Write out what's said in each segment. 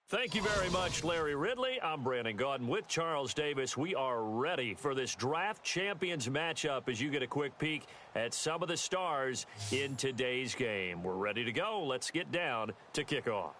Thank you very much, Larry Ridley. I'm Brandon Gaudin with Charles Davis. We are ready for this draft champions matchup as you get a quick peek at some of the stars in today's game. We're ready to go. Let's get down to kickoff.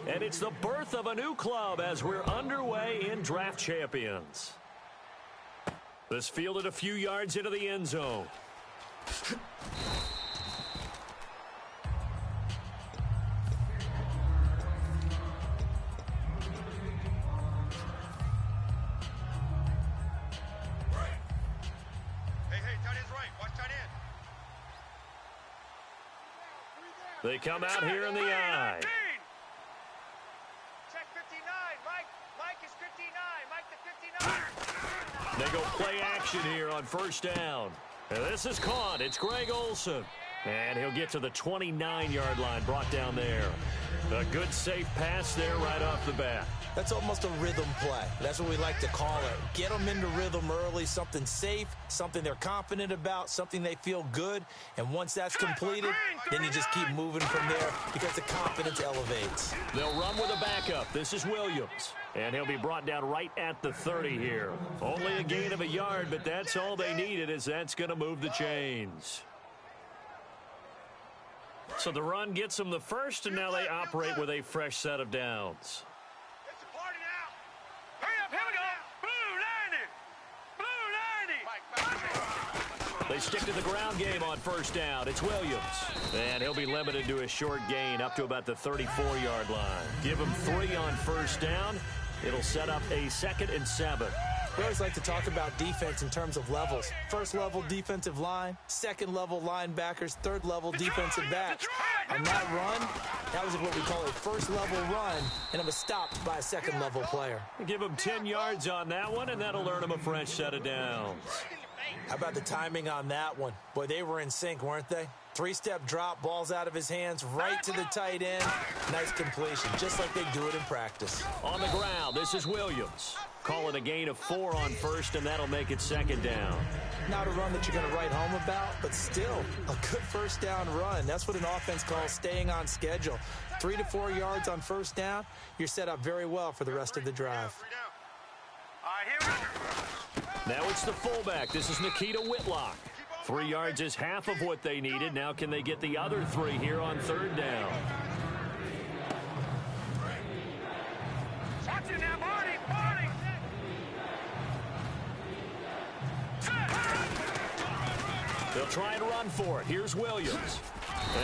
And it's the birth of a new club as we're underway in draft champions. This fielded a few yards into the end zone. They come out here in the eye. Check 59. Mike is 59. Mike the 59. They go play action here on first down. And this is caught. It's Greg Olsen. And he'll get to the 29-yard line, brought down there. A good safe pass there right off the bat. That's almost a rhythm play. That's what we like to call it. Get them into rhythm early, something safe, something they're confident about, something they feel good. And once that's completed, then you just keep moving from there because the confidence elevates. They'll run with a backup. This is Williams. And he'll be brought down right at the 30 here. Only a gain of a yard, but that's all they needed, as that's going to move the chains. So the run gets them the first, and now they operate with a fresh set of downs. It's a party now. Hurry up, here we go. Blue 90. Blue 90. They stick to the ground game on first down. It's Williams. And he'll be limited to a short gain up to about the 34-yard line. Give him 3 on first down. It'll set up a 2nd and 7. We always like to talk about defense in terms of levels. First level defensive line, second level linebackers, third level defensive backs. On that run, that was what we call a first level run, and it was stopped by a second level player. Give him 10 yards on that one, and that'll earn him a fresh set of downs. How about the timing on that one? Boy, they were in sync, weren't they? 3-step drop, balls out of his hands, right to the tight end. Nice completion, just like they do it in practice. On the ground, this is Williams. Call it a gain of 4 on first, and that'll make it 2nd down. Not a run that you're going to write home about, but still a good first down run. That's what an offense calls staying on schedule. 3 to 4 yards on first down, you're set up very well for the rest of the drive. All right, here we go. Now it's the fullback. This is Nikita Whitlock. 3 yards is half of what they needed. Now can they get the other 3 here on 3rd down? Watch it now, Marty. They'll try and run for it. Here's Williams.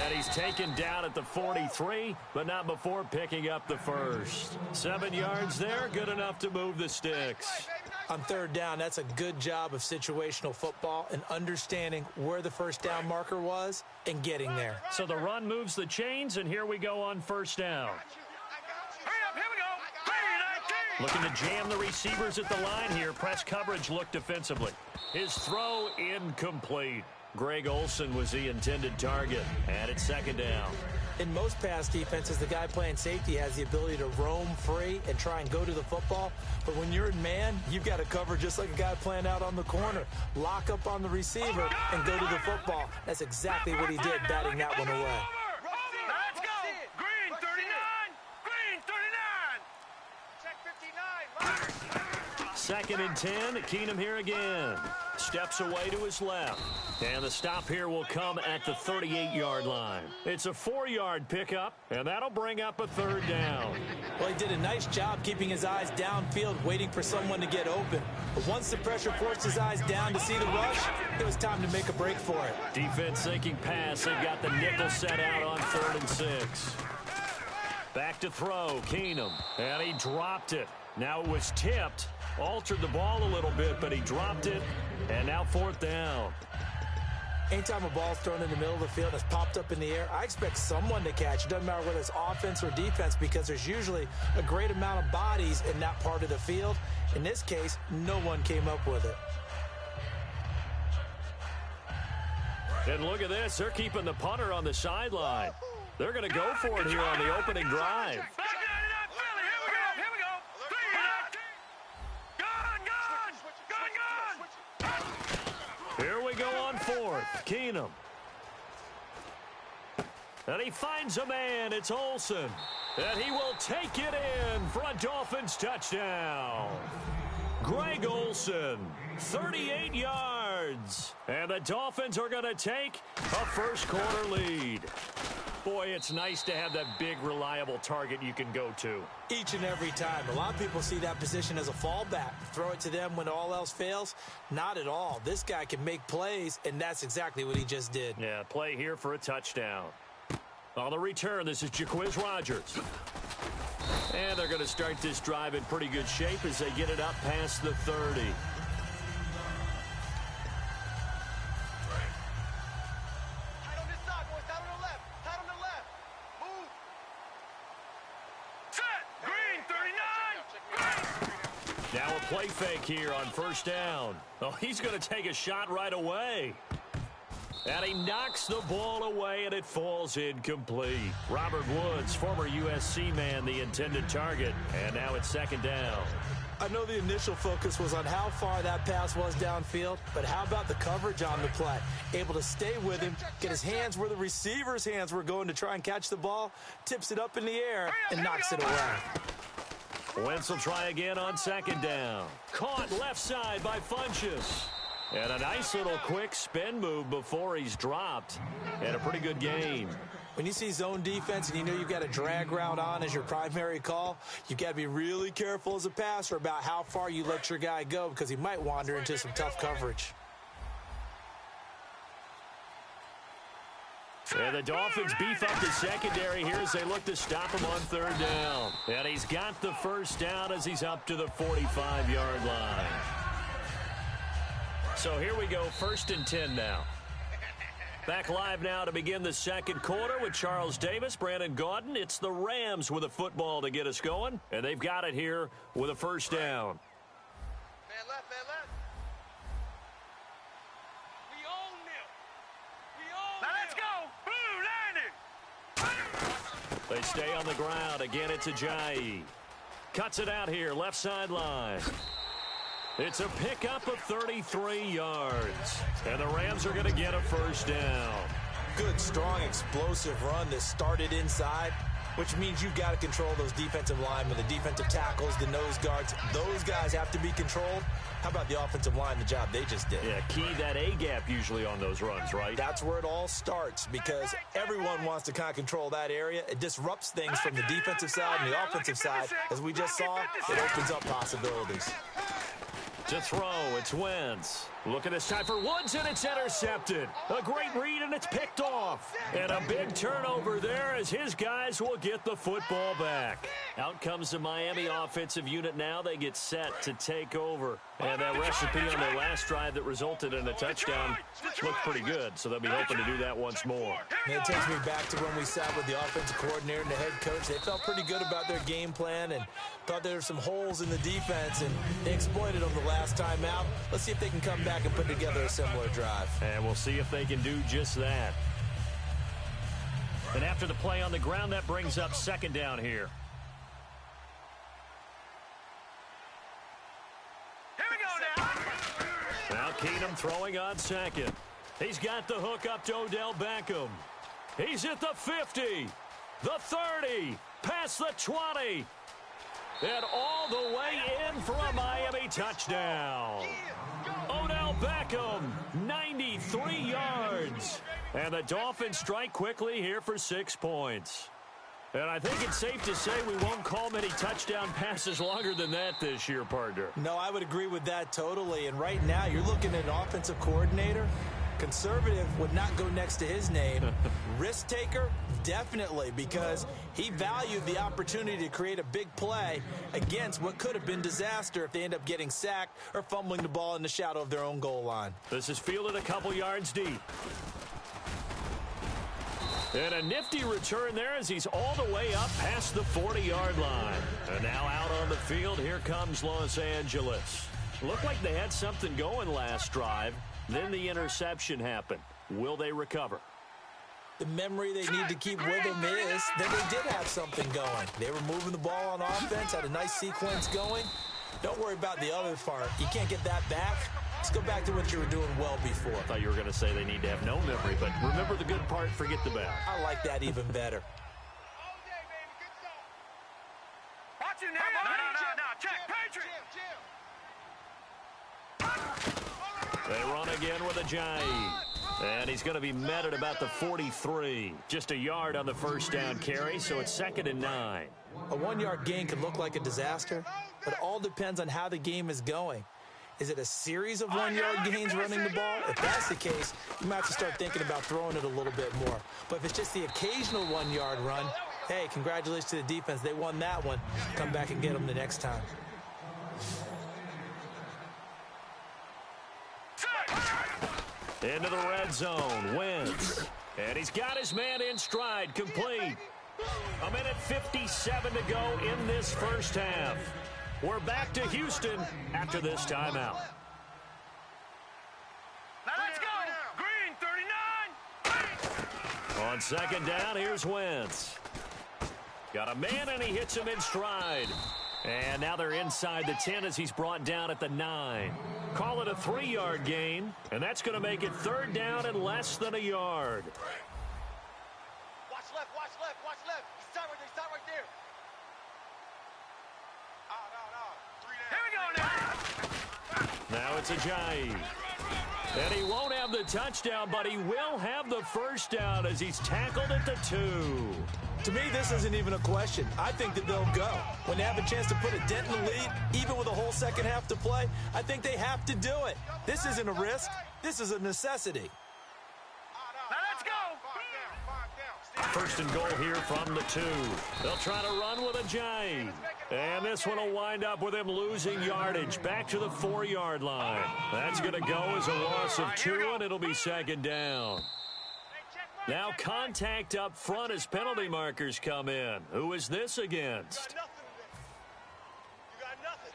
And he's taken down at the 43, but not before picking up the first. 7 yards there, good enough to move the sticks. On 3rd down, that's a good job of situational football and understanding where the first down marker was and getting there. So the run moves the chains, and here we go on first down. Hurry up, here we go. Looking to jam the receivers at the line here. Press coverage look defensively. His throw incomplete. Greg Olsen was the intended target, and it's 2nd down. In most pass defenses, the guy playing safety has the ability to roam free and try and go to the football. But when you're in man, you've got to cover just like a guy playing out on the corner. Lock up on the receiver and go to the football. That's exactly what he did, batting that one away. Let's go. Green 39. Green 39. Check 59. 2nd and 10. Keenum here again. Steps away to his left. And the stop here will come at the 38-yard line. It's a 4-yard pickup, and that'll bring up a 3rd down. Well, he did a nice job keeping his eyes downfield, waiting for someone to get open. But once the pressure forced his eyes down to see the rush, it was time to make a break for it. Defense thinking pass. They've got the nickel set out on 3rd and 6. Back to throw, Keenum. And he dropped it. Now it was tipped. Altered the ball a little bit, but he dropped it. And now 4th down. Anytime a ball's thrown in the middle of the field and it's popped up in the air, I expect someone to catch. It doesn't matter whether it's offense or defense because there's usually a great amount of bodies in that part of the field. In this case, no one came up with it. And look at this. They're keeping the punter on the sideline. They're going to go for it here on the opening drive. 4th. Keenum. And he finds a man. It's Olsen. And he will take it in for a Dolphins touchdown. Greg Olsen, 38 yards. And the Dolphins are going to take a first-quarter lead. Boy, it's nice to have that big, reliable target you can go to. Each and every time. A lot of people see that position as a fallback. Throw it to them when all else fails. Not at all. This guy can make plays, and that's exactly what he just did. Yeah, play here for a touchdown. On the return, this is Jaquiz Rogers. And they're going to start this drive in pretty good shape as they get it up past the 30. Now a play fake here on first down. Oh, he's going to take a shot right away. And he knocks the ball away, and it falls incomplete. Robert Woods, former USC man, the intended target. And now it's second down. I know the initial focus was on how far that pass was downfield, but how about the coverage on the play? Able to stay with him, get his hands where the receiver's hands were going to try and catch the ball, tips it up in the air, and knocks it away. Wentz will try again on second down. Caught left side by Funchess. And a nice little quick spin move before he's dropped. And a pretty good gain. When you see zone defense and you know you've got a drag route on as your primary call, you've got to be really careful as a passer about how far you let your guy go because he might wander into some tough coverage. And the Dolphins beef up the secondary here as they look to stop him on third down. And he's got the first down as he's up to the 45-yard line. So here we go, 1st and 10 now. Back live now to begin the second quarter with Charles Davis, Brandon Gaudin. It's the Rams with a football to get us going, and they've got it here with a first down. Man left, man left. We own them. We own them. Now let's go. Boo, 90. They stay on the ground. Again, it's Ajayi. Cuts it out here, left sideline. It's a pickup of 33 yards. And the Rams are going to get a first down. Good, strong, explosive run that started inside, which means you've got to control those defensive linemen, the defensive tackles, the nose guards. Those guys have to be controlled. How about the offensive line, the job they just did? Yeah, key that A-gap usually on those runs, right? That's where it all starts because everyone wants to kind of control that area. It disrupts things from the defensive side and the offensive side. As we just saw, it opens up possibilities. To throw, it's Wentz. Looking this time for Woods, and it's intercepted. A great read, and it's picked off. And a big turnover there as his guys will get the football back. Out comes the Miami offensive unit now. They get set to take over. And that recipe on their last drive that resulted in a touchdown looked pretty good, so they'll be hoping to do that once more. And it takes me back to when we sat with the offensive coordinator and the head coach. They felt pretty good about their game plan and thought there were some holes in the defense, and they exploited them the last time out. Let's see if they can come back and put together a similar drive. And we'll see if they can do just that. And after the play on the ground, that brings up second down here. Now Keenum throwing on second. He's got the hook up to Odell Beckham. He's at the 50, the 30, past the 20, and all the way in for a Miami touchdown. Odell Beckham, 93 yards. And the Dolphins strike quickly here for 6 points. And I think it's safe to say we won't call many touchdown passes longer than that this year, partner. No, I would agree with that totally. And right now, you're looking at an offensive coordinator. Conservative would not go next to his name. Risk taker, definitely, because he valued the opportunity to create a big play against what could have been disaster if they end up getting sacked or fumbling the ball in the shadow of their own goal line. This is fielded a couple yards deep. And a nifty return there as he's all the way up past the 40-yard line. And now out on the field, here comes Los Angeles. Looked like they had something going last drive. Then the interception happened. Will they recover? The memory they need to keep with them is that they did have something going. They were moving the ball on offense, had a nice sequence going, Don't worry about the other part. You can't get that back. Let's go back to what you were doing well before. I thought you were going to say they need to have no memory, but remember the good part, forget the bad. I like that even better. Watch it now, no, check, Patriot. They run again with a Ajayi. And he's going to be met at about the 43. Just a yard on the first down carry, so it's 2nd and 9. A 1-yard gain could look like a disaster, but it all depends on how the game is going. Is it a series of 1-yard gains running the ball? If that's the case, you might have to start thinking about throwing it a little bit more. But if it's just the occasional 1-yard run, hey, congratulations to the defense. They won that one. Come back and get them the next time. Into the red zone, Wentz. And he's got his man in stride, complete. 1:57 to go in this first half. We're back to Houston after this timeout. Now let's go. Green, 39. On 2nd down, here's Wentz. Got a man, and he hits him in stride. And now they're inside the 10 as he's brought down at the 9. Call it a 3-yard gain, and that's going to make it 3rd down and less than a yard. Watch left. Stop right there. Here we go now. Now it's Ajayi. And he won't have the touchdown, but he will have the first down as he's tackled at the 2. To me, this isn't even a question. I think that they'll go. When they have a chance to put a dent in the lead, even with a whole second half to play, I think they have to do it. This isn't a risk. This is a necessity. Now let's go. 1st and goal here from the 2. They'll try to run with Ajayi. And this one will wind up with him losing yardage back to the 4-yard line. That's going to go as a loss of 2, and it'll be 2nd down. Now contact up front as penalty markers come in. Who is this against? You got nothing.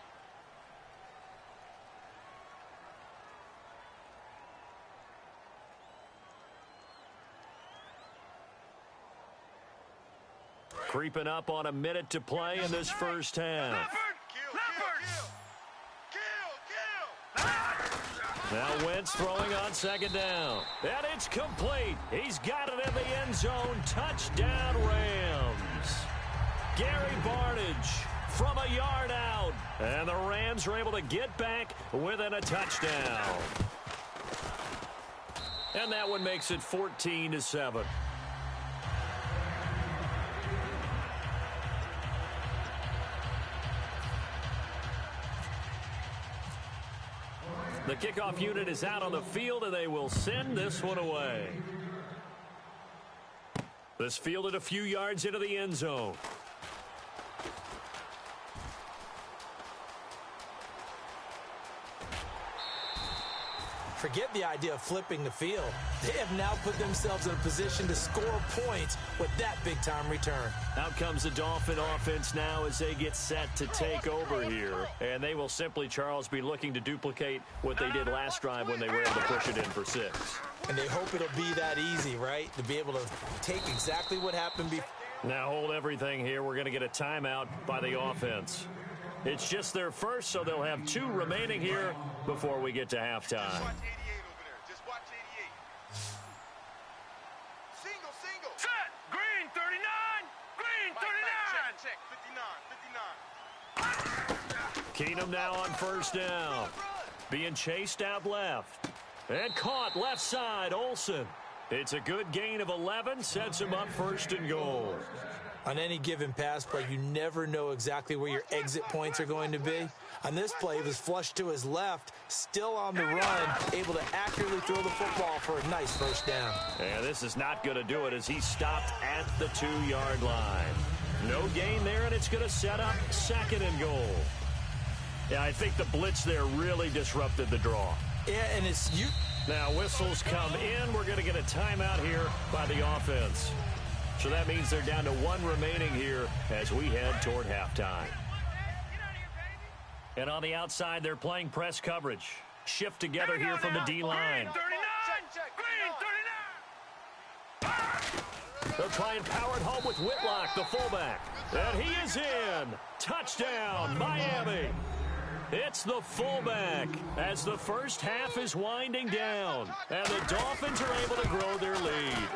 Creeping up on a minute to play in this first half. Now Wentz throwing on 2nd down. And it's complete. He's got it in the end zone. Touchdown, Rams. Gary Barnidge from a yard out. And the Rams are able to get back within a touchdown. And that one makes it 14-7. The kickoff unit is out on the field, and they will send this one away. This fielded a few yards into the end zone. Forget the idea of flipping the field. They have now put themselves in a position to score points with that big-time return. Out comes the Dolphin offense now as they get set to take over here. And they will simply, Charles, be looking to duplicate what they did last drive when they were able to push it in for 6. And they hope it'll be that easy, right? To be able to take exactly what happened before. Now hold everything here. We're going to get a timeout by the offense. It's just their first, so they'll have 2 remaining here before we get to halftime. Just watch 88 over there. Just watch 88. Single. Set. Green, 39. Green, 39. Check. 59. Keenum now on 1st down. Being chased out left. And caught left side, Olsen. It's a good gain of 11, sets him up 1st and goal. On any given pass play, you never know exactly where your exit points are going to be. On this play, he was flushed to his left, still on the run, able to accurately throw the football for a nice 1st down. And this is not going to do it as he stopped at the 2-yard line. No gain there, and it's going to set up 2nd and goal. Yeah, I think the blitz there really disrupted the draw. Yeah, and it's you. Now whistles come in. We're going to get a timeout here by the offense. So that means they're down to 1 remaining here as we head toward halftime. And on the outside, they're playing press coverage. Shift together here from the D-line. They'll try and power it home with Whitlock, the fullback. And he is in. Touchdown, Miami. It's the fullback as the first half is winding down, and the Dolphins are able to grow their lead.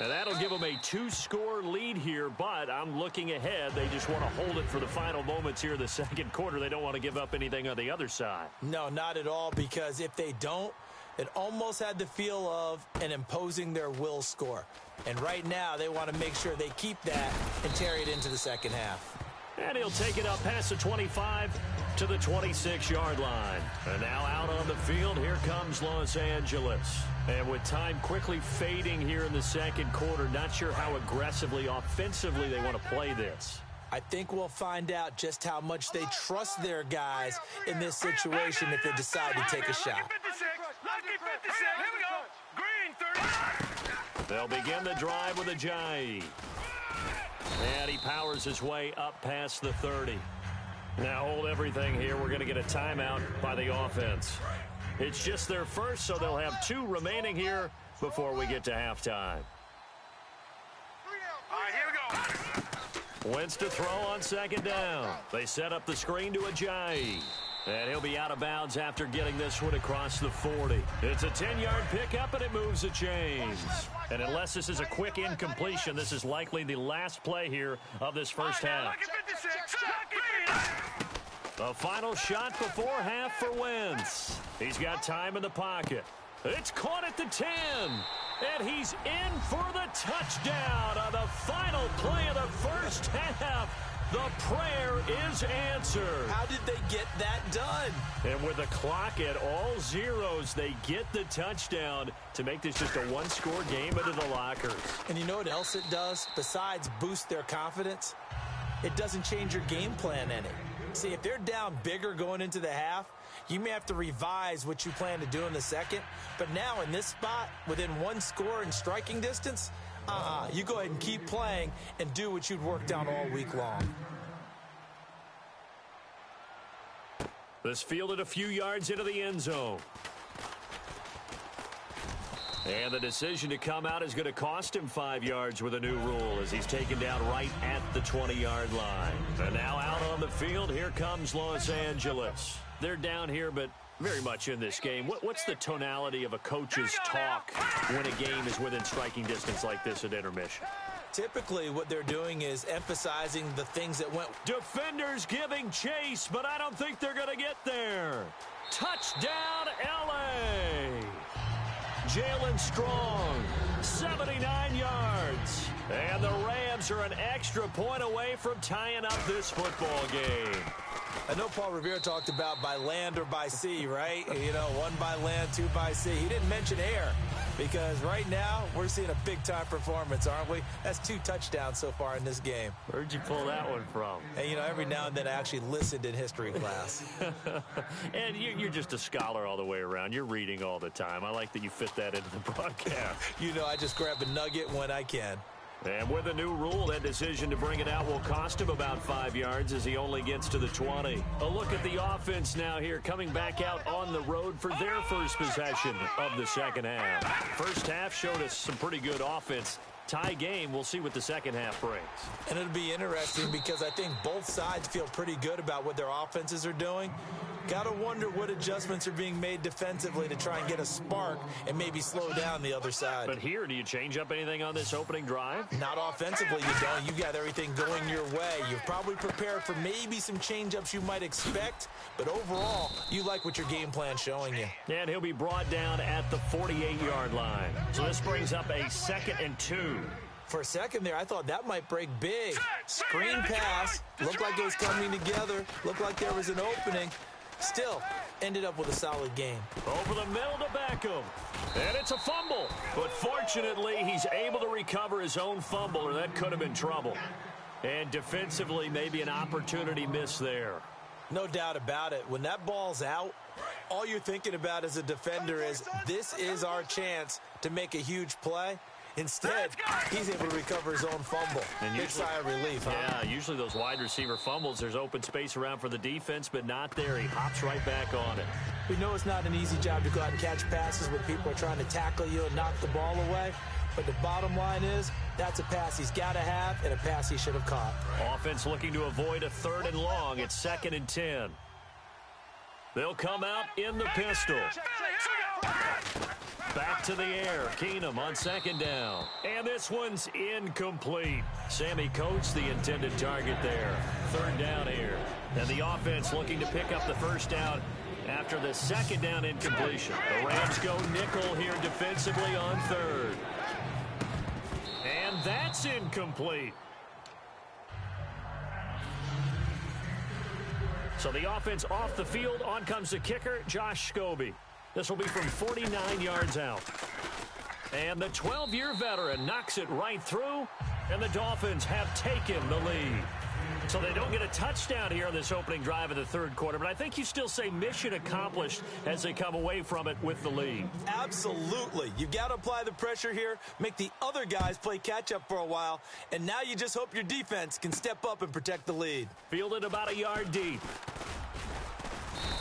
And that'll give them a 2-score lead here, but I'm looking ahead. They just want to hold it for the final moments here in the second quarter. They don't want to give up anything on the other side. No, not at all, because if they don't, it almost had the feel of an imposing their will score. And right now, they want to make sure they keep that and carry it into the second half. And he'll take it up past the 25 to the 26-yard line. And now out on the field, here comes Los Angeles. And with time quickly fading here in the second quarter, not sure how aggressively, offensively they want to play this. I think we'll find out just how much they trust their guys in this situation if they decide to take a shot. They'll begin the drive with Ajayi. And he powers his way up past the 30. Now hold everything here. We're going to get a timeout by the offense. It's just their first, so they'll have 2 remaining here before we get to halftime. All right, here we go. Wentz to throw on second down. They set up the screen to Ajayi. And he'll be out of bounds after getting this one across the 40. It's a 10-yard pickup, and it moves the chains. And unless this is a quick incompletion, this is likely the last play here of this first half. A final shot before half for Wentz. He's got time in the pocket. It's caught at the 10. And he's in for the touchdown on the final play of the first half. The prayer is answered. How did they get that done? And with the clock at all zeros, they get the touchdown to make this just a 1-score game into the lockers. And you know what else it does? Besides boost their confidence, it doesn't change your game plan any. See, if they're down bigger going into the half, you may have to revise what you plan to do in the second. But now in this spot, within 1 score in striking distance, you go ahead and keep playing and do what you'd worked on all week long. This fielded a few yards into the end zone. And the decision to come out is going to cost him 5 yards with a new rule as he's taken down right at the 20-yard line. And now out on the field, here comes Los Angeles. They're down here, but very much in this game. What's the tonality of a coach's talk when a game is within striking distance like this at intermission? Typically, what they're doing is emphasizing the things that went. Defenders giving chase, but I don't think they're going to get there. Touchdown, L.A. Jalen Strong, 79 yards. And the Rams are an extra point away from tying up this football game. I know Paul Revere talked about by land or by sea, right? You know, 1 by land, 2 by sea. He didn't mention air because right now we're seeing a big-time performance, aren't we? That's 2 touchdowns so far in this game. Where'd you pull that one from? And, you know, every now and then I actually listened in history class. And you're just a scholar all the way around. You're reading all the time. I like that you fit that into the broadcast. You know, I just grab a nugget when I can. And with a new rule, that decision to bring it out will cost him about 5 yards as he only gets to the 20. A look at the offense now here, coming back out on the road for their first possession of the second half. First half showed us some pretty good offense. Tie game, we'll see what the second half brings. And it'll be interesting because I think both sides feel pretty good about what their offenses are doing. Got to wonder what adjustments are being made defensively to try and get a spark and maybe slow down the other side. But here, do you change up anything on this opening drive? Not offensively, you don't. You got everything going your way. You're probably prepared for maybe some change-ups you might expect, but overall, you like what your game plan's showing you. And he'll be brought down at the 48-yard line. So this brings up a 2nd and 2. For a second there, I thought that might break big. Screen pass, looked like it was coming together, looked like there was an opening. Still, ended up with a solid game. Over the middle to Beckham. And it's a fumble. But fortunately, he's able to recover his own fumble, or that could have been trouble. And defensively, maybe an opportunity missed there. No doubt about it. When that ball's out, all you're thinking about as a defender is, this is our chance to make a huge play. Instead, he's able to recover his own fumble. And big sigh of relief, huh? Yeah, usually those wide receiver fumbles, there's open space around for the defense, but not there. He hops right back on it. We know it's not an easy job to go out and catch passes when people are trying to tackle you and knock the ball away. But the bottom line is, that's a pass he's got to have and a pass he should have caught. Offense looking to avoid a 3rd and long. It's 2nd and 10. They'll come out in the pistol. Back to the air. Keenum on second down. And this one's incomplete. Sammy Coates, the intended target there. Third down here. And the offense looking to pick up the first down after the second down incompletion. The Rams go nickel here defensively on third. And that's incomplete. So the offense off the field. On comes the kicker, Josh Scobie. This will be from 49 yards out. And the 12-year veteran knocks it right through, and the Dolphins have taken the lead. So they don't get a touchdown here on this opening drive of the third quarter, but I think you still say mission accomplished as they come away from it with the lead. Absolutely. You've got to apply the pressure here, make the other guys play catch-up for a while, and now you just hope your defense can step up and protect the lead. Fielded about a yard deep.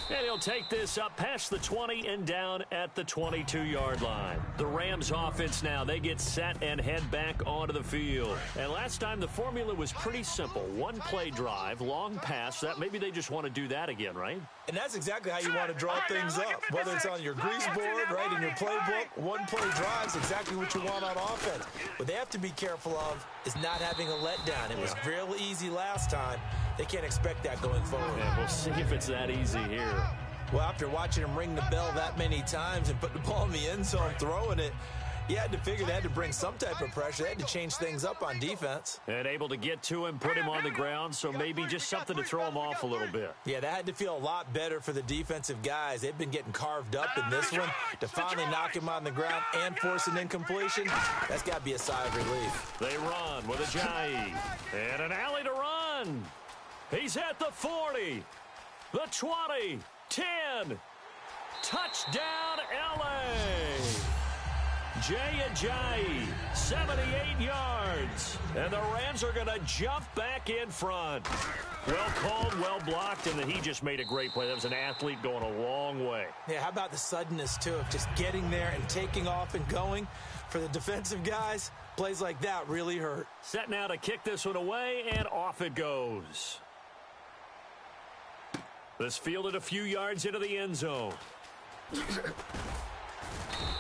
And he'll take this up past the 20 and down at the 22-yard line. The Rams offense now, they get set and head back onto the field. And last time the formula was pretty simple. One-play drive, long pass. That maybe they just want to do that again, right? And that's exactly how you want to draw things up. Whether it's on your grease board, right, in your playbook, one-play drive is exactly what you want on offense. What they have to be careful of is not having a letdown. It was real easy last time. They can't expect that going forward. Yeah, we'll see if it's that easy here. Well, after watching him ring the bell that many times and put the ball in the end zone throwing it, you had to figure they had to bring some type of pressure. They had to change things up on defense. And able to get to him, put him on the ground, so maybe just something to throw him off a little bit. Yeah, that had to feel a lot better for the defensive guys. They've been getting carved up in this one. To finally knock him on the ground and force an incompletion, that's got to be a sigh of relief. They run with Ajayi. And an alley to run. He's at the 40, the 20, 10. Touchdown, L.A. Jay Ajayi, 78 yards. And the Rams are going to jump back in front. Well called, well blocked, and he just made a great play. That was an athlete going a long way. Yeah, how about the suddenness, too, of just getting there and taking off and going? For the defensive guys, plays like that really hurt. Set now to kick this one away, and off it goes. This fielded a few yards into the end zone.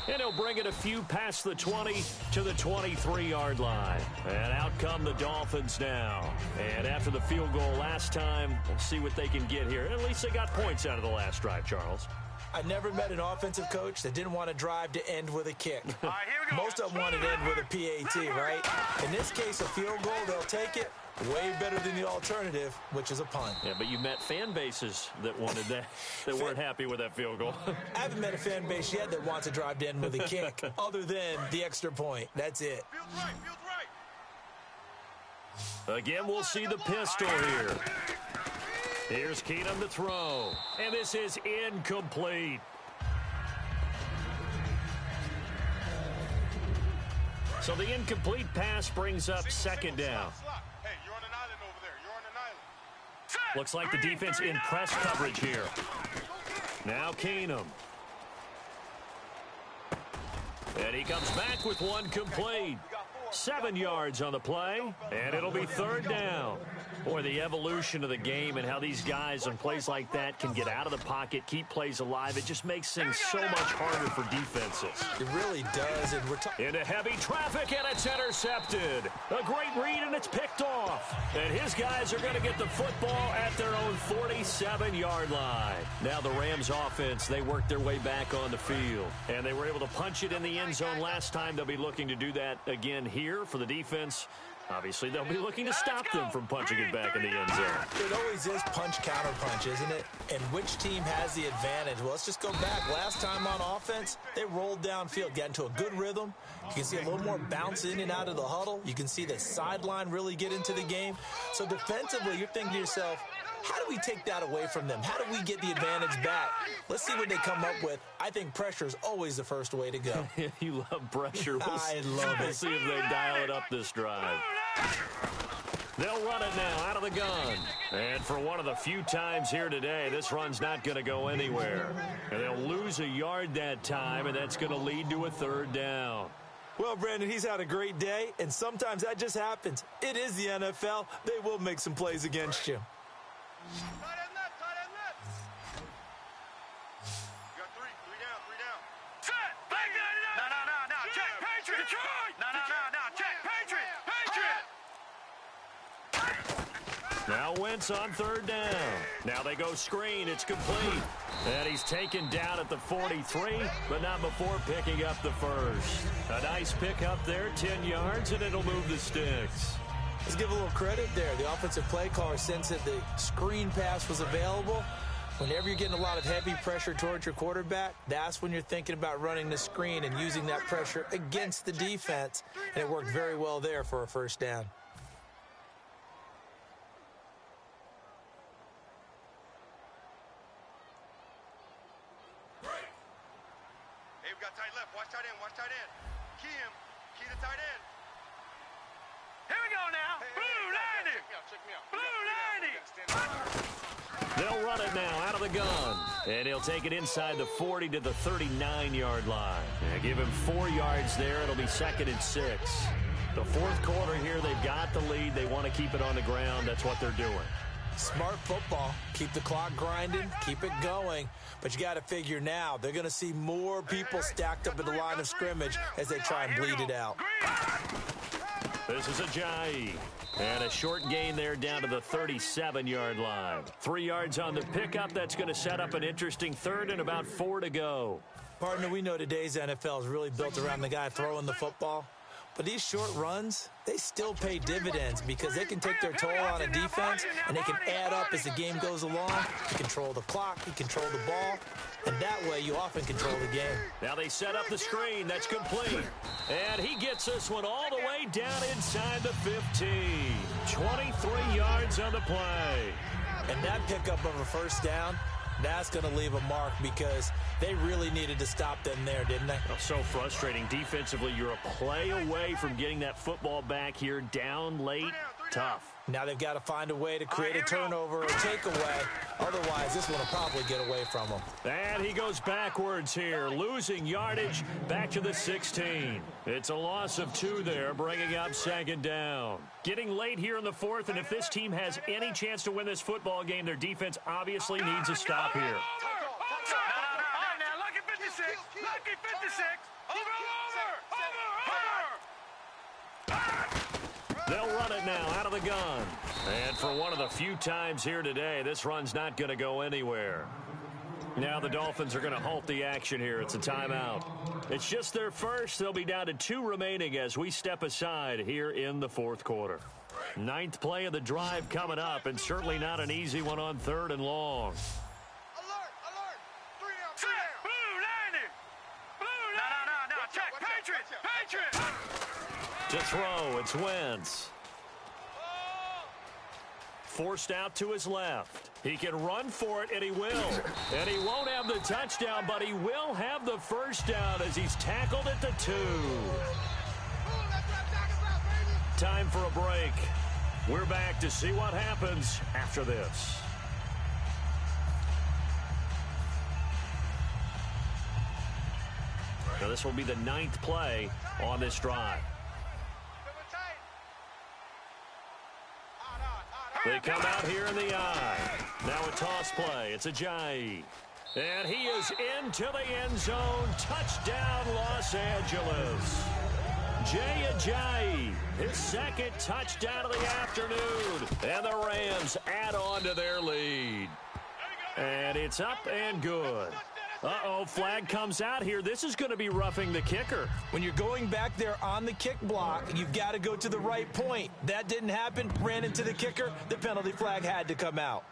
And he'll bring it a few past the 20 to the 23-yard line. And out come the Dolphins now. And after the field goal last time, we'll see what they can get here. At least they got points out of the last drive, Charles. I never met an offensive coach that didn't want to drive to end with a kick. Most of them wanted to end with a PAT, right? In this case, a field goal, they'll take it. Way better than the alternative, which is a punt. Yeah, but you met fan bases that wanted that, that weren't happy with that field goal. I haven't met a fan base yet that wants to drive to end with a kick, other than the extra point. That's it. Again, we'll see the pistol here. Here's Keenum to throw. And this is incomplete. So the incomplete pass brings up second down. Looks like the defense in press coverage here. Now Keenum. And he comes back with one complete. 7 yards on the play, and it'll be third down. Boy, the evolution of the game and how these guys on plays like that can get out of the pocket, keep plays alive, it just makes things so much harder for defenses. It really does. And we're into heavy traffic, and it's intercepted. A great read, and it's picked off. And his guys are going to get the football at their own 47-yard line. Now the Rams offense, they worked their way back on the field, and they were able to punch it in the end zone last time. They'll be looking to do that again here for the defense. Obviously, they'll be looking to stop them from punching it back in the end zone. It always is punch-counter-punch, isn't it? And which team has the advantage? Well, let's just go back. Last time on offense, they rolled downfield, got into a good rhythm. You can see a little more bounce in and out of the huddle. You can see the sideline really get into the game. So defensively, you're thinking to yourself, how do we take that away from them? How do we get the advantage back? Let's see what they come up with. I think pressure is always the first way to go. You love pressure. I love it. We'll see if they dial it up this drive. They'll run it now out of the gun. And for one of the few times here today, this run's not going to go anywhere. And they'll lose a yard that time, and that's going to lead to a third down. Well, Brandon, he's had a great day, and sometimes that just happens. It is the NFL. They will make some plays against you. Detroit! No. Check. Patriot! Now Wentz on third down. Now they go screen. It's complete. And he's taken down at the 43, but not before picking up the first. A nice pickup there, 10 yards, and it'll move the sticks. Let's give a little credit there. The offensive play caller sensed that the screen pass was available. Whenever you're getting a lot of heavy pressure towards your quarterback, that's when you're thinking about running the screen and using that pressure against the defense. And it worked very well there for a first down. Hey, we got tight left. Watch tight end. Key him. Key the tight end. Here we go now. Blue 90. Check me out. Blue 90. They'll run it now out of the gun. And he'll take it inside the 40 to the 39-yard line. And give him 4 yards there. It'll be 2nd and 6. The fourth quarter here, they've got the lead. They want to keep it on the ground. That's what they're doing. Smart football. Keep the clock grinding. Keep it going. But you got to figure now, they're going to see more people stacked up at the line of scrimmage as they try and bleed it out. This is Ajayi. And a short gain there down to the 37-yard line. 3 yards on the pickup. That's going to set up an interesting third and about 4 to go. Partner, we know today's NFL is really built around the guy throwing the football. But these short runs, they still pay dividends because they can take their toll on a defense and they can add up as the game goes along. You control the clock, you control the ball, and that way you often control the game. Now they set up the screen. That's complete. And he gets this one all the way down inside the 15. 23 yards on the play. And that pickup of a first down, that's going to leave a mark because they really needed to stop them there, didn't they? Oh, so frustrating. Defensively, you're a play away from getting that football back here. Down late, tough. Now they've got to find a way to create a turnover or takeaway. Otherwise, this one will probably get away from them. And he goes backwards here, losing yardage back to the 16. It's a loss of 2 there, bringing up 2nd down. Getting late here in the 4th, and if this team has any chance to win this football game, their defense obviously needs a stop here. Lucky 56. Lucky 56. Over. They'll run it now out of the gun. And for one of the few times here today, this run's not going to go anywhere. Now the Dolphins are going to halt the action here. It's a timeout. It's just their first. They'll be down to 2 remaining as we step aside here in the 4th quarter. 9th play of the drive coming up, and certainly not an easy one on 3rd and long. Alert. 3 down. Blue 90. No. Check. Patriot. To throw, it's Wentz. Forced out to his left. He can run for it, and he will. And he won't have the touchdown, but he will have the first down as he's tackled at the 2. Time for a break. We're back to see what happens after this. Now this will be the 9th play on this drive. They come out here in the eye. Now a toss play. It's Ajayi. And he is into the end zone. Touchdown, Los Angeles. Jay Ajayi, his 2nd touchdown of the afternoon. And the Rams add on to their lead. And it's up and good. Uh-oh, flag comes out here. This is going to be roughing the kicker. When you're going back there on the kick block, you've got to go to the right point. That didn't happen. Ran into the kicker. The penalty flag had to come out.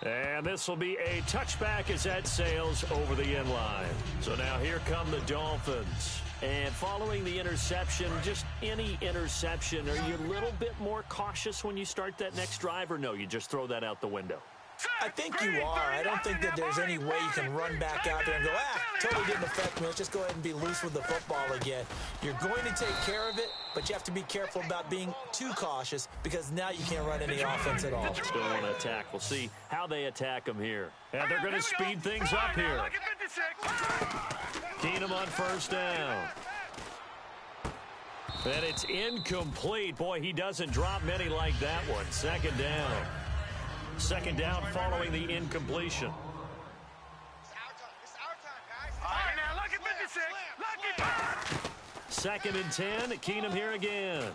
And this will be a touchback as that sails over the end line. So now here come the Dolphins. And following the interception, just any interception, are you a little bit more cautious when you start that next drive, or no, you just throw that out the window? I think you are. I don't think that there's any way you can run back out there and go, totally didn't affect me. Let's just go ahead and be loose with the football again. You're going to take care of it, but you have to be careful about being too cautious because now you can't run any offense at all. Still want to attack. We'll see how they attack them here. And they're going to speed things up here. Keenum on first down. And it's incomplete. Boy, he doesn't drop many like that one. 2nd down. 2nd down following the incompletion. It's our time, guys. All right, now, lucky 56. Lucky. 2nd and 10. Keenum here again.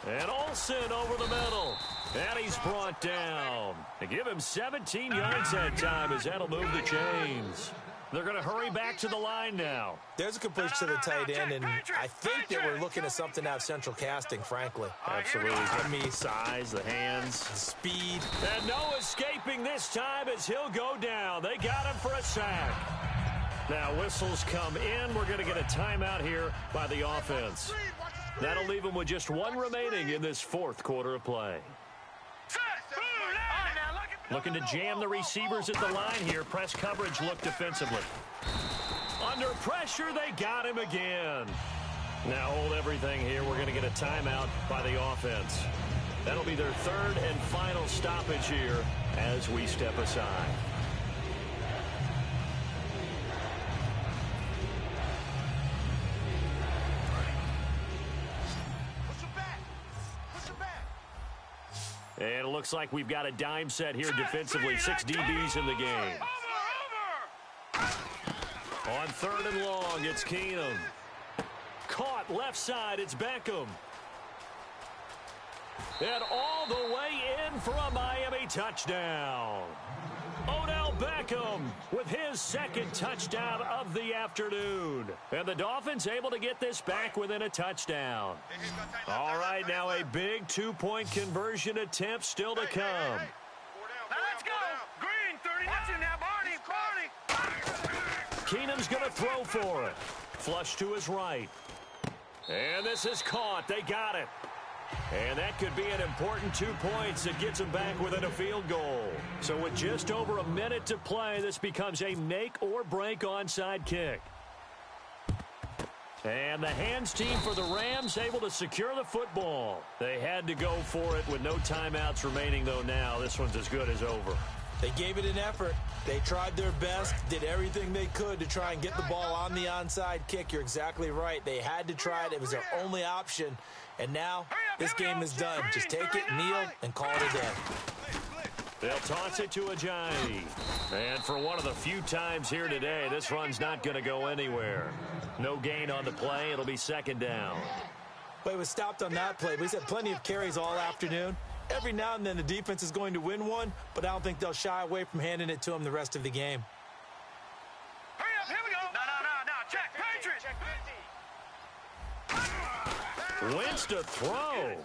And Olsen over the middle. And he's brought down. They give him 17 yards that time as that'll move the chains. They're going to hurry back to the line now. There's a completion to the tight end, and I think that we're looking at something out of central casting, frankly. Absolutely. I mean, size, the hands, the speed. And no escaping this time as he'll go down. They got him for a sack. Now whistles come in. We're going to get a timeout here by the offense. That'll leave them with just one remaining in this 4th quarter of play. Looking to jam the receivers at the line here. Press coverage look defensively. Under pressure, they got him again. Now hold everything here. We're going to get a timeout by the offense. That'll be their 3rd and final stoppage here as we step aside. And it looks like we've got a dime set here defensively. 6 DBs in the game. On 3rd and long, it's Keenum. Caught left side, it's Beckham. And all the way in for a Miami touchdown. Odell Beckham with his 2nd touchdown of the afternoon. And the Dolphins able to get this back within a touchdown. All right, now a big 2-point conversion attempt still to come. Now let's go. Green, 30. Watch it now, Barney. Keenum's going to throw for it. Flush to his right. And this is caught. They got it. And that could be an important 2 points that gets them back within a field goal. So with just over a minute to play, this becomes a make-or-break onside kick. And the hands team for the Rams able to secure the football. They had to go for it with no timeouts remaining, though now. This one's as good as over. They gave it an effort. They tried their best, did everything they could to try and get the ball on the onside kick. You're exactly right. They had to try it. It was their only option. And now this game is done. Just take it, kneel, and call it a day. They'll toss it to Ajayi. And for one of the few times here today, this run's not going to go anywhere. No gain on the play. It'll be 2nd down. But it was stopped on that play. But he's had plenty of carries all afternoon. Every now and then the defense is going to win one, but I don't think they'll shy away from handing it to him the rest of the game. Hurry up, here we go. No. Check, Patriots. Wentz to throw.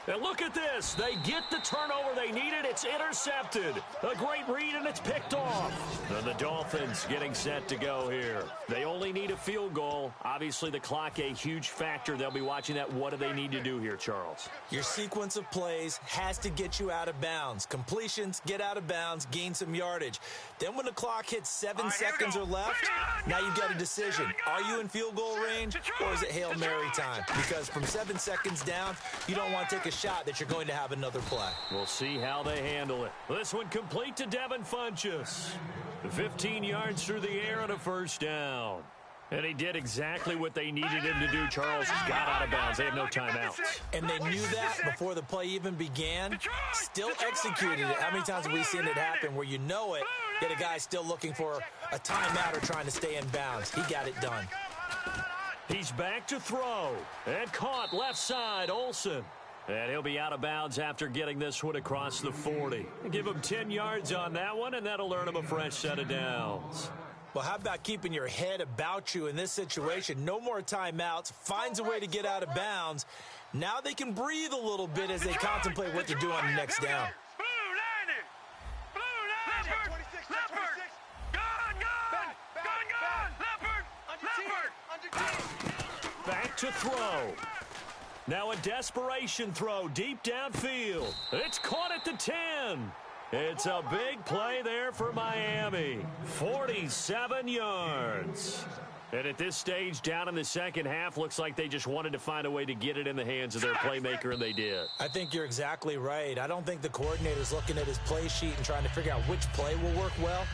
And look at this. They get the turnover they needed. It's intercepted. A great read, and it's picked off. And the Dolphins getting set to go here. They only need a field goal. Obviously, the clock a huge factor. They'll be watching that. What do they need to do here, Charles? Your sequence of plays has to get you out of bounds. Completions, get out of bounds, gain some yardage. Then when the clock hits 7 seconds or left, now you've got a decision. Are you in field goal range, or is it Hail Mary time? Because from 7 seconds down, you don't want to take a shot that you're going to have another play. We'll see how they handle it. This one complete to Devin Funchess. 15 yards through the air and a 1st down. And he did exactly what they needed him to do, Charles. Got out of bounds. They have no timeouts. And they knew that before the play even began. Still executed it. How many times have we seen it happen where you know it, that a guy's still looking for a timeout or trying to stay in bounds? He got it done. He's back to throw. And caught left side, Olsen. And he'll be out of bounds after getting this one across the 40. Give him 10 yards on that one, and that'll earn him a fresh set of downs. Well, how about keeping your head about you in this situation? No more timeouts. Finds a way to get out of bounds. Now they can breathe a little bit as they contemplate what to do on the next down. Back to throw. Now a desperation throw deep downfield. It's caught at the 10. It's a big play there for Miami. 47 yards. And at this stage, down in the second half, looks like they just wanted to find a way to get it in the hands of their playmaker, and they did. I think you're exactly right. I don't think the coordinator's looking at his play sheet and trying to figure out which play will work well.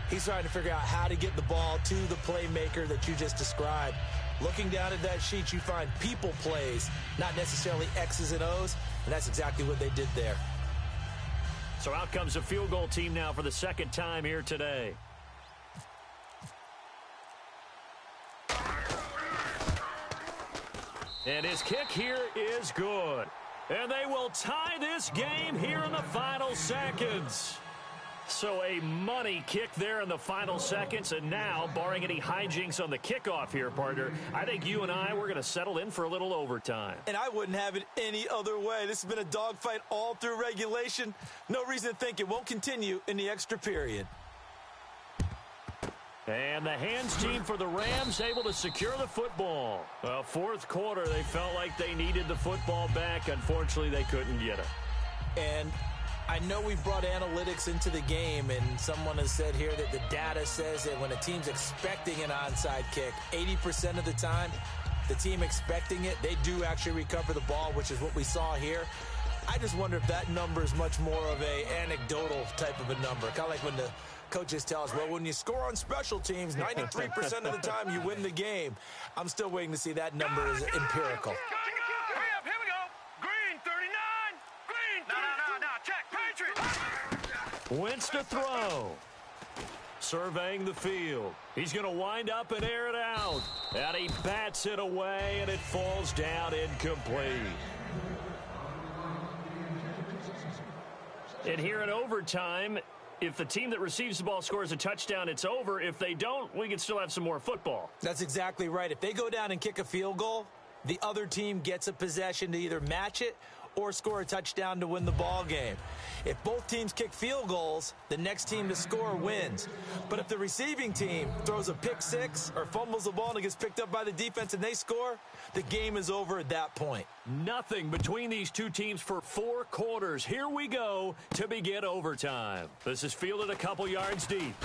He's trying to figure out how to get the ball to the playmaker that you just described. Looking down at that sheet, you find people plays, not necessarily X's and O's, and that's exactly what they did there. So out comes a field goal team now for the 2nd time here today. And his kick here is good. And they will tie this game here in the final seconds. So a money kick there in the final seconds. And now, barring any hijinks on the kickoff here, partner, I think you and I, we're going to settle in for a little overtime. And I wouldn't have it any other way. This has been a dogfight all through regulation. No reason to think it won't continue in the extra period. And the hands team for the Rams able to secure the football. Fourth quarter, they felt like they needed the football back. Unfortunately, they couldn't get it. And I know we brought analytics into the game, and someone has said here that the data says that when a team's expecting an onside kick, 80% of the time, the team expecting it, they do actually recover the ball, which is what we saw here. I just wonder if that number is much more of a anecdotal type of a number. Kind of like when the coaches tell us, well, when you score on special teams, 93% of the time you win the game. I'm still waiting to see that number is empirical. Here we go. Green 39. Green 39. No, check. Patriots. Wentz to throw. Surveying the field. He's going to wind up and air it out. And he bats it away, and it falls down incomplete. And here in overtime, if the team that receives the ball scores a touchdown, it's over. If they don't, we can still have some more football. That's exactly right. If they go down and kick a field goal, the other team gets a possession to either match it or score a touchdown to win the ball game. If both teams kick field goals, the next team to score wins. But if the receiving team throws a pick six or fumbles the ball and it gets picked up by the defense and they score, the game is over at that point. Nothing between these two teams for 4 quarters. Here we go to begin overtime. This is fielded a couple yards deep.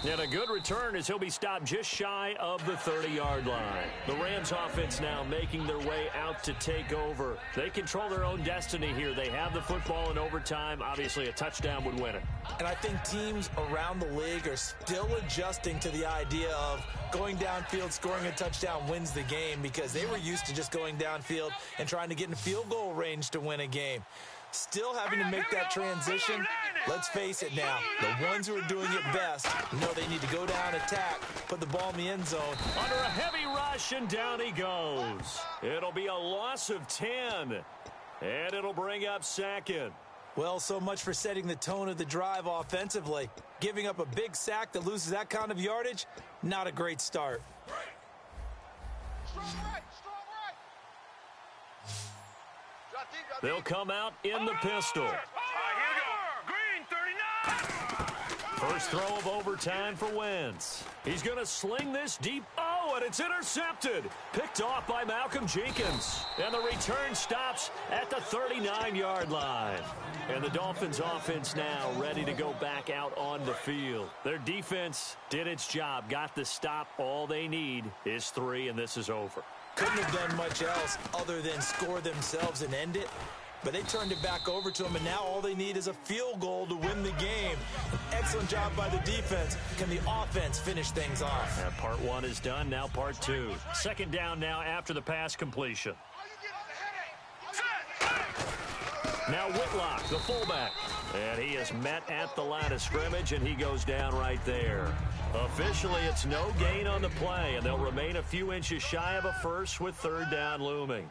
And a good return as he'll be stopped just shy of the 30-yard line. The Rams offense now making their way out to take over. They control their own destiny here. They have the football in overtime. Obviously, a touchdown would win it. And I think teams around the league are still adjusting to the idea of going downfield, scoring a touchdown wins the game, because they were used to just going downfield and trying to get in field goal range to win a game. Still having to make that transition. Let's face it now, the ones who are doing it best know they need to go down, attack, put the ball in the end zone. Under a heavy rush, and down he goes. It'll be a loss of 10, and it'll bring up second. Well, so much for setting the tone of the drive offensively. Giving up a big sack that loses that kind of yardage, not a great start. Strong right. They'll come out in the pistol. Here we go. Green 39. First throw of overtime for Wentz. He's going to sling this deep. Oh, and it's intercepted. Picked off by Malcolm Jenkins. And the return stops at the 39-yard line. And the Dolphins offense now ready to go back out on the field. Their defense did its job, got the stop. All they need is 3, and this is over. Couldn't have done much else other than score themselves and end it. But they turned it back over to them, and now all they need is a field goal to win the game. Excellent job by the defense. Can the offense finish things off? And part 1 is done, now part 2. Second down now after the pass completion. Now Whitlock, the fullback. And he is met at the line of scrimmage, and he goes down right there. Officially, it's no gain on the play, and they'll remain a few inches shy of a first with third down looming.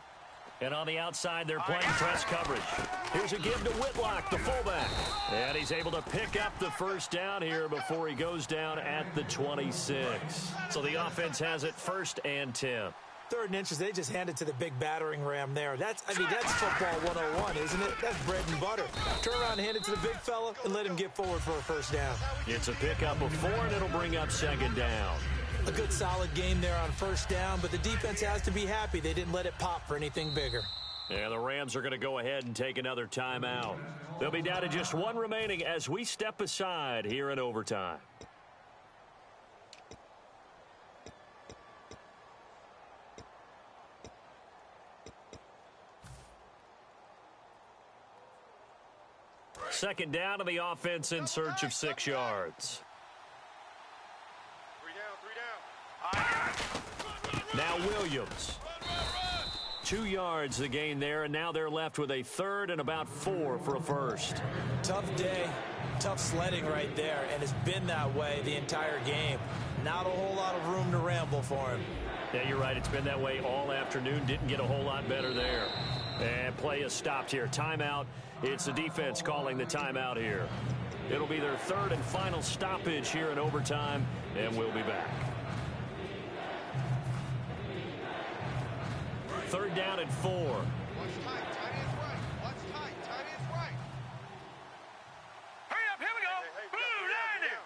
And on the outside, they're playing press coverage. Here's a give to Whitlock, the fullback. And he's able to pick up the first down here before he goes down at the 26. So the offense has it 1st and 10. 3rd and inches, they just handed to the big battering ram there. That's football 101, isn't it? That's bread and butter. Turn around and hand it to the big fella and let him get forward for a first down. It's a pickup of 4, and it'll bring up 2nd down. A good solid game there on 1st down, but the defense has to be happy they didn't let it pop for anything bigger. And the Rams are going to go ahead and take another timeout. They'll be down to just 1 remaining as we step aside here in overtime. Second down to the offense in search of 6 yards. 3 down. Now Williams. 2 yards the gain there, and now they're left with a 3rd and about 4 for a first. Tough day, tough sledding right there, and it's been that way the entire game. Not a whole lot of room to ramble for him. Yeah, you're right. It's been that way all afternoon. Didn't get a whole lot better there. And play is stopped here. Timeout. It's the defense calling the timeout here. It'll be their third and final stoppage here in overtime, and we'll be back. Third down and 4. Watch tight. Tight end's right. Watch tight. Tight end's right. Hurry up, here we go. Hey, Blue 90.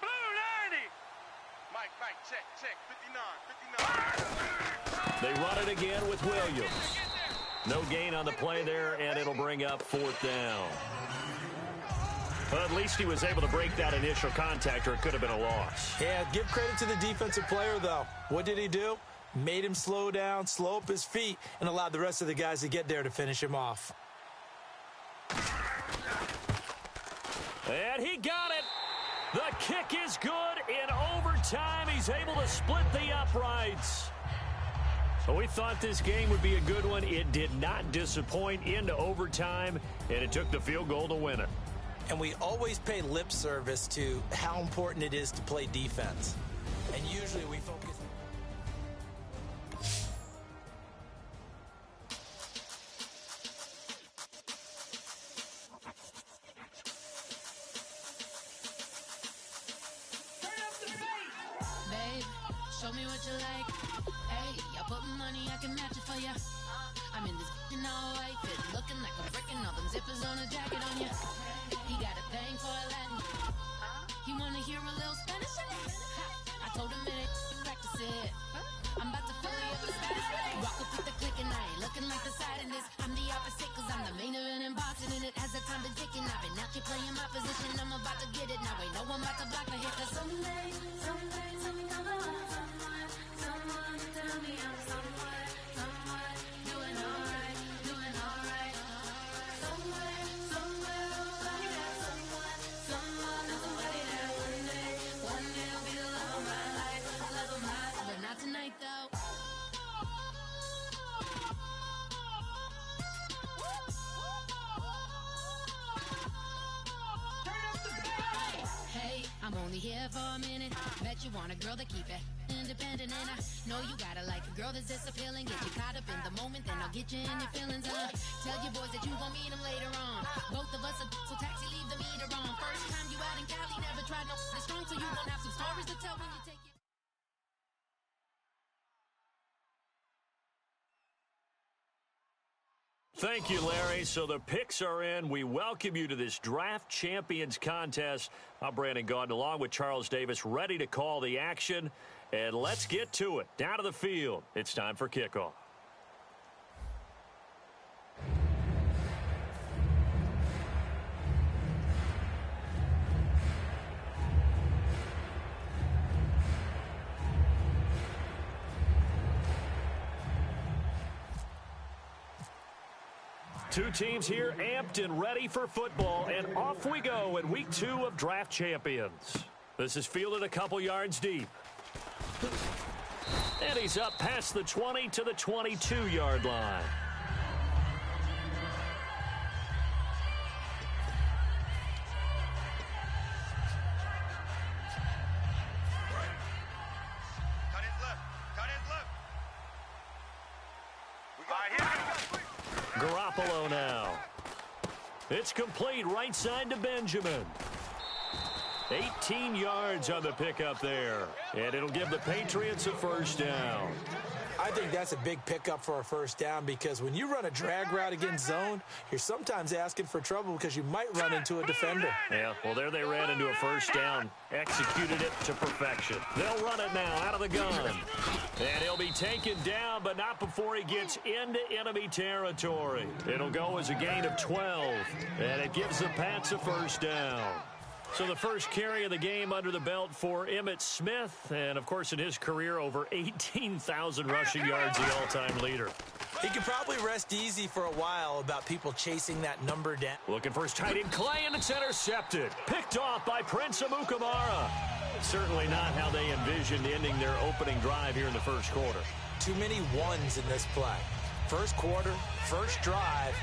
Blue 90. Mike, check. 59. They run it again with Williams. No gain on the play there, and it'll bring up 4th down. Well, at least he was able to break that initial contact, or it could have been a loss. Yeah, give credit to the defensive player, though. What did he do? Made him slow down, slow up his feet, and allowed the rest of the guys to get there to finish him off. And he got it. The kick is good. In overtime, he's able to split the uprights. So we thought this game would be a good one. It did not disappoint into overtime, and it took the field goal to win it. And we always pay lip service to how important it is to play defense. And usually we focus... Babe, show me what you like. Hey, I put money, I can match it for ya. I'm in this in all white fit, looking like a brick and all them zippers on a jacket on ya. He got a thing for a Latin. He wanna hear a little Spanish in it. I told him it ain't practice it. I'm about to fill you up the status. Rock up with the click and I ain't looking like the side in this. I'm the opposite cause I'm the main event and bossing in it. As the time been ticking, I've been out here playing my position. I'm about to get it now. Ain't no one about to block my hit. Cause someday, tell me I'm the one. Someone tell me I'm someone doing alright. Somewhere, somebody that somebody that one day will be the love of my life, but not tonight though. Hey, I'm only here for a minute. Bet you want a girl to keep it independent, and I know you gotta like a girl that's disappealing. Get you caught up in the moment, then I'll get you in your feelings. Tell your boys that you gon' meet them later on. Both of us are so taxi, leave the meter on. First time you out in Cali, never tried no strong, so you gon' have some stories to tell when you take it. Thank you, Larry. So the picks are in. We welcome you to this Draft Champions contest. I'm Brandon Gaudin, along with Charles Davis, ready to call the action. And let's get to it. Down to the field. It's time for kickoff. Two teams here amped and ready for football, and off we go in week 2 of Draft Champions. This is fielded a couple yards deep. And he's up past the 20 to the 22-yard line. Tight end's left. Tight end's left. We got Garoppolo now. It's complete right side to Benjamin. 18 yards on the pickup there. And it'll give the Patriots a first down. I think that's a big pickup for a first down because when you run a drag route against zone, you're sometimes asking for trouble because you might run into a defender. Yeah, well, there they ran into a first down. Executed it to perfection. They'll run it now out of the gun. And he'll be taken down, but not before he gets into enemy territory. It'll go as a gain of 12, and it gives the Pats a first down. So the first carry of the game under the belt for Emmitt Smith. And, of course, in his career, over 18,000 rushing yards, the all-time leader. He could probably rest easy for a while about people chasing that number down. Looking for his tight end, Clay, and it's intercepted. Picked off by Prince Amukamara. Certainly not how they envisioned ending their opening drive here in the first quarter. Too many ones in this play. First quarter, first drive,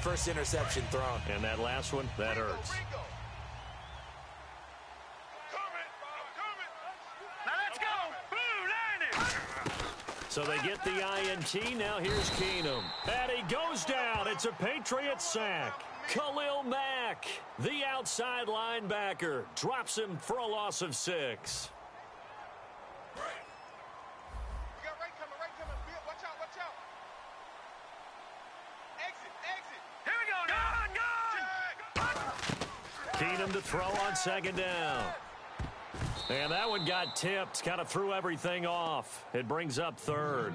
first interception thrown. And that last one, that hurts. Now let's go. Blue 90. So they get the INT. Now here's Keenum. And he goes down. It's a Patriot sack. Khalil Mack, the outside linebacker, drops him for a loss of 6. We got right coming. Watch out. Exit. Here we go now. Keenum to throw on second down. And that one got tipped. Kind of threw everything off. It brings up third.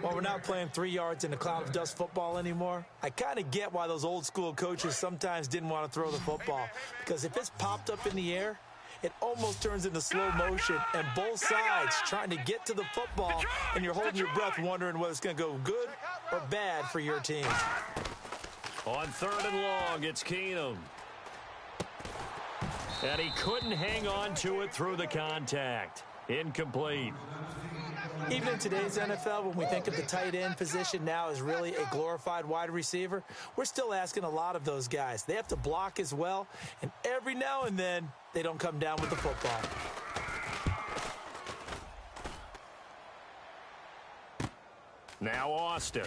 Well, we're not playing 3 yards in a cloud of dust football anymore. I kind of get why those old school coaches sometimes didn't want to throw the football. Because if it's popped up in the air, it almost turns into slow motion. And both sides trying to get to the football, and you're holding your breath wondering whether it's going to go good or bad for your team. On third and long, it's Keenum. And he couldn't hang on to it through the contact. Incomplete. Even in today's NFL, when we think of the tight end position now as really a glorified wide receiver, we're still asking a lot of those guys. They have to block as well, and every now and then, they don't come down with the football. Now Austin.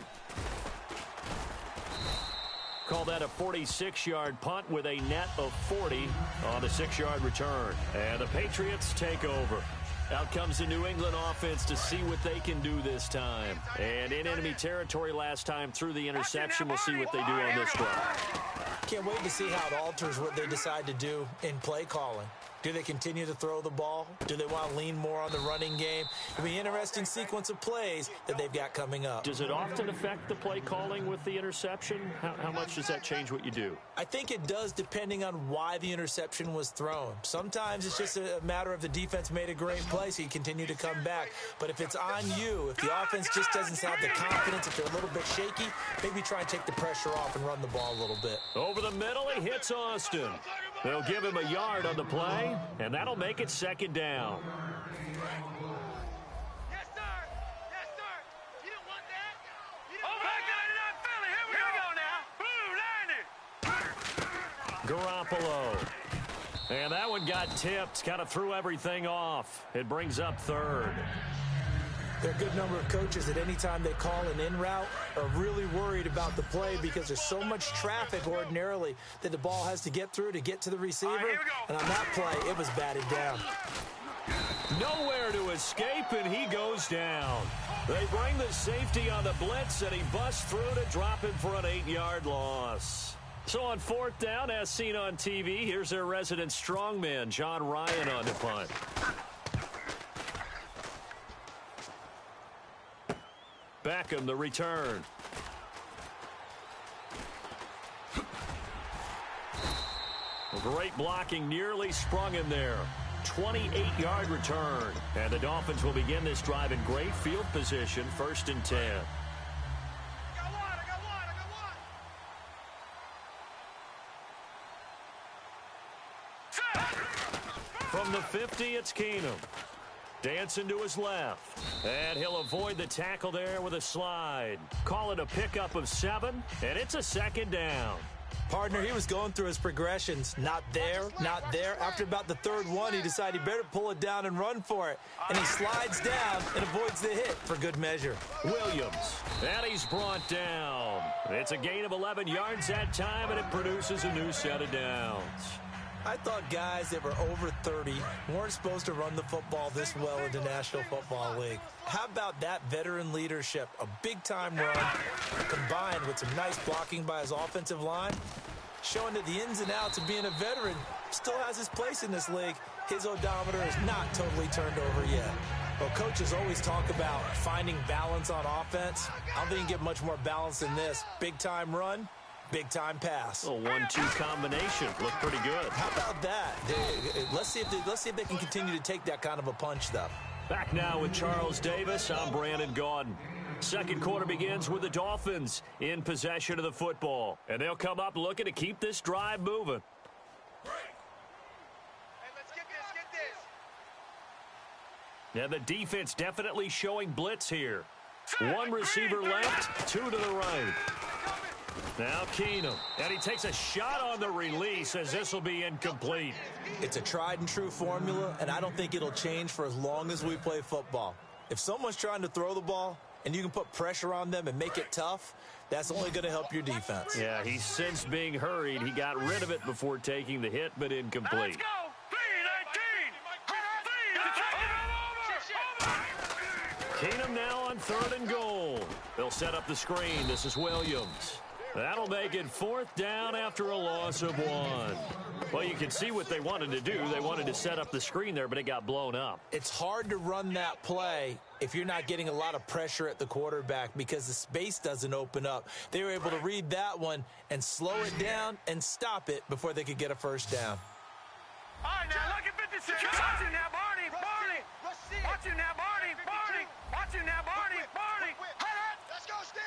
Call that a 46-yard punt with a net of 40 on the 6-yard return. And the Patriots take over. Out comes the New England offense to see what they can do this time. And in enemy territory last time through the interception, we'll see what they do on this drive. Can't wait to see how it alters what they decide to do in play calling. Do they continue to throw the ball? Do they want to lean more on the running game? It'll be an interesting sequence of plays that they've got coming up. Does it often affect the play calling with the interception? How much does that change what you do? I think it does, depending on why the interception was thrown. Sometimes it's just a matter of the defense made a great play, so you continue to come back. But if it's on you, if the offense just doesn't have the confidence, if they're a little bit shaky, maybe try and take the pressure off and run the ball a little bit. Over the middle, he hits Austin. They'll give him a yard on the play, and that'll make it second down. Yes, sir. You don't want that. Oh, back to 99 Philly. Here we go now. Boom, landed. Garoppolo. And that one got tipped, kind of threw everything off. It brings up third. There are a good number of coaches that any time they call an in route are really worried about the play because there's so much traffic ordinarily that the ball has to get through to get to the receiver. And on that play, it was batted down. Nowhere to escape, and he goes down. They bring the safety on the blitz, and he busts through to drop him for an 8-yard loss. So on fourth down, as seen on TV, here's their resident strongman, John Ryan, on the punt. Beckham, the return. Great blocking, nearly sprung him there. 28-yard return. And the Dolphins will begin this drive in great field position, 1st and 10. I got one. From the 50, it's Keenum. Dancing to his left. And he'll avoid the tackle there with a slide. Call it a pickup of 7, and it's a second down. Partner, he was going through his progressions. Not there, not there. After about the third one, he decided he better pull it down and run for it. And he slides down and avoids the hit for good measure. Williams. And he's brought down. It's a gain of 11 yards that time, and it produces a new set of downs. I thought guys that were over 30 weren't supposed to run the football this well in the National Football League. How about that veteran leadership? A big-time run combined with some nice blocking by his offensive line, showing that the ins and outs of being a veteran still has his place in this league. His odometer is not totally turned over yet. Well, coaches always talk about finding balance on offense. I don't think you can get much more balance than this. Big-time run. Big-time pass. A 1-2 combination. Looked pretty good. How about that? Let's see if they can continue to take that kind of a punch, though. Back now with Charles Davis. I'm Brandon Gaudin. Second quarter begins with the Dolphins in possession of the football. And they'll come up looking to keep this drive moving. Hey, let's get this. And the defense definitely showing blitz here. One receiver left, 2 to the right. Now Keenum, and he takes a shot on the release as this will be incomplete. It's a tried and true formula, and I don't think it'll change for as long as we play football. If someone's trying to throw the ball and you can put pressure on them and make it tough, that's only going to help your defense. Yeah, he sensed being hurried. He got rid of it before taking the hit, but incomplete. Let's go. 3-19. Keenum now on 3rd and goal. They'll set up the screen. This is Williams. That'll make it 4th down after a loss of 1. Well, you can see what they wanted to do. They wanted to set up the screen there, but it got blown up. It's hard to run that play if you're not getting a lot of pressure at the quarterback because the space doesn't open up. They were able to read that one and slow it down and stop it before they could get a 1st down. All right, now look at 56. Watch him now, Barney. Barney. Watch him now, Barney. Barney. Watch him now, Barney. Barney. Let's go, Steve.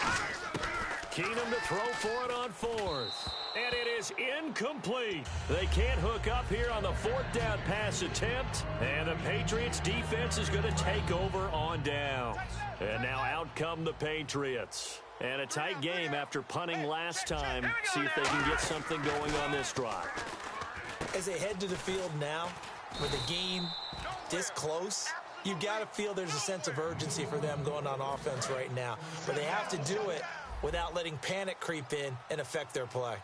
Keenum to throw for it on 4th. And it is incomplete. They can't hook up here on the 4th down pass attempt. And the Patriots defense is going to take over on downs. And now out come the Patriots. And a tight game after punting last time. See if they can get something going on this drive. As they head to the field now, with the game this close, you've got to feel there's a sense of urgency for them going on offense right now. But they have to do it without letting panic creep in and affect their play.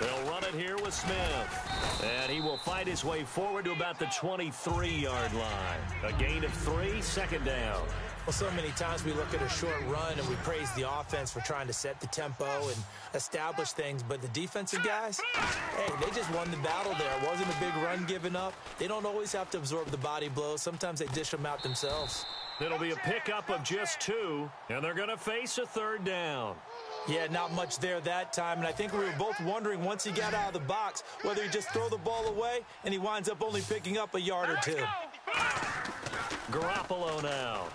They'll run it here with Smith. And he will fight his way forward to about the 23-yard line. A gain of 3, 2nd down. Well, so many times we look at a short run and we praise the offense for trying to set the tempo and establish things. But the defensive guys, hey, they just won the battle there. It wasn't a big run given up. They don't always have to absorb the body blows. Sometimes they dish them out themselves. It'll be a pickup of just 2, and they're going to face a 3rd down. Yeah, not much there that time, and I think we were both wondering once he got out of the box whether he just throw the ball away and he winds up only picking up a yard or 2. Garoppolo now.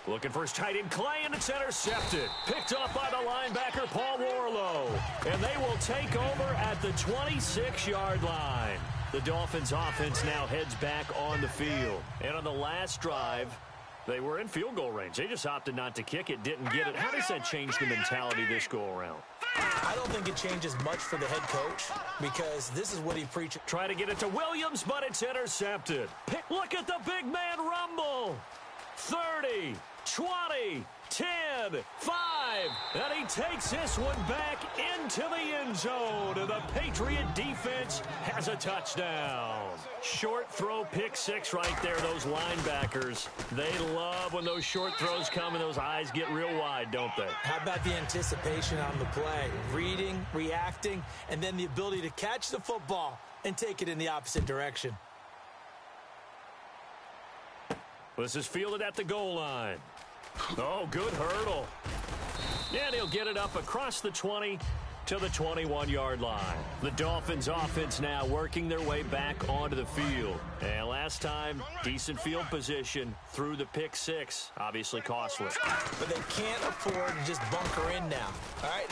Looking for his tight end Clay, and it's intercepted. Picked up by the linebacker Paul Warlow. And they will take over at the 26-yard line. The Dolphins offense now heads back on the field. And on the last drive, they were in field goal range. They just opted not to kick it, didn't get it. How does that change the mentality this go-around? I don't think it changes much for the head coach because this is what he preaches. Try to get it to Williams, but it's intercepted. Look at the big man rumble. 30, 20, 10, 5. And he takes this one back into the end zone. And the Patriot defense has a touchdown. Short throw, pick 6 right there. Those linebackers, they love when those short throws come and those eyes get real wide, don't they? How about the anticipation on the play? Reading, reacting, and then the ability to catch the football and take it in the opposite direction. This is fielded at the goal line. Oh, good hurdle. And he'll get it up across the 20 to the 21-yard line. The Dolphins offense now working their way back onto the field. And last time, decent field position through the pick 6. Obviously costly. But they can't afford to just bunker in now. All right,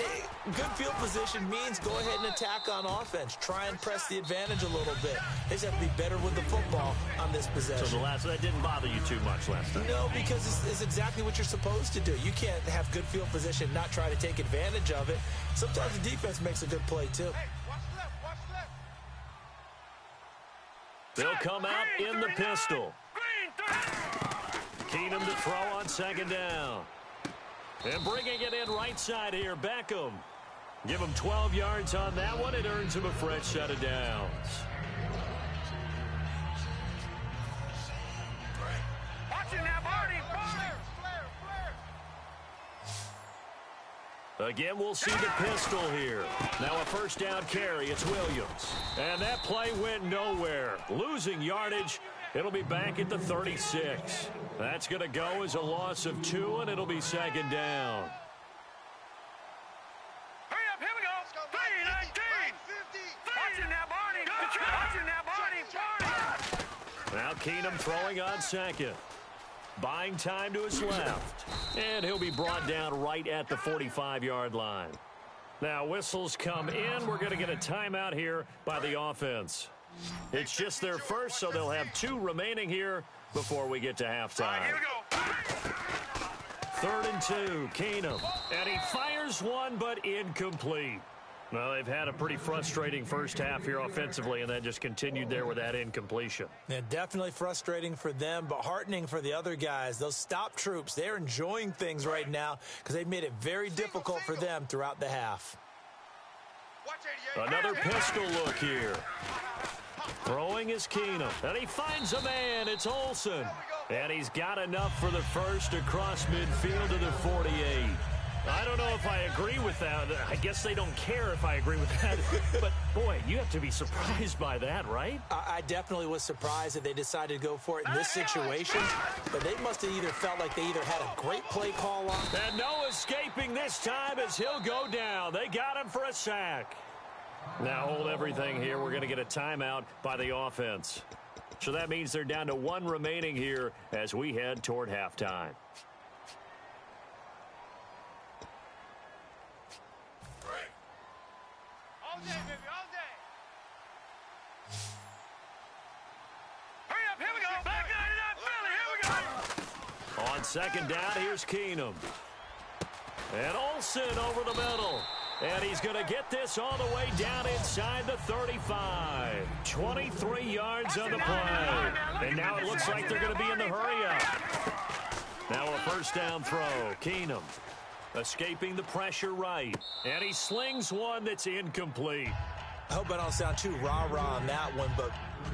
good field position means go ahead and attack on offense. Try and press the advantage a little bit. They just have to be better with the football on this possession. So that didn't bother you too much last time? No, because it's exactly what you're supposed to do. You can't have good field position and not try to take advantage of it. Sometimes the defense makes a good play, too. They'll come out in the pistol. Keenum to throw on 2nd down. And bringing it in right side here, Beckham. Give him 12 yards on that one. It earns him a fresh set of downs. Watch him now, Barney. Again, we'll see the pistol here. Now a 1st down carry. It's Williams. And that play went nowhere. Losing yardage. It'll be back at the 36. That's going to go as a loss of 2, and it'll be 2nd down. Hurry up, here we go. 3-19. Watch him now, Barney. Watch him now, Barney. Now Keenum throwing on 2nd. Buying time to his left. And he'll be brought down right at the 45-yard line. Now whistles come in. We're going to get a timeout here by the offense. It's just their first, so they'll have 2 remaining here before we get to halftime. All right, here we go. 3rd and 2, Keenum. And he fires one, but incomplete. Well, they've had a pretty frustrating first half here offensively, and then just continued there with that incompletion. Yeah, definitely frustrating for them, but heartening for the other guys. Those stop troops, they're enjoying things right now because they've made it very difficult for them throughout the half. Another pistol look here. Throwing is Keenum, and he finds a man. It's Olsen. And he's got enough for the first across midfield to the 48. I don't know if I agree with that. I guess they don't care if I agree with that. But, boy, you have to be surprised by that, right? I definitely was surprised that they decided to go for it in this situation. But they must have either felt like they either had a great play call on. And no escaping this time as he'll go down. They got him for a sack. Now hold everything here. We're going to get a timeout by the offense. So that means they're down to one remaining here as we head toward halftime. All day, baby, all day. Hurry up, here we go. Back 99 Philly, here we go. On second down, here's Keenum. And Olsen over the middle. And he's going to get this all the way down inside the 35. 23 yards on the play. And now it looks like they're going to be in the hurry-up. Now a first down throw. Keenum escaping the pressure right. And he slings one that's incomplete. I hope I don't sound too rah-rah on that one, but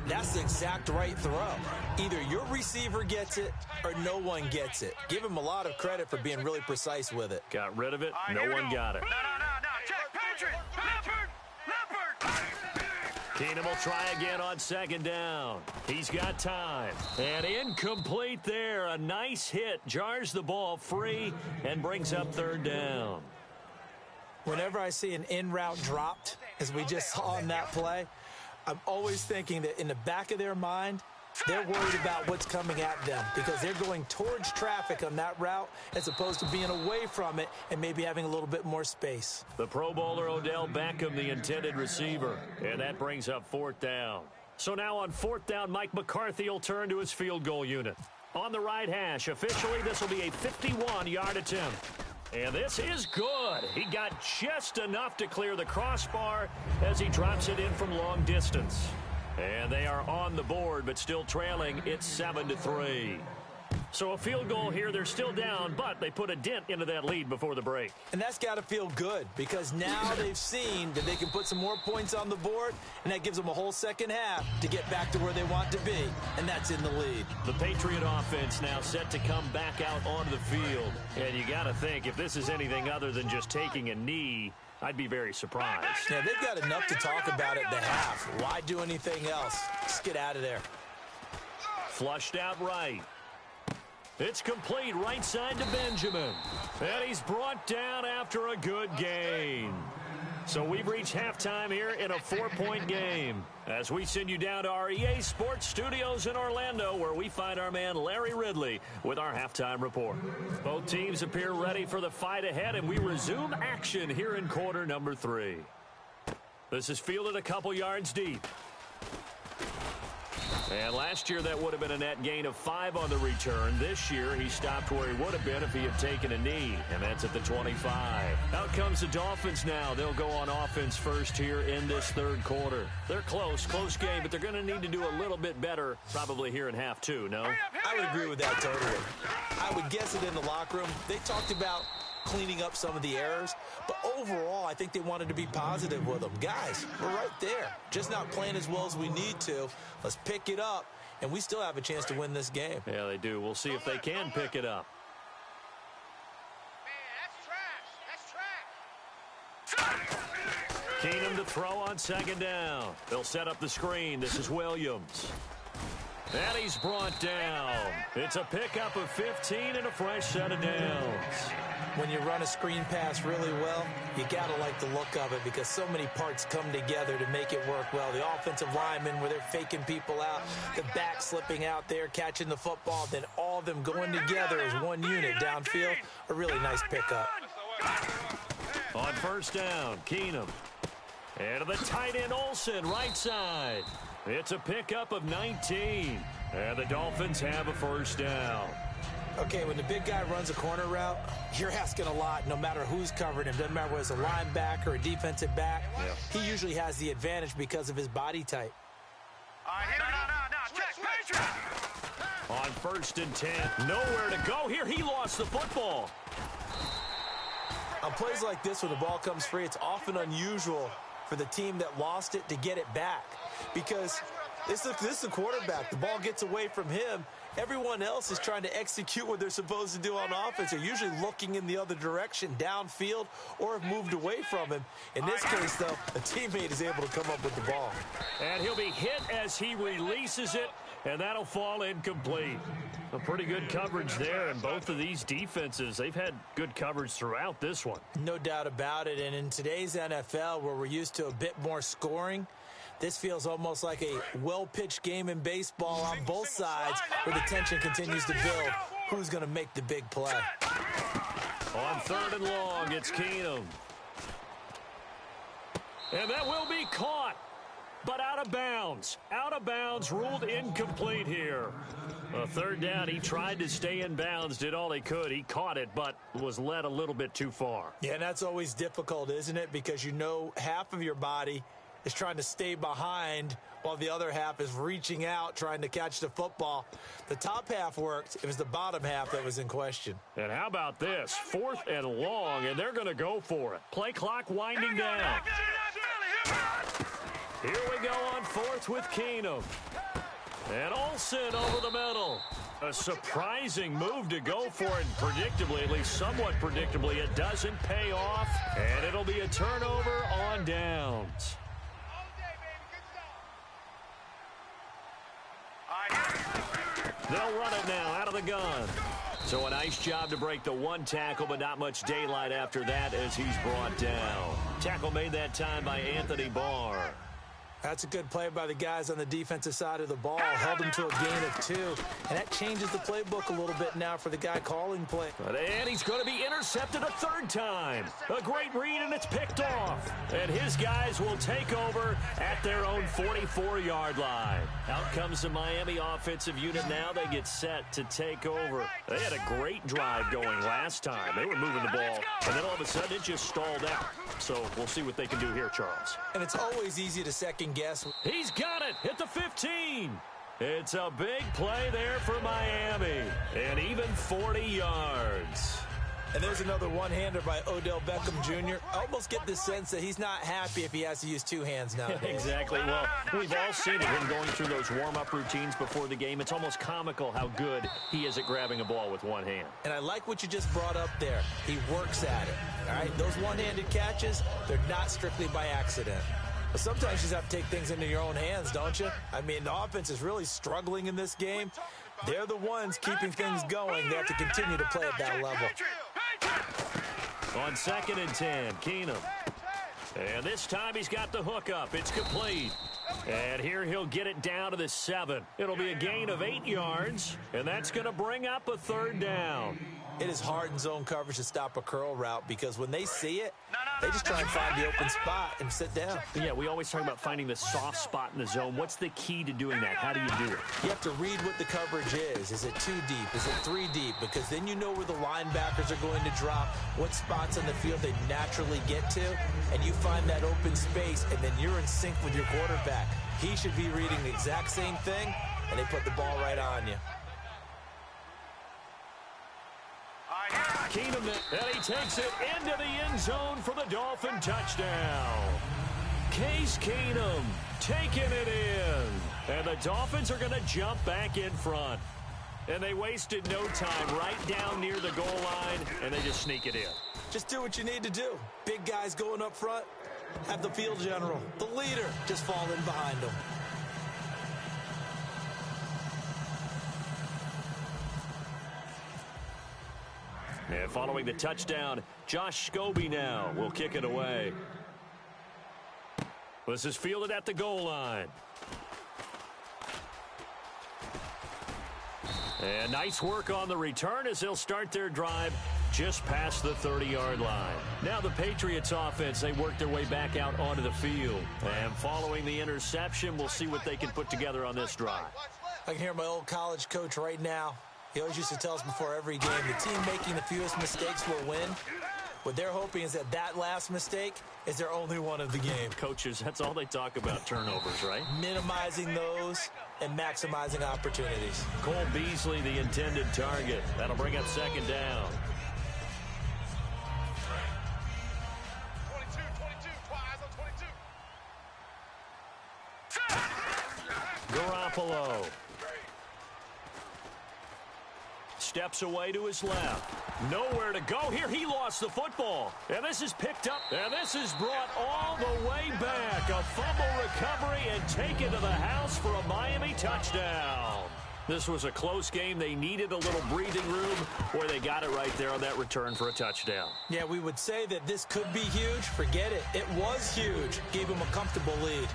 that's the exact right throw. Either your receiver gets it or no one gets it. Give him a lot of credit for being really precise with it. Got rid of it. No one got it. No. Check, Patriot. Leopard. Keenum will try again on second down. He's got time. And incomplete there. A nice hit. Jars the ball free and brings up third down. Whenever I see an in-route dropped, as we just saw on that play, I'm always thinking that in the back of their mind, they're worried about what's coming at them because they're going towards traffic on that route as opposed to being away from it and maybe having a little bit more space. The Pro Bowler Odell Beckham, the intended receiver, and that brings up fourth down. So now on fourth down, Mike McCarthy will turn to his field goal unit. On the right hash, officially this will be a 51-yard attempt. And this is good. He got just enough to clear the crossbar as he drops it in from long distance. And they are on the board, but still trailing. It's 7-3. So a field goal here. They're still down, but they put a dent into that lead before the break. And that's got to feel good because now they've seen that they can put some more points on the board, and that gives them a whole second half to get back to where they want to be, and that's in the lead. The Patriot offense now set to come back out onto the field. And you got to think, if this is anything other than just taking a knee, I'd be very surprised. Yeah, they've got enough to talk about at the half. Why do anything else? Just get out of there. Flushed out right. It's complete right side to Benjamin. And he's brought down after a good gain. So we've reached halftime here in a 4-point game as we send you down to our EA Sports Studios in Orlando where we find our man Larry Ridley with our halftime report. Both teams appear ready for the fight ahead, and we resume action here in quarter number 3. This is fielded a couple yards deep. And last year that would have been a net gain of 5 on the return. This year he stopped where he would have been if he had taken a knee, and that's at the 25. Out comes the Dolphins now. They'll go on offense first here in this third quarter. They're close game, but they're going to need to do a little bit better probably here in half 2, no? I would agree with that totally. I would guess it in the locker room. They talked about cleaning up some of the errors, but overall I think they wanted to be positive with them. Guys, we're right there, just not playing as well as we need to. Let's pick it up, and we still have a chance to win this game. Yeah, they do. We'll see if they can pick it up. Man, that's trash. Keenum to throw on second down. They'll set up the screen. This is Williams. And he's brought down. It's a pickup of 15 and a fresh set of downs. When you run a screen pass really well, you got to like the look of it because so many parts come together to make it work well. The offensive linemen where they're faking people out, the back slipping out there, catching the football, then all of them going together as one unit downfield. A really nice pickup. On first down, Keenum. And to the tight end, Olsen, right side. It's a pickup of 19. And the Dolphins have a first down. Okay, when the big guy runs a corner route, you're asking a lot no matter who's covering him. Doesn't matter whether it's a linebacker or a defensive back. Yeah. He usually has the advantage because of his body type. All right, here we go. Check, Patriot. On 1st and 10, nowhere to go here. He lost the football. On plays like this, when the ball comes free, it's often unusual for the team that lost it to get it back. Because this is the quarterback. The ball gets away from him. Everyone else is trying to execute what they're supposed to do on offense. They're usually looking in the other direction, downfield, or have moved away from him. In this case, though, a teammate is able to come up with the ball. And he'll be hit as he releases it, and that'll fall incomplete. A pretty good coverage there, and both of these defenses, they've had good coverage throughout this one. No doubt about it, and in today's NFL, where we're used to a bit more scoring, this feels almost like a well-pitched game in baseball on both sides where the tension continues to build. Who's going to make the big play? On 3rd and long, it's Keenum. And that will be caught, but out of bounds. Out of bounds, ruled incomplete here. A 3rd down, he tried to stay in bounds, did all he could. He caught it, but was led a little bit too far. Yeah, and that's always difficult, isn't it? Because you know half of your body is trying to stay behind while the other half is reaching out, trying to catch the football. The top half worked. It was the bottom half that was in question. And how about this? 4th and long, and they're going to go for it. Play clock winding down. Here we go on 4th with Keenum. And Olsen over the middle. A surprising move to go for it. Predictably, at least somewhat predictably, it doesn't pay off. And it'll be a turnover on downs. They'll run it now out of the gun. So a nice job to break the one tackle, but not much daylight after that as he's brought down. Tackle made that time by Anthony Barr. That's a good play by the guys on the defensive side of the ball. Held him to a gain of 2. And that changes the playbook a little bit now for the guy calling play. And he's going to be intercepted a 3rd time. A great read, and it's picked off. And his guys will take over at their own 44-yard line. Out comes the Miami offensive unit now. They get set to take over. They had a great drive going last time. They were moving the ball, and then all of a sudden it just stalled out. So we'll see what they can do here, Charles. And it's always easy to second guess. He's got it at the 15. It's a big play there for Miami. And even 40 yards. And there's another one-hander by Odell Beckham Jr. I almost get the sense that he's not happy if he has to use 2 hands nowadays. Exactly. Well, we've all seen it when going through those warm-up routines before the game. It's almost comical how good he is at grabbing a ball with one hand. And I like what you just brought up there. He works at it. All right, those one-handed catches, they're not strictly by accident. But sometimes you just have to take things into your own hands, don't you? I mean, the offense is really struggling in this game. They're the ones keeping things going. They have to continue to play at that level. On 2nd and 10, Keenum. And this time he's got the hook up. It's complete. And here he'll get it down to the 7. It'll be a gain of 8 yards, and that's going to bring up a 3rd down. It is hard in zone coverage to stop a curl route because when they see it, they just try and find the open spot and sit down. Yeah, we always talk about finding the soft spot in the zone. What's the key to doing that? How do you do it? You have to read what the coverage is. Is it 2 deep? Is it 3 deep? Because then you know where the linebackers are going to drop, what spots on the field they naturally get to, and you find that open space, and then you're in sync with your quarterback. He should be reading the exact same thing, and they put the ball right on you. Keenum, and he takes it into the end zone for the Dolphin touchdown. Case Keenum taking it in. And the Dolphins are going to jump back in front. And they wasted no time right down near the goal line, and they just sneak it in. Just do what you need to do. Big guys going up front, have the field general, the leader, just fall in behind them. And following the touchdown, Josh Scobie now will kick it away. This is fielded at the goal line. And nice work on the return as they'll start their drive just past the 30-yard line. Now the Patriots offense, they work their way back out onto the field. And following the interception, we'll see what they can put together on this drive. I can hear my old college coach right now. He always used to tell us before every game, the team making the fewest mistakes will win. What they're hoping is that last mistake is their only one of the game. Coaches, that's all they talk about, turnovers, right? Minimizing those and maximizing opportunities. Cole Beasley, the intended target. That'll bring up second down. 22, eyes on 22. Garoppolo steps away to his left. Nowhere to go here. He lost the football. And this is picked up. And this is brought all the way back. A fumble recovery and taken to the house for a Miami touchdown. This was a close game. They needed a little breathing room. Boy, they got it right there on that return for a touchdown. Yeah, we would say that this could be huge. Forget it. It was huge. Gave him a comfortable lead.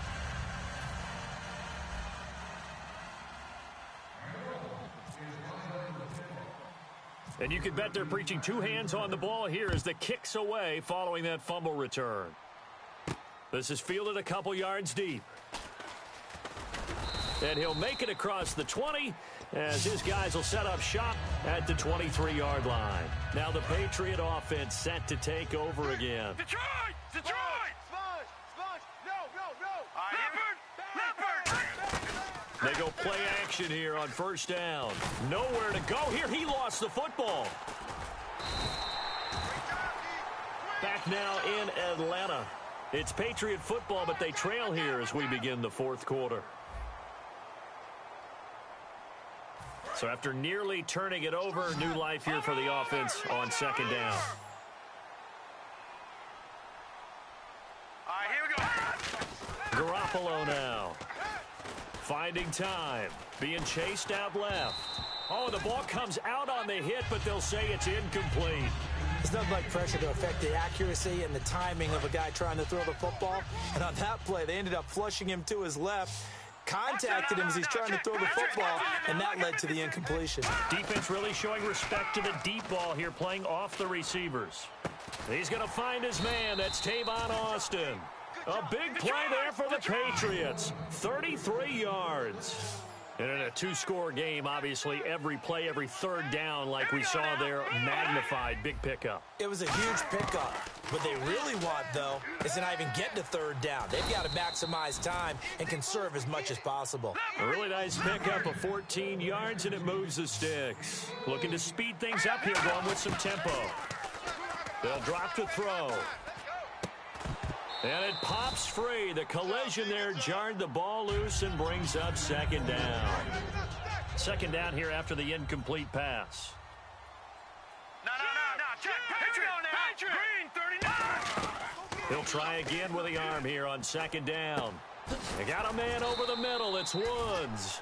And you can bet they're preaching two hands on the ball here as the kick's away following that fumble return. This is fielded a couple yards deep. And he'll make it across the 20 as his guys will set up shop at the 23-yard line. Now the Patriot offense set to take over again. Detroit! Detroit! Sponge! No! Leopard! They go play action here on first down. Nowhere to go here. He lost the football. Back now in Atlanta. It's Patriot football, but they trail here as we begin the fourth quarter. So after nearly turning it over, new life here for the offense on second down. All right, here we go. Garoppolo now. Finding time. Being chased out left. Oh, the ball comes out on the hit, but they'll say it's incomplete. It's nothing like pressure to affect the accuracy and the timing of a guy trying to throw the football. And on that play, they ended up flushing him to his left, contacted him as he's trying to throw the football, and that led to the incompletion. Defense really showing respect to the deep ball here, playing off the receivers. He's going to find his man. That's Tavon Austin. A big play there for the Patriots. 33 yards. And in a two-score game, obviously, every play, every third down, like we saw there, magnified. Big pickup. It was a huge pickup. What they really want, though, is to not even get to third down. They've got to maximize time and conserve as much as possible. A really nice pickup of 14 yards, and it moves the sticks. Looking to speed things up here, going with some tempo. They'll drop to throw. And it pops free. The collision there jarred the ball loose and brings up second down. Second down here after the incomplete pass. No. Check. Patriot. Green, 39. He'll try again with the arm here on second down. They got a man over the middle. It's Woods.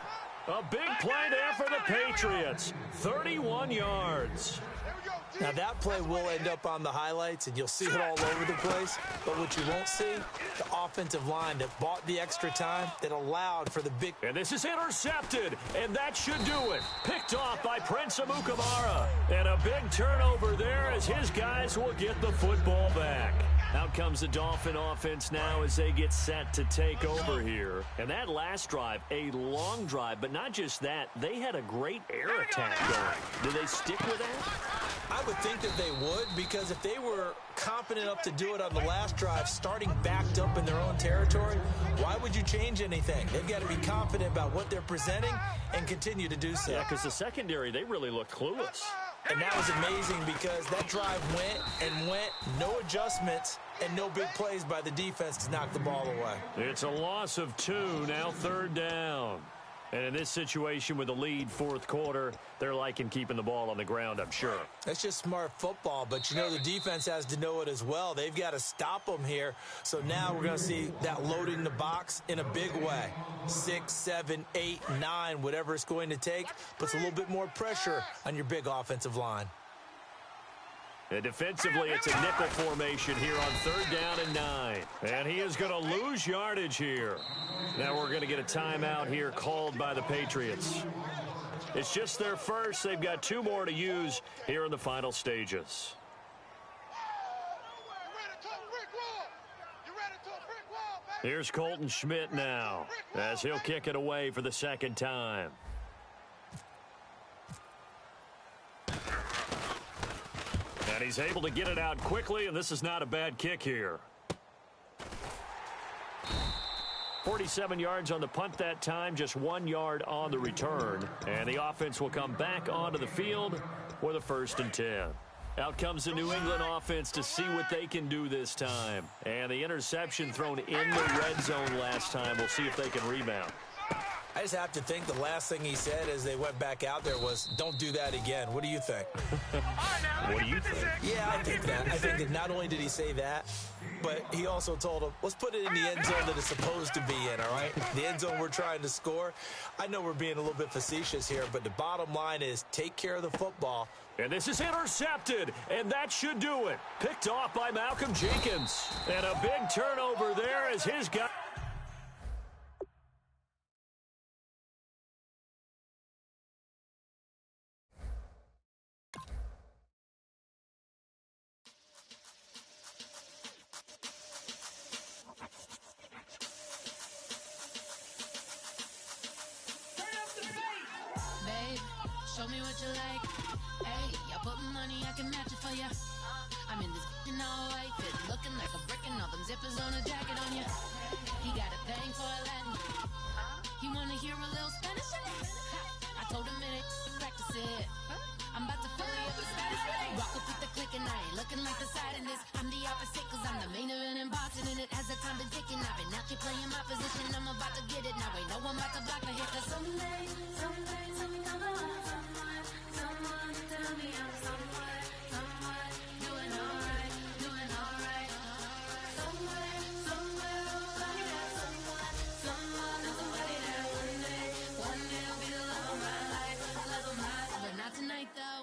A big play there for the Patriots. 31 yards. Now, that play will end up on the highlights, and you'll see it all over the place. But what you won't see, the offensive line that bought the extra time, that allowed for the big... And this is intercepted, and that should do it. Picked off by Prince Amukamara. And a big turnover there as his guys will get the football back. Out comes the Dolphin offense now as they get set to take over here. And that last drive, a long drive, but not just that, they had a great air attack going. Do they stick with that? I would think that they would, because if they were confident enough to do it on the last drive, starting backed up in their own territory, why would you change anything? They've got to be confident about what they're presenting and continue to do so. Yeah, because the secondary, they really look clueless. And that was amazing because that drive went, no adjustments, and no big plays by the defense to knock the ball away. It's a loss of 2, now third down. And in this situation with the lead fourth quarter, they're liking keeping the ball on the ground, I'm sure. That's just smart football, but you know the defense has to know it as well. They've got to stop them here. So now we're going to see that loading the box in a big way. 6, 7, 8, 9, whatever it's going to take, puts a little bit more pressure on your big offensive line. And defensively, it's a nickel formation here on third down and 9. And he is going to lose yardage here. Now we're going to get a timeout here called by the Patriots. It's just their first. They've got 2 more to use here in the final stages. Here's Colton Schmidt now as he'll kick it away for the second time. And he's able to get it out quickly, and this is not a bad kick here. 47 yards on the punt that time, just 1 yard on the return. And the offense will come back onto the field with a 1st and 10. Out comes the New England offense to see what they can do this time. And the interception thrown in the red zone last time. We'll see if they can rebound. I just have to think the last thing he said as they went back out there was, don't do that again. What do you think? What do you think? Yeah, I think that. I think that not only did he say that, but he also told him, let's put it in the end zone that it's supposed to be in, all right? The end zone we're trying to score. I know we're being a little bit facetious here, but the bottom line is take care of the football. And this is intercepted, and that should do it. Picked off by Malcolm Jenkins. And a big turnover there as his guy. Show me what you like. Hey, I put money, I can match it for ya. I'm in this all white fit, looking like a brick and all them zippers on a jacket on ya. He got a thing for a Latin. He wanna hear a little Spanish in it. I told him it ain't practice it. I'm about to fill you up with status. Rock up with the click and I ain't looking like the side in this. I'm the opposite cause I'm the main event in boxing and it has the time been ticking. I've been out here playing my position, I'm about to get it. Now ain't no one about to block a hit cause someday I'm alone. Someone tell me I'm someone doing alright. Somewhere, somebody that somebody that one day will be the love of my life, but not tonight though.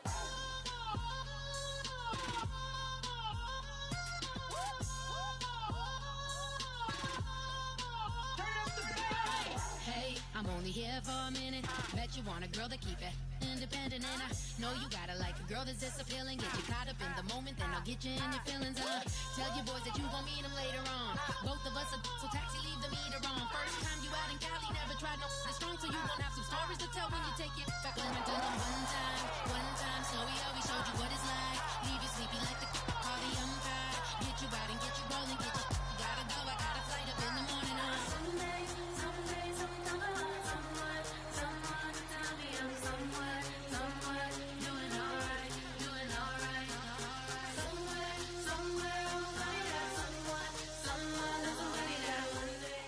Hey, I'm only here for a minute. Bet you want a girl to keep it independent, and I know you gotta like a girl that's disappealing. Get you caught up in the moment, then I'll get you in your feelings. Tell your boys that you gon' meet them later on. Both of us are so taxi, leave the meter on. First time you out in Cali, never tried no strong, so you gon' have some stories to tell when you take it back. Let me tell them one time, so we always showed you what it's like. Leave you sleepy like the call the umpire. Get you out and get you rolling, get you gotta go. I got a flight up in the morning. Someday, sometime alone, someone to tell me I'm someone doing alright. Somewhere, somebody that somebody that one day.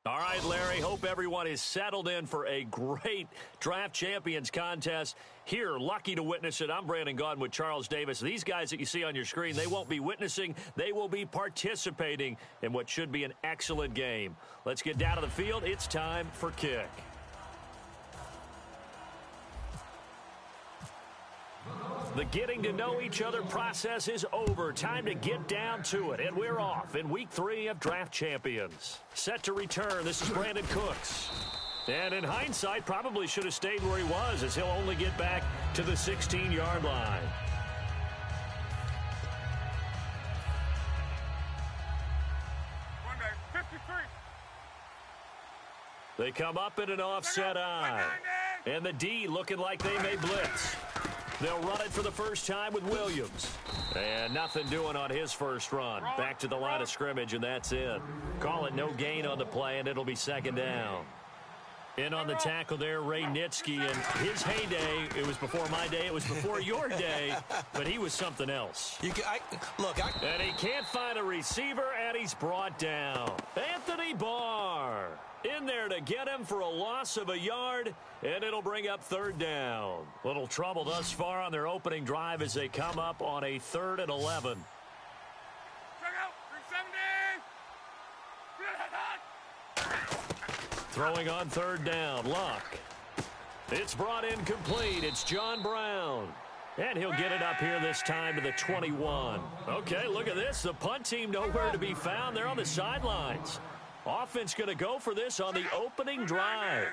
All right, Larry, hope everyone is settled in for a great Draft Champions contest. Here, lucky to witness it, I'm Brandon Gaudin with Charles Davis. These guys that you see on your screen, they won't be witnessing. They will be participating in what should be an excellent game. Let's get down to the field. It's time for kick. The getting to know each other process is over. Time to get down to it. And we're off in week 3 of Draft Champions. Set to return. This is Brandon Cooks. And in hindsight, probably should have stayed where he was as he'll only get back to the 16-yard line. They come up in an offset eye. And the D looking like they may blitz. They'll run it for the first time with Williams. And nothing doing on his first run. Back to the line of scrimmage, and that's it. Call it no gain on the play, and it'll be second down. In on the tackle there, Ray Nitsky. And his heyday, it was before my day, it was before your day, but he was something else. And he can't find a receiver, and he's brought down. Anthony Barr in there to get him for a loss of a yard, and it'll bring up third down. Little trouble thus far on their opening drive as they come up on a 3rd and 11. Throwing on third down, Luck. It's brought in complete. It's John Brown. And he'll get it up here this time to the 21. Okay, look at this. The punt team nowhere to be found. They're on the sidelines. Offense going to go for this on the opening drive.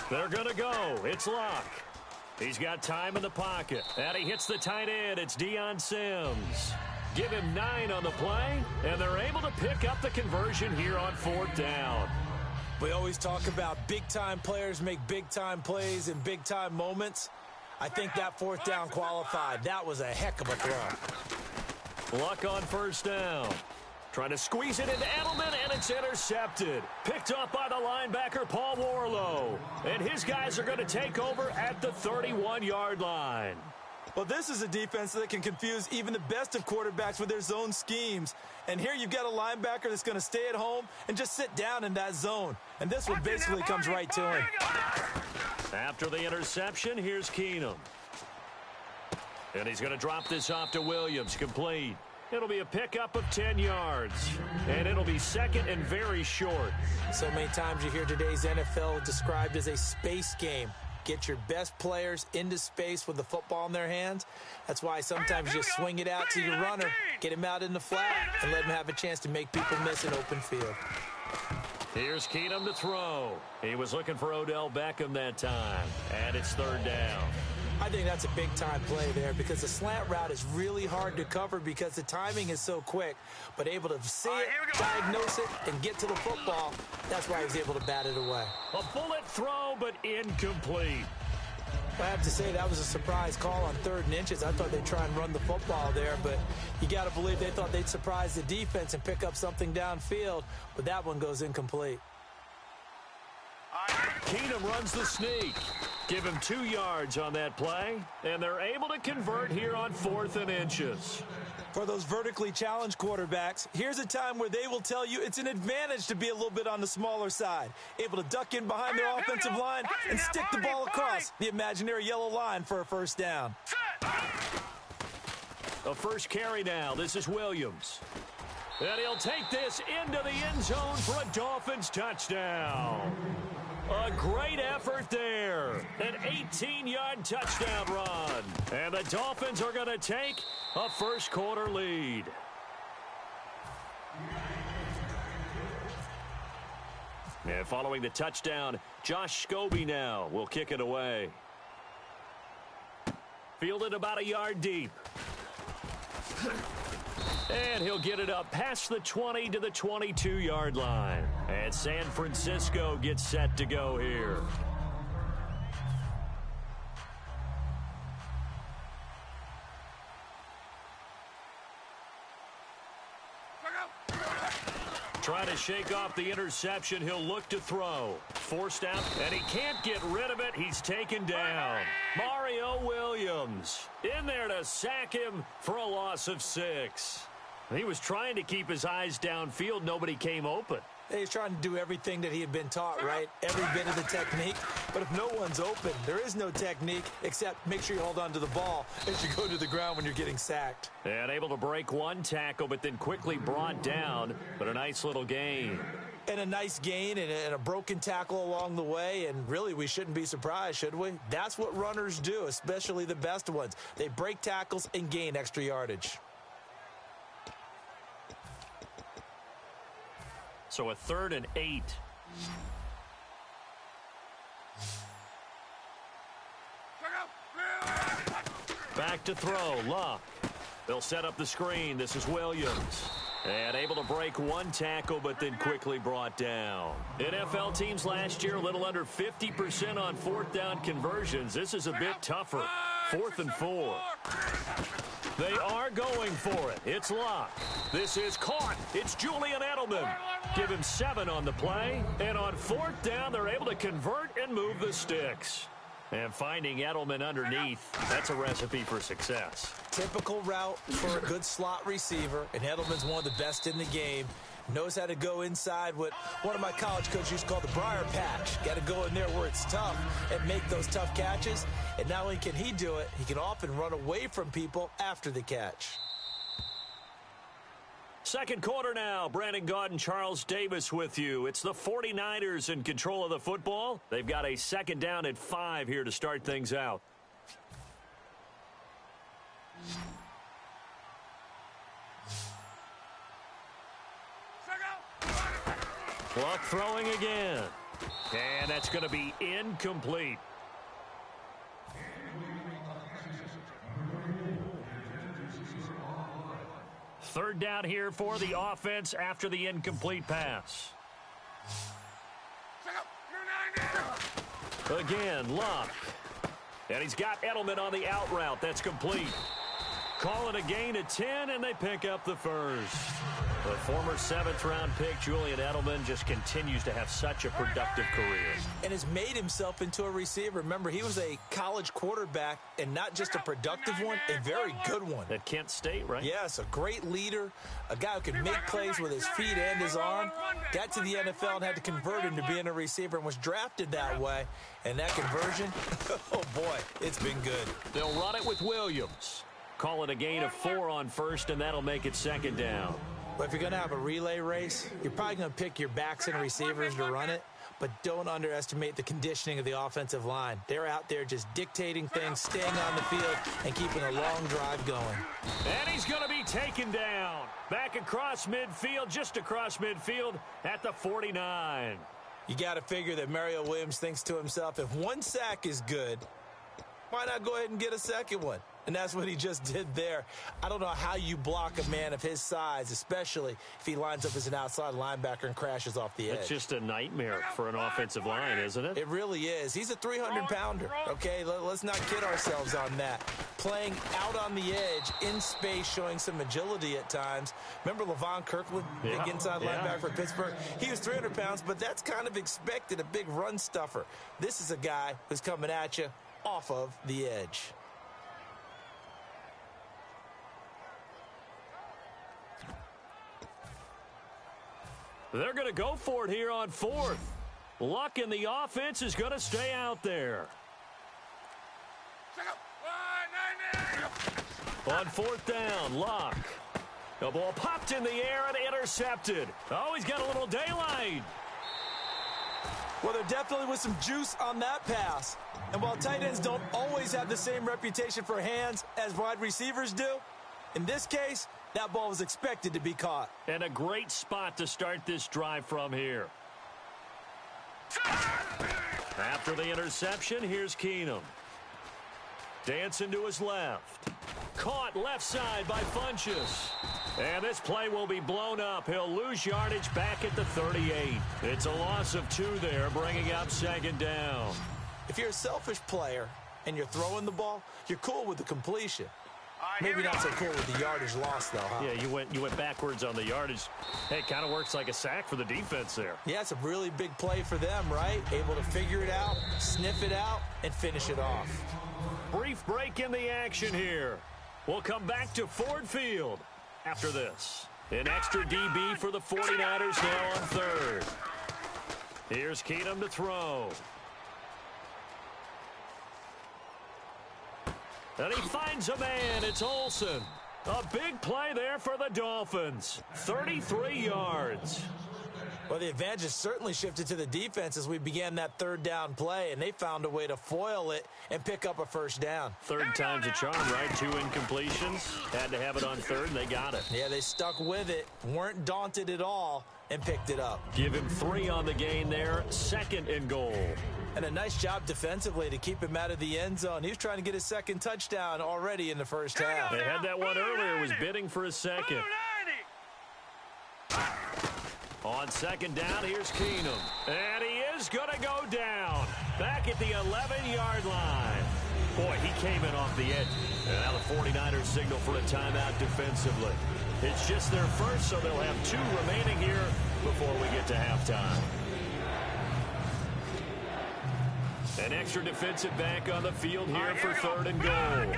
They're going to go. It's Luck. He's got time in the pocket. And he hits the tight end. It's Deion Sims. Give him 9 on the play, and they're able to pick up the conversion here on 4th down. We always talk about big-time players make big-time plays in big-time moments. I think that fourth down qualified. That was a heck of a throw. Luck on first down. Trying to squeeze it into Edelman, and it's intercepted. Picked up by the linebacker, Paul Warlow. And his guys are going to take over at the 31-yard line. Well, this is a defense that can confuse even the best of quarterbacks with their zone schemes. And here you've got a linebacker that's going to stay at home and just sit down in that zone. And this one basically comes right to him. After the interception, here's Keenum. And he's going to drop this off to Williams, complete. It'll be a pickup of 10 yards. And it'll be second and very short. So many times you hear today's NFL described as a space game. Get your best players into space with the football in their hands. That's why sometimes you swing it out to your runner, get him out in the flat, and let him have a chance to make people miss an open field. Here's Keenum to throw. He was looking for Odell Beckham that time. And it's third down. I think that's a big-time play there because the slant route is really hard to cover because the timing is so quick. But able to see it, diagnose it, and get to the football, that's why he was able to bat it away. A bullet throw, but incomplete. I have to say that was a surprise call on 3rd and inches. I thought they'd try and run the football there, but you got to believe they thought they'd surprise the defense and pick up something downfield, but that one goes incomplete. Keenum runs the sneak. Give him 2 yards on that play, and they're able to convert here on 4th and inches. For those vertically challenged quarterbacks, here's a time where they will tell you it's an advantage to be a little bit on the smaller side, able to duck in behind their offensive line and stick the ball across the imaginary yellow line for a first down. A first carry now. This is Williams. And he'll take this into the end zone for a Dolphins touchdown. A great effort there. An 18-yard touchdown run. And the Dolphins are going to take a first-quarter lead. And following the touchdown, Josh Scobie now will kick it away. Fielded about a yard deep. And he'll get it up past the 20 to the 22-yard line. And San Francisco gets set to go here. Trying to shake off the interception. He'll look to throw. Forced out, and he can't get rid of it. He's taken down. Mario Williams in there to sack him for a loss of 6. He was trying to keep his eyes downfield. Nobody came open. He's trying to do everything that he had been taught, right? Every bit of the technique. But if no one's open, there is no technique except make sure you hold on to the ball as you go to the ground when you're getting sacked. And able to break one tackle, but then quickly brought down. But a nice little gain. And a nice gain and a broken tackle along the way. And really, we shouldn't be surprised, should we? That's what runners do, especially the best ones. They break tackles and gain extra yardage. So a 3rd and 8. Back to throw. Luck. They'll set up the screen. This is Williams. And able to break one tackle, but then quickly brought down. NFL teams last year, a little under 50% on 4th down conversions. This is a bit tougher. 4th and 4. They are going for it. It's Luck. This is caught. It's Julian Edelman. Give him 7 on the play. And on 4th down, they're able to convert and move the sticks. And finding Edelman underneath, that's a recipe for success. Typical route for a good slot receiver, and Edelman's one of the best in the game. Knows how to go inside what one of my college coaches used to call the briar patch. Got to go in there where it's tough and make those tough catches. And not only can he do it, he can often run away from people after the catch. Second quarter now. Brandon Gaudin, Charles Davis with you. It's the 49ers in control of the football. They've got a 2nd down at 5 here to start things out. Clock throwing again. And that's going to be incomplete. Third down here for the offense after the incomplete pass. Again, Luck. And he's got Edelman on the out route. That's complete. Call it a gain of 10, and they pick up the first. The former 7th-round pick, Julian Edelman, just continues to have such a productive career. And has made himself into a receiver. Remember, he was a college quarterback, and not just a productive one, a very good one. At Kent State, right? Yes, a great leader, a guy who can make plays with his feet and his arm. Got to the NFL and had to convert him to being a receiver and was drafted that way. And that conversion, oh boy, it's been good. They'll run it with Williams. Call it a gain of 4 on first, and that'll make it 2nd down. But if you're going to have a relay race, you're probably going to pick your backs and receivers to run it, but don't underestimate the conditioning of the offensive line. They're out there just dictating things, staying on the field, and keeping a long drive going. And he's going to be taken down. Back across midfield, just across midfield at the 49. You got to figure that Mario Williams thinks to himself, if one sack is good, why not go ahead and get a second one? And that's what he just did there. I don't know how you block a man of his size, especially if he lines up as an outside linebacker and crashes off the edge. It's just a nightmare for an offensive line, isn't it? It really is. He's a 300-pounder, okay? Let's not kid ourselves on that. Playing out on the edge, in space, showing some agility at times. Remember LaVon Kirkland, big inside linebacker for Pittsburgh? He was 300 pounds, but that's kind of expected, a big run stuffer. This is a guy who's coming at you off of the edge. They're going to go for it here on 4th. Luck in the offense is going to stay out there. On 4th down, Luck. The ball popped in the air and intercepted. Oh, he's got a little daylight. Well, there definitely was some juice on that pass. And while tight ends don't always have the same reputation for hands as wide receivers do, in this case, that ball was expected to be caught. And a great spot to start this drive from here. After the interception, here's Keenum. Dancing to his left. Caught left side by Funchess. And this play will be blown up. He'll lose yardage back at the 38. It's a loss of 2 there, bringing up 2nd down. If you're a selfish player and you're throwing the ball, you're cool with the completion. Maybe not so cool with the yardage loss, though, huh? Yeah, you went backwards on the yardage. Hey, it kind of works like a sack for the defense there. Yeah, it's a really big play for them, right? Able to figure it out, sniff it out, and finish it off. Brief break in the action here. We'll come back to Ford Field after this. An extra DB for the 49ers now on 3rd. Here's Keenum to throw. And he finds a man. It's Olsen. A big play there for the Dolphins. 33 yards. Well, the advantage has certainly shifted to the defense as we began that 3rd down play, and they found a way to foil it and pick up a 1st down. 3rd time's a charm, right? 2 incompletions. Had to have it on 3rd, and they got it. Yeah, they stuck with it, weren't daunted at all, and picked it up. Give him 3 on the gain there. 2nd and goal. And a nice job defensively to keep him out of the end zone. He was trying to get his 2nd touchdown already in the 1st half. They had that one earlier, was bidding for his 2nd. On 2nd down, here's Keenum. And he is going to go down. Back at the 11-yard line. Boy, he came in off the edge. And now the 49ers signal for a timeout defensively. It's just their first, so they'll have 2 remaining here before we get to halftime. An extra defensive back on the field here for 3rd and goal.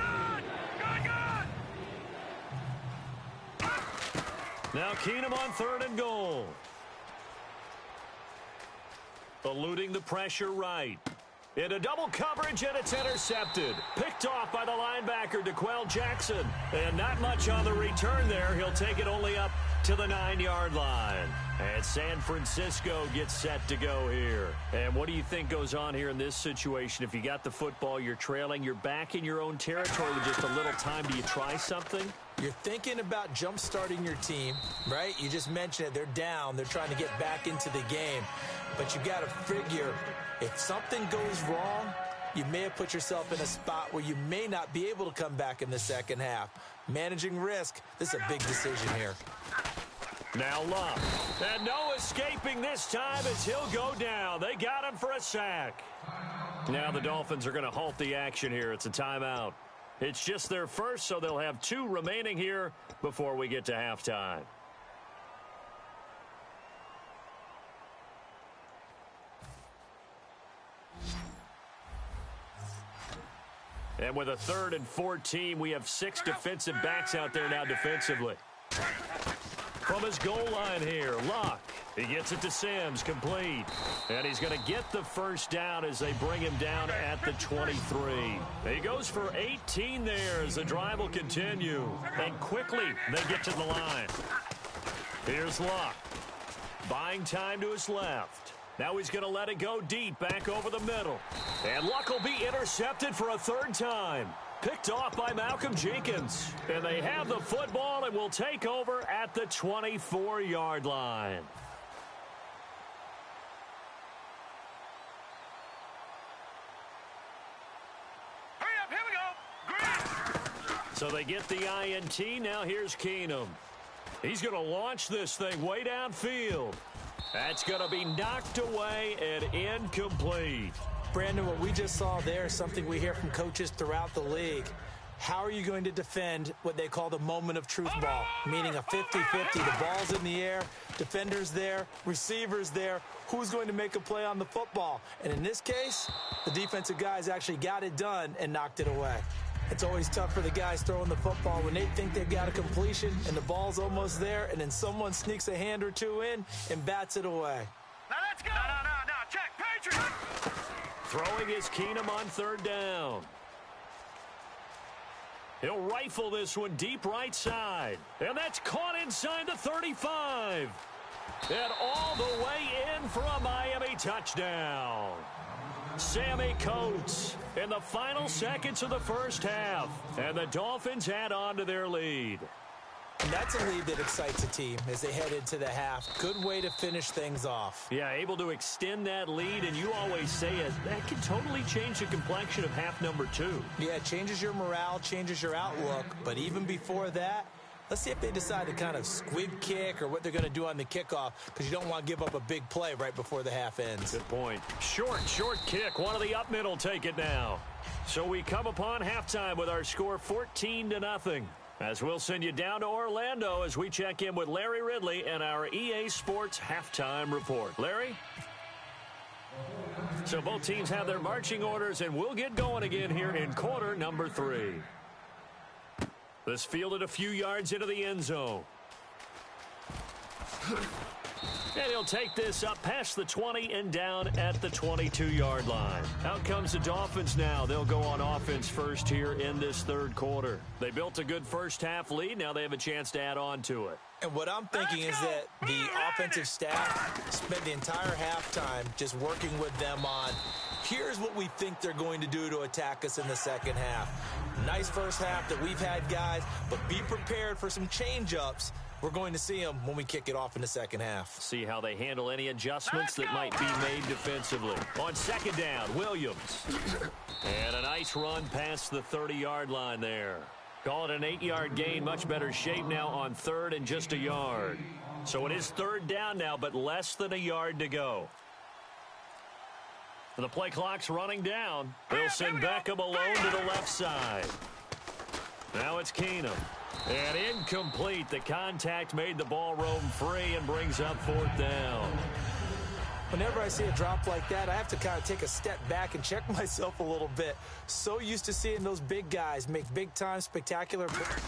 Now Keenum on 3rd and goal. Eluding the pressure right. Into double coverage, and it's intercepted. Picked off by the linebacker, DeQuell Jackson. And not much on the return there. He'll take it only up to the 9-yard line. And San Francisco gets set to go here. And what do you think goes on here in this situation? If you got the football, you're trailing, you're back in your own territory with just a little time. Do you try something? You're thinking about jump-starting your team, right? You just mentioned it. They're down. They're trying to get back into the game. But you got to figure, if something goes wrong, you may have put yourself in a spot where you may not be able to come back in the 2nd half. Managing risk, this is a big decision here. Now Luck. And no escaping this time as he'll go down. They got him for a sack. Now the Dolphins are going to halt the action here. It's a timeout. It's just their first, so they'll have 2 remaining here before we get to halftime. And with a 3rd and 14, we have 6 defensive backs out there now defensively. From his goal line here, Luck. He gets it to Sims, complete. And he's going to get the first down as they bring him down at the 23. He goes for 18 there as the drive will continue. And quickly, they get to the line. Here's Luck. Buying time to his left. Now he's going to let it go deep, back over the middle. And Luck will be intercepted for a 3rd time. Picked off by Malcolm Jenkins. And they have the football and will take over at the 24-yard line. Hurry up, here we go. Green. So they get the INT. Now here's Keenum. He's going to launch this thing way downfield. That's going to be knocked away and incomplete. Brandon, what we just saw there is something we hear from coaches throughout the league. How are you going to defend what they call the moment of truth ball, meaning a 50-50? The ball's in the air, defenders there, receivers there. Who's going to make a play on the football? And in this case, the defensive guys actually got it done and knocked it away. It's always tough for the guys throwing the football when they think they've got a completion and the ball's almost there, and then someone sneaks a hand or two in and bats it away. Now let's go. No, check, Patriot. Throwing is Keenum on 3rd down. He'll rifle this one deep right side. And that's caught inside the 35. And all the way in for a Miami touchdown. Sammy Coates in the final seconds of the first half. And the Dolphins add on to their lead. And that's a lead that excites a team as they head into the half. Good way to finish things off. Yeah, able to extend that lead, and you always say it, that can totally change the complexion of half number 2. Yeah, it changes your morale, changes your outlook. But even before that, let's see if they decide to kind of squib kick or what they're going to do on the kickoff, because you don't want to give up a big play right before the half ends. Good point. Short kick. One of the up middle take it now. So we come upon halftime with our score 14-0. As we'll send you down to Orlando as we check in with Larry Ridley and our EA Sports halftime report. Larry? So both teams have their marching orders, and we'll get going again here in quarter number 3. This fielded a few yards into the end zone. And he'll take this up past the 20 and down at the 22-yard line. Out comes the Dolphins now. They'll go on offense first here in this 3rd quarter. They built a good first half lead. Now they have a chance to add on to it. And what I'm thinking is that the offensive staff spent the entire halftime just working with them on, here's what we think they're going to do to attack us in the second half. Nice first half that we've had, guys, but be prepared for some change-ups. We're going to see them when we kick it off in the second half. See how they handle any adjustments that might be made defensively. On 2nd down, Williams. And a nice run past the 30-yard line there. Call it an 8-yard gain. Much better shape now on 3rd and just a yard. So it is 3rd down now, but less than a yard to go. The play clock's running down. They'll send Beckham alone to the left side. Now it's Keenum. And incomplete. The contact made the ball roam free and brings up 4th down. Whenever I see a drop like that, I have to kind of take a step back and check myself a little bit. So used to seeing those big guys make big-time, spectacular plays.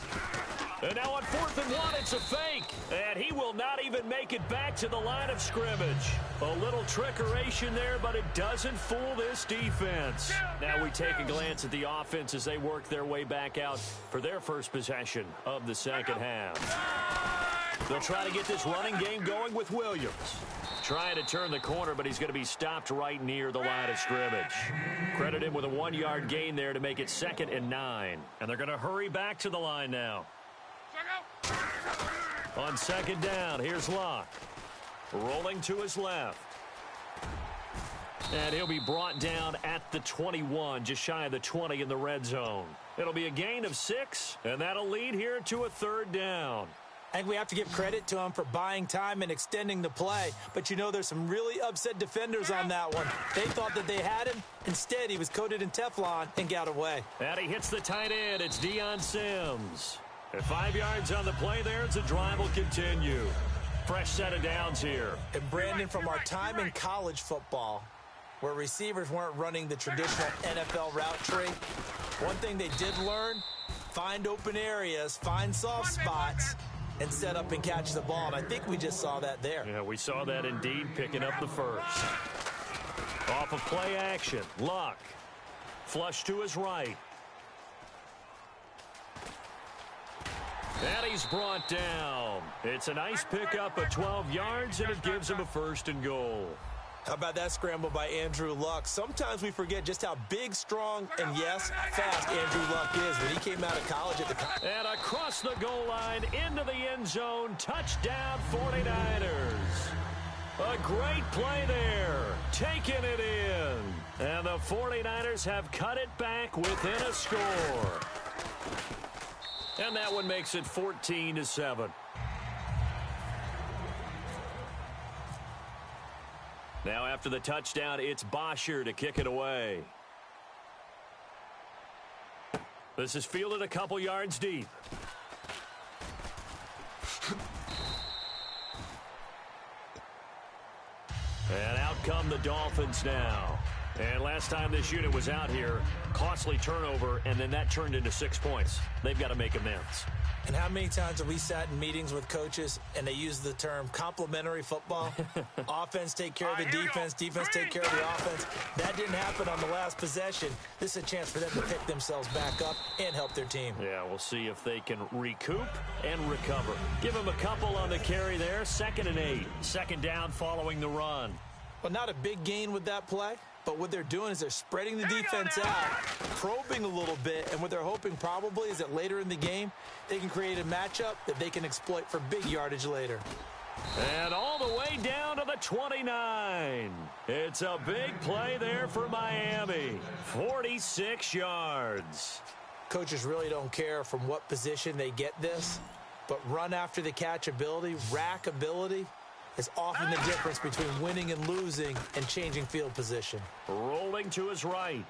And now on 4th and 1, it's a fake. And he will not even make it back to the line of scrimmage. A little trickeration there, but it doesn't fool this defense. Now we take a glance at the offense as they work their way back out for their first possession of the second half. They'll try to get this running game going with Williams. Trying to turn the corner, but he's going to be stopped right near the line of scrimmage. Credit him with a 1-yard gain there to make it 2nd and 9. And they're going to hurry back to the line now. On 2nd down, here's Locke. Rolling to his left. And he'll be brought down at the 21, just shy of the 20 in the red zone. It'll be a gain of 6, and that'll lead here to a 3rd down. I think we have to give credit to him for buying time and extending the play. But, you know, there's some really upset defenders on that one. They thought that they had him. Instead, he was coated in Teflon and got away. And he hits the tight end. It's Deion Sims. At 5 yards on the play there, the drive will continue. Fresh set of downs here. And, Brandon, from our time in college football, where receivers weren't running the traditional NFL route tree, one thing they did learn, find open areas, find soft spots, and set up and catch the ball. And I think we just saw that there. Yeah, we saw that indeed, picking up the first. Off of play action, Luck. Flush to his right. And he's brought down. It's a nice pickup of 12 yards, and it gives him a 1st and goal. How about that scramble by Andrew Luck? Sometimes we forget just how big, strong, and, yes, fast Andrew Luck is when he came out of college at the time. And across the goal line, into the end zone, touchdown 49ers. A great play there, taking it in. And the 49ers have cut it back within a score. And that one makes it 14-7. Now after the touchdown, it's Bosher to kick it away. This is fielded a couple yards deep. And out come the Dolphins now. And last time this unit was out here, costly turnover, and then that turned into 6 points. They've got to make amends. And how many times have we sat in meetings with coaches and they use the term complementary football? Offense take care of the defense, defense take care of the offense. That didn't happen on the last possession. This is a chance for them to pick themselves back up and help their team. Yeah, we'll see if they can recoup and recover. Give them a couple on the carry there. 2nd and 8. 2nd down following the run. Well, not a big gain with that play. But what they're doing is they're spreading the defense out, probing a little bit, and what they're hoping probably is that later in the game, they can create a matchup that they can exploit for big yardage later. And all the way down to the 29. It's a big play there for Miami. 46 yards. Coaches really don't care from what position they get this, but run after the catch ability, rack ability, is often the difference between winning and losing and changing field position. Rolling to his right.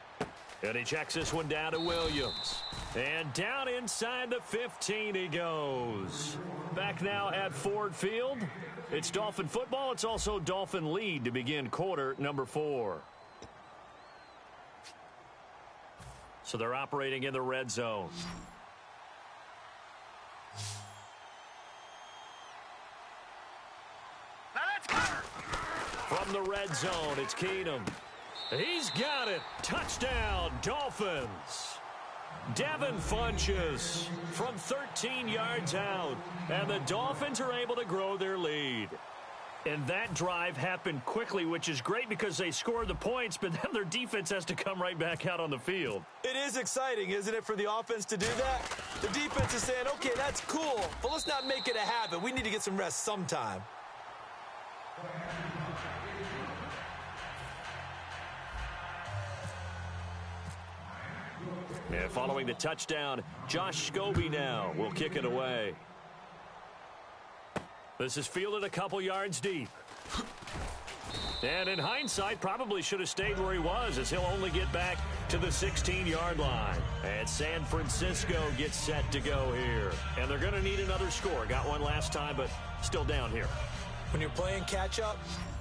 And he checks this one down to Williams. And down inside the 15 he goes. Back now at Ford Field. It's Dolphin football. It's also Dolphin lead to begin quarter number 4. So they're operating in the red zone. From the red zone, it's Keenum. He's got it. Touchdown, Dolphins. Devin Funchess from 13 yards out. And the Dolphins are able to grow their lead. And that drive happened quickly, which is great because they scored the points, but then their defense has to come right back out on the field. It is exciting, isn't it, for the offense to do that? The defense is saying, okay, that's cool, but let's not make it a habit. We need to get some rest sometime. And following the touchdown, Josh Scobie now will kick it away. This is fielded a couple yards deep. And in hindsight, probably should have stayed where he was, as he'll only get back to the 16-yard line. And San Francisco gets set to go here. And they're going to need another score. Got one last time, but still down here. When you're playing catch-up,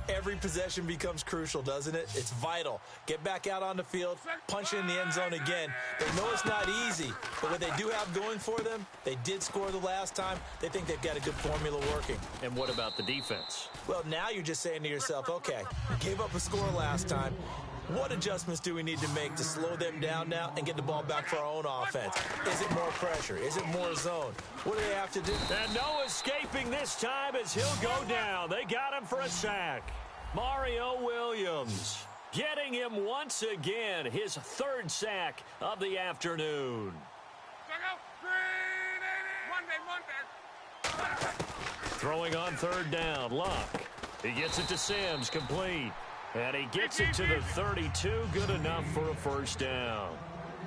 every possession becomes crucial, doesn't it? It's vital. Get back out on the field, punch it in the end zone again. They know it's not easy, but what they do have going for them, they did score the last time. They think they've got a good formula working. And what about the defense? Well, now you're just saying to yourself, okay, we gave up a score last time. What adjustments do we need to make to slow them down now and get the ball back for our own offense? Is it more pressure? Is it more zone? What do they have to do? And no escaping this time as he'll go down. They got him for a sack. Mario Williams getting him once again, his 3rd sack of the afternoon. Throwing on 3rd down, Luck. He gets it to Sims, complete. And he gets it to the 32, good enough for a 1st down.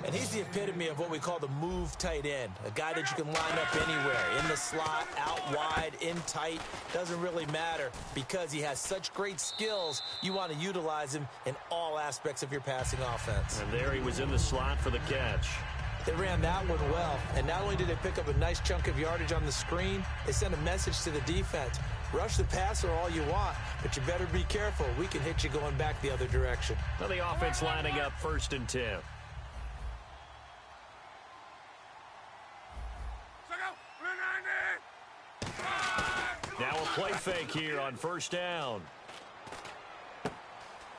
And he's the epitome of what we call the move tight end, a guy that you can line up anywhere, in the slot, out wide, in tight, doesn't really matter because he has such great skills. You want to utilize him in all aspects of your passing offense. And there he was in the slot for the catch. They ran that one well, and not only did they pick up a nice chunk of yardage on the screen, they sent a message to the defense. Rush the passer all you want, but you better be careful. We can hit you going back the other direction. Now the offense lining up 1st and 10. Now a play fake here on 1st down.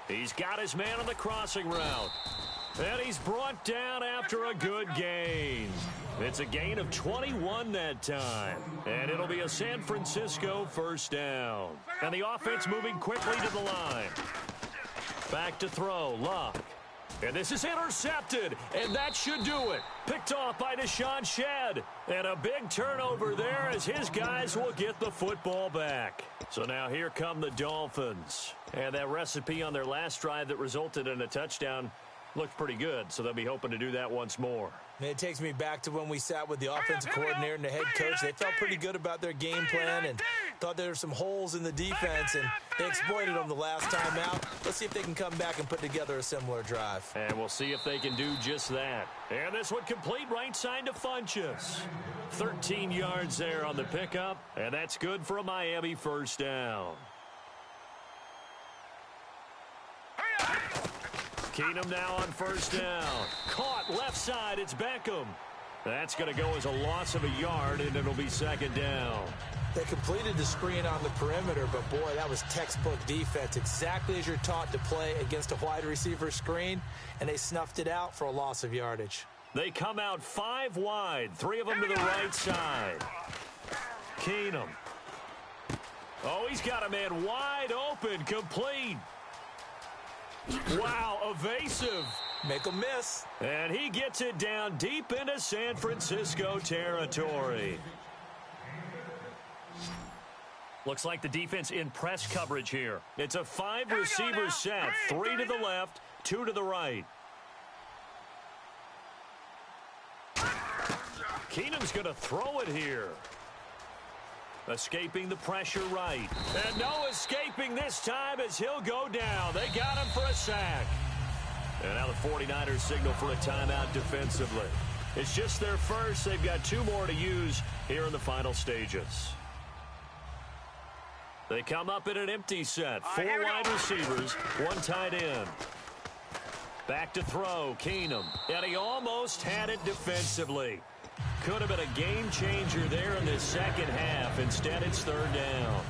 He's got his man on the crossing route. And he's brought down after a good gain. It's a gain of 21 that time. And it'll be a San Francisco 1st down. And the offense moving quickly to the line. Back to throw, Luck. And this is intercepted, and that should do it. Picked off by Deshaun Shedd. And a big turnover there as his guys will get the football back. So now here come the Dolphins. And that recipe on their last drive that resulted in a touchdown looked pretty good, so they'll be hoping to do that once more. And it takes me back to when we sat with the offensive coordinator and the head coach. They felt pretty good about their game plan and thought there were some holes in the defense, and they exploited them the last time out. Let's see if they can come back and put together a similar drive. And we'll see if they can do just that. And this one complete right side to Funchess. 13 yards there on the pickup, and that's good for a Miami 1st down. Keenum now on 1st down. Caught left side, it's Beckham. That's going to go as a loss of a yard, and it'll be 2nd down. They completed the screen on the perimeter, but boy, that was textbook defense. Exactly as you're taught to play against a wide receiver screen, and they snuffed it out for a loss of yardage. They come out 5 wide, 3 of them to the right side. Keenum. Oh, he's got a man wide open, complete. Wow, evasive. Make a miss. And he gets it down deep into San Francisco territory. Looks like the defense in press coverage here. It's a 5-receiver set, 3 to the left, 2 to the right. Keenum's going to throw it here. Escaping the pressure right. And no escaping this time as he'll go down. They got him for a sack. And now the 49ers signal for a timeout defensively. It's just their first. They've got 2 more to use here in the final stages. They come up in an empty set. 4 wide receivers, 1 tight end. Back to throw, Keenum. And he almost had it defensively. Could have been a game changer there in this second half. Instead, it's 3rd down.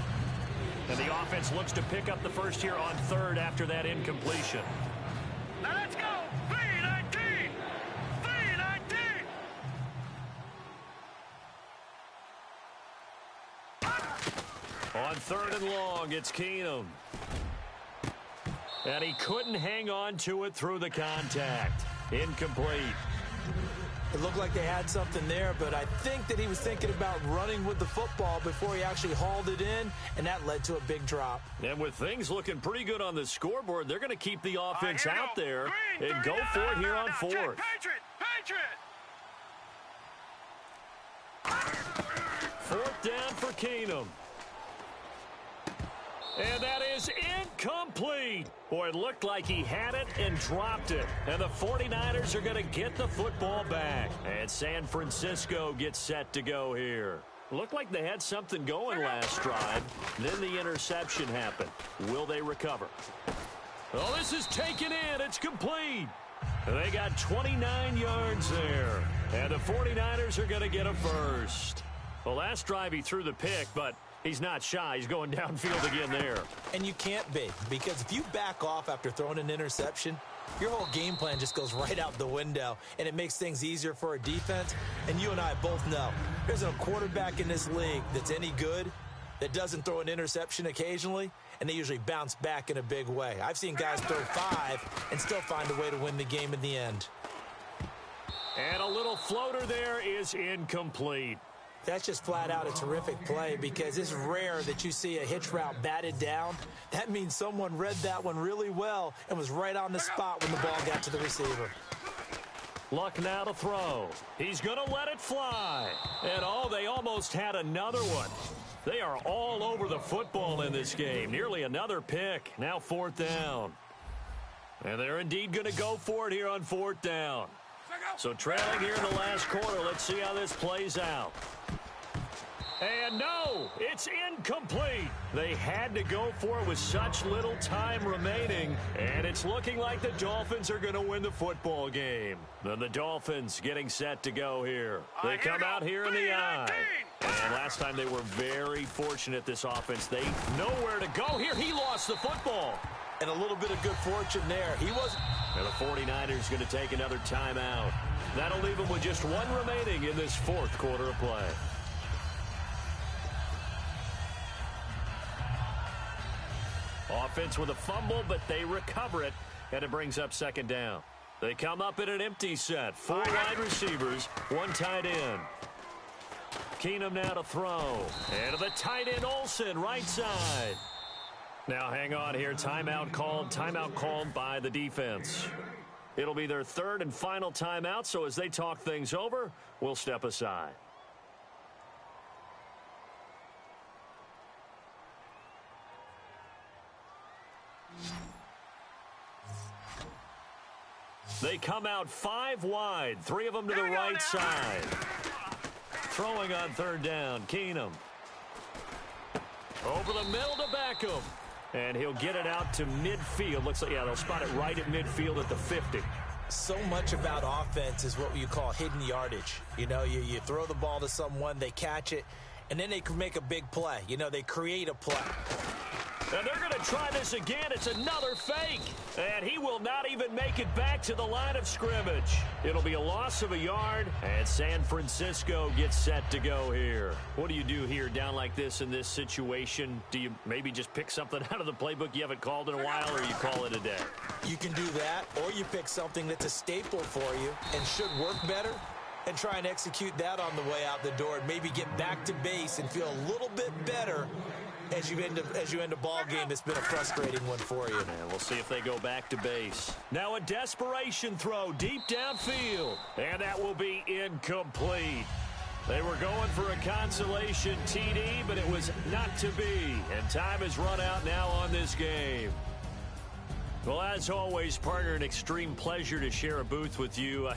And the offense looks to pick up the first here on 3rd after that incompletion. Now let's go. 3-19. 3-19. On 3rd and long, it's Keenum. And he couldn't hang on to it through the contact. Incomplete. It looked like they had something there, but I think that he was thinking about running with the football before he actually hauled it in, and that led to a big drop. And with things looking pretty good on the scoreboard, they're going to keep the offense out there and go for it here on 4th. Patriot. 4th down for Keenum. And that is incomplete. Boy, it looked like he had it and dropped it. And the 49ers are going to get the football back. And San Francisco gets set to go here. Looked like they had something going last drive. Then the interception happened. Will they recover? Oh, this is taken in. It's complete. They got 29 yards there. And the 49ers are going to get a first. The last drive he threw the pick, but he's not shy. He's going downfield again there. And you can't be, because if you back off after throwing an interception, your whole game plan just goes right out the window, and it makes things easier for a defense. And you and I both know there's a quarterback in this league that's any good that doesn't throw an interception occasionally, and they usually bounce back in a big way. I've seen guys throw 5 and still find a way to win the game in the end. And a little floater there is incomplete. That's just flat out a terrific play, because it's rare that you see a hitch route batted down. That means someone read that one really well and was right on the spot when the ball got to the receiver. Luck now to throw. He's going to let it fly. And, oh, they almost had another one. They are all over the football in this game. Nearly another pick. Now 4th down. And they're indeed going to go for it here on 4th down. So trailing here in the last quarter. Let's see how this plays out. And no, it's incomplete. They had to go for it with such little time remaining. And it's looking like the Dolphins are going to win the football game. Then the Dolphins getting set to go here. They come out here in the I. And last time they were very fortunate, this offense. They know where to go here. He lost the football. And a little bit of good fortune there. He wasn't. And the 49ers going to take another timeout. That'll leave them with just one remaining in this 4th quarter of play. Offense with a fumble, but they recover it, and it brings up 2nd down. They come up in an empty set. 4 wide receivers, 1 tight end. Keenum now to throw. And to the tight end, Olsen, right side. Now hang on here. Timeout called by the defense. It'll be their 3rd and final timeout, so as they talk things over, we'll step aside. They come out 5 wide, 3 of them to the right side. Throwing on 3rd down, Keenum. Over the middle to Beckham. And he'll get it out to midfield. Looks like, yeah, they'll spot it right at midfield at the 50. So much about offense is what you call hidden yardage. You know, you throw the ball to someone, they catch it, and then they can make a big play. You know, they create a play. And they're going to try this again. It's another fake. And he will not even make it back to the line of scrimmage. It'll be a loss of a yard, and San Francisco gets set to go here. What do you do here down like this in this situation? Do you maybe just pick something out of the playbook you haven't called in a while, or you call it a day? You can do that, or you pick something that's a staple for you and should work better, and try and execute that on the way out the door and maybe get back to base and feel a little bit better as you end a ball game that's been a frustrating one for you. And we'll see if they go back to base. Now a desperation throw deep downfield. And that will be incomplete. They were going for a consolation TD, but it was not to be. And time has run out now on this game. Well, as always, partner, an extreme pleasure to share a booth with you.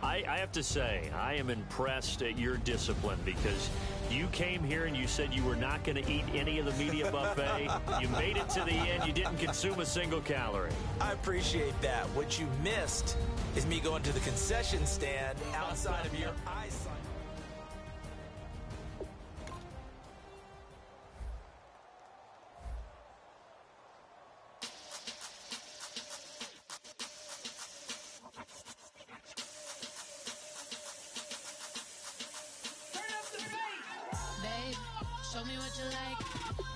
I have to say, I am impressed at your discipline, because you came here and you said you were not going to eat any of the media buffet. You made it to the end. You didn't consume a single calorie. I appreciate that. What you missed is me going to the concession stand outside of your eyesight. Show me what you like.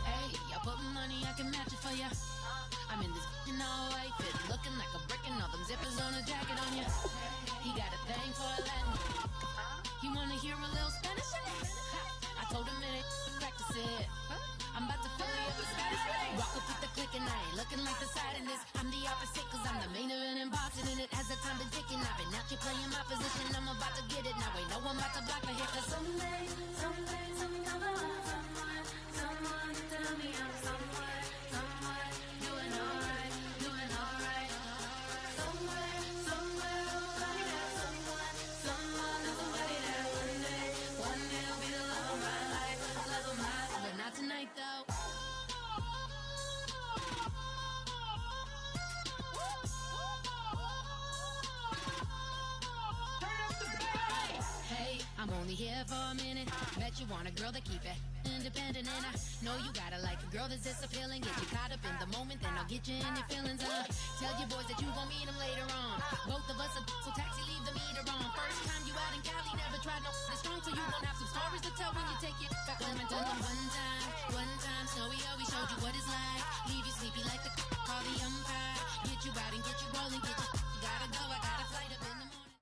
Hey, I put money, I can match it for ya. I'm in this all white fit, looking like a brick and all them zippers on a jacket on ya. He got a thing for a Latin. He wanna hear a little Spanish? I told him it ain't practice it. I'm about to fill you up with Spanish. Walk up with the click and I ain't looking like the side in this. I'm the opposite, cause I'm the main event and boxing in it. As the time been ticking, I've been out here playing my position. I'm about to get it now. Ain't no one about to block my hit. Cause someday, something come along. Someone tell me I'm someone doing alright. Somewhere, somebody that someone is somebody that one day will be the love of my life, but not tonight though. Hey, I'm only here for a minute. Bet you want a girl to keep it independent, and I know you gotta like a girl that's this appealing. Get you caught up in the moment, then I'll get you in your feelings. Tell your boys that you gon' meet them later on. Both of us are so taxi, leave the meter on. First time you out in Cali, never tried no strong, so you gon' have some stories to tell when you take it back home and tell them one time, Snowy always showed you what it's like. Leave you sleepy like the call the umpire. Get you out and get you rolling, get you gotta go, I got a flight up in the morning.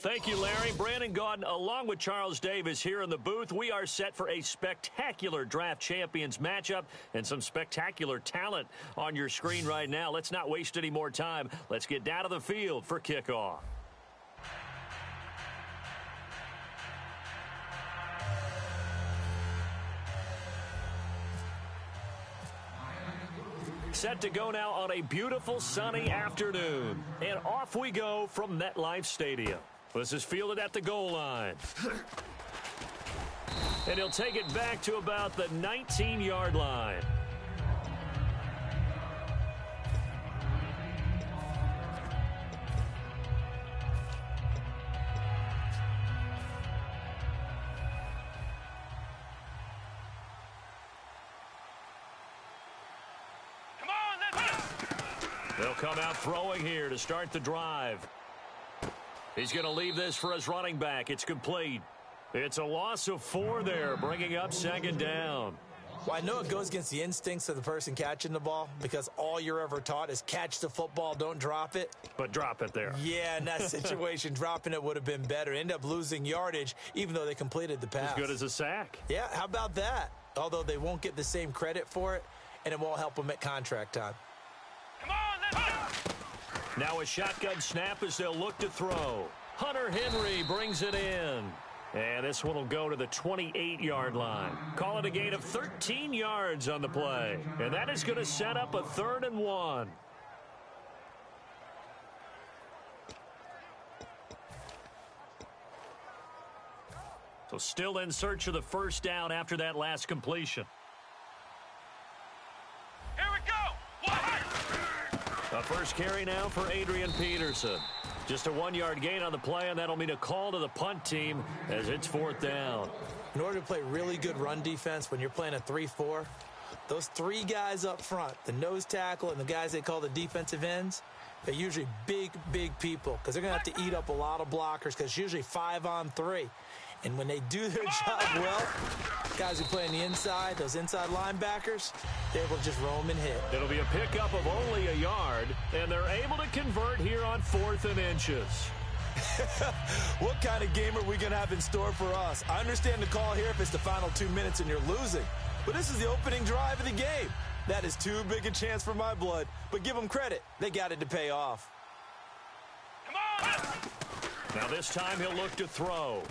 Thank you, Larry. Brandon Gaudin, along with Charles Davis here in the booth. We are set for a spectacular draft champions matchup and some spectacular talent on your screen right now. Let's not waste any more time. Let's get down to the field for kickoff. Set to go now on a beautiful sunny afternoon. And off we go from MetLife Stadium. This is fielded at the goal line. And he'll take it back to about the 19-yard line. They'll come out throwing here to start the drive. He's going to leave this for his running back. It's complete. It's a loss of 4 there, bringing up second down. Well, I know it goes against the instincts of the person catching the ball because all you're ever taught is catch the football, don't drop it. But drop it there. Yeah, in that situation, dropping it would have been better. End up losing yardage, even though they completed the pass. As good as a sack. Yeah, how about that? Although they won't get the same credit for it, and it won't help them at contract time. Come on, let's go! Now a shotgun snap as they'll look to throw. Hunter Henry brings it in. And this one will go to the 28-yard line. Call it a gain of 13 yards on the play. And that is going to set up a 3rd and 1. So still in search of the first down after that last completion. Here we go! A first carry now for Adrian Peterson. Just a 1-yard gain on the play, and that'll mean a call to the punt team as it's 4th down. In order to play really good run defense when you're playing a 3-4, those 3 guys up front, the nose tackle and the guys they call the defensive ends, they're usually big, big people because they're going to have to eat up a lot of blockers because it's usually 5-on-3. And when they do their job well, guys who play on the inside, those inside linebackers, they're able to just roam and hit. It'll be a pickup of only a yard, and they're able to convert here on 4th and inches. What kind of game are we going to have in store for us? I understand the call here if it's the final 2 minutes and you're losing. But this is the opening drive of the game. That is too big a chance for my blood. But give them credit. They got it to pay off. Come on! Now this time he'll look to throw.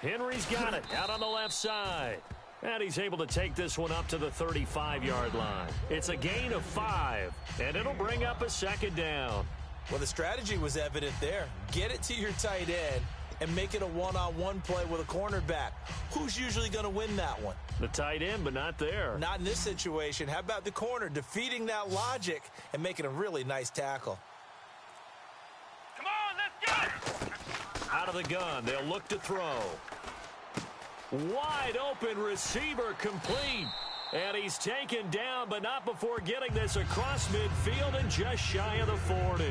Henry's got it out on the left side. And he's able to take this one up to the 35-yard line. It's a gain of 5, and it'll bring up a 2nd down. Well, the strategy was evident there. Get it to your tight end and make it a one-on-one play with a cornerback. Who's usually going to win that one? The tight end, but not there. Not in this situation. How about the corner defeating that logic and making a really nice tackle? Come on, let's go! Out of the gun, they'll look to throw. Wide open receiver complete. And he's taken down, but not before getting this across midfield and just shy of the 40.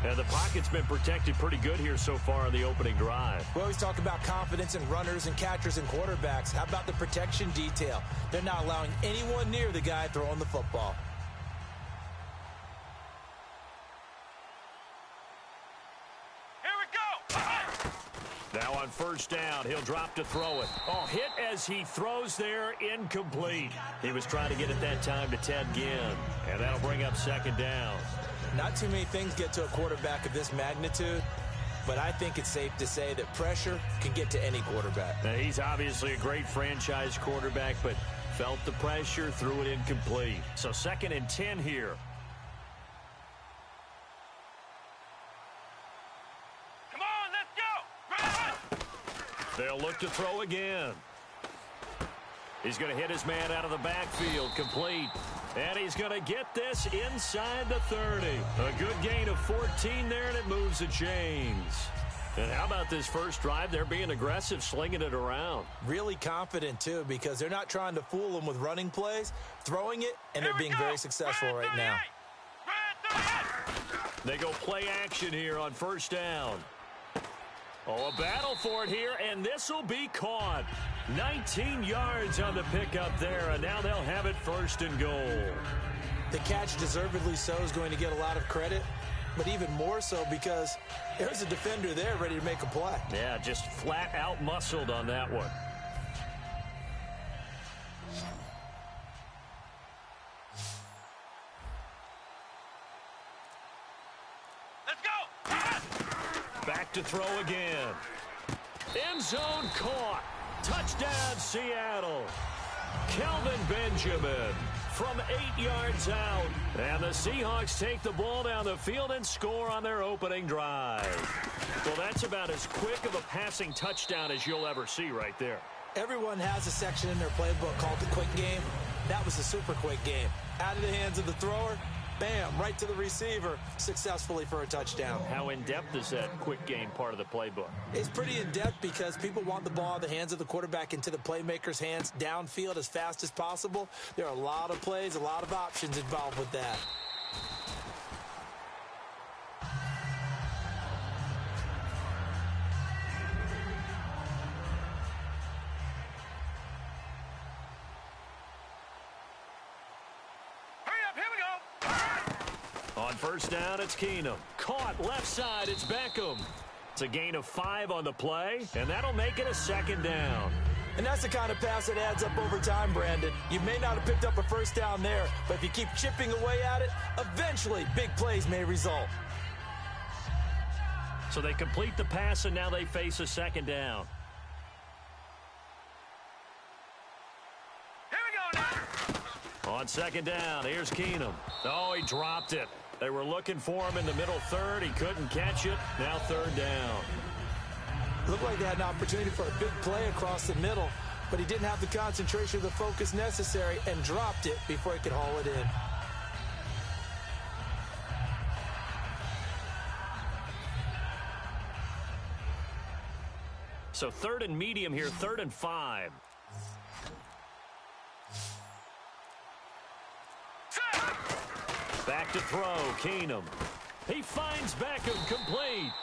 And the pocket's been protected pretty good here so far in the opening drive. We always talk about confidence in runners and catchers and quarterbacks. How about the protection detail? They're not allowing anyone near the guy throwing the football. Now on first down, he'll drop to throw it. Oh, hit as he throws there, incomplete. He was trying to get it that time to Ted Ginn, and that'll bring up 2nd down. Not too many things get to a quarterback of this magnitude, but I think it's safe to say that pressure can get to any quarterback. Now, he's obviously a great franchise quarterback, but felt the pressure, threw it incomplete. So 2nd and 10 here. They'll look to throw again. He's going to hit his man out of the backfield, complete. And he's going to get this inside the 30. A good gain of 14 there, and it moves the chains. And how about this first drive? They're being aggressive, slinging it around. Really confident, too, because they're not trying to fool them with running plays, throwing it, and they're being very successful right now. They go play action here on first down. Oh, a battle for it here, and this will be caught. 19 yards on the pickup there, and now they'll have it 1st and goal. The catch, deservedly so, is going to get a lot of credit, but even more so because there's a defender there ready to make a play. Yeah, just flat out muscled on that one. Let's go! Back to throw again. End zone caught. Touchdown, Seattle. Kelvin Benjamin from 8 yards out. And the Seahawks take the ball down the field and score on their opening drive. Well, that's about as quick of a passing touchdown as you'll ever see right there. Everyone has a section in their playbook called the quick game. That was a super quick game. Out of the hands of the thrower, bam, right to the receiver, successfully for a touchdown. How in-depth is that quick game part of the playbook? It's pretty in-depth because people want the ball in the hands of the quarterback into the playmaker's hands downfield as fast as possible. There are a lot of plays, a lot of options involved with that. On first down, it's Keenum. Caught left side, it's Beckham. It's a gain of 5 on the play, and that'll make it a second down. And that's the kind of pass that adds up over time, Brandon. You may not have picked up a first down there, but if you keep chipping away at it, eventually big plays may result. So they complete the pass, and now they face a second down. Here we go now. On second down, here's Keenum. Oh, he dropped it. They were looking for him in the middle third. He couldn't catch it. Now third down. Looked like they had an opportunity for a big play across the middle, but he didn't have the concentration or the focus necessary and dropped it before he could haul it in. So third and medium here, 3rd and 5. Back to throw, Keenum. He finds Beckham complete.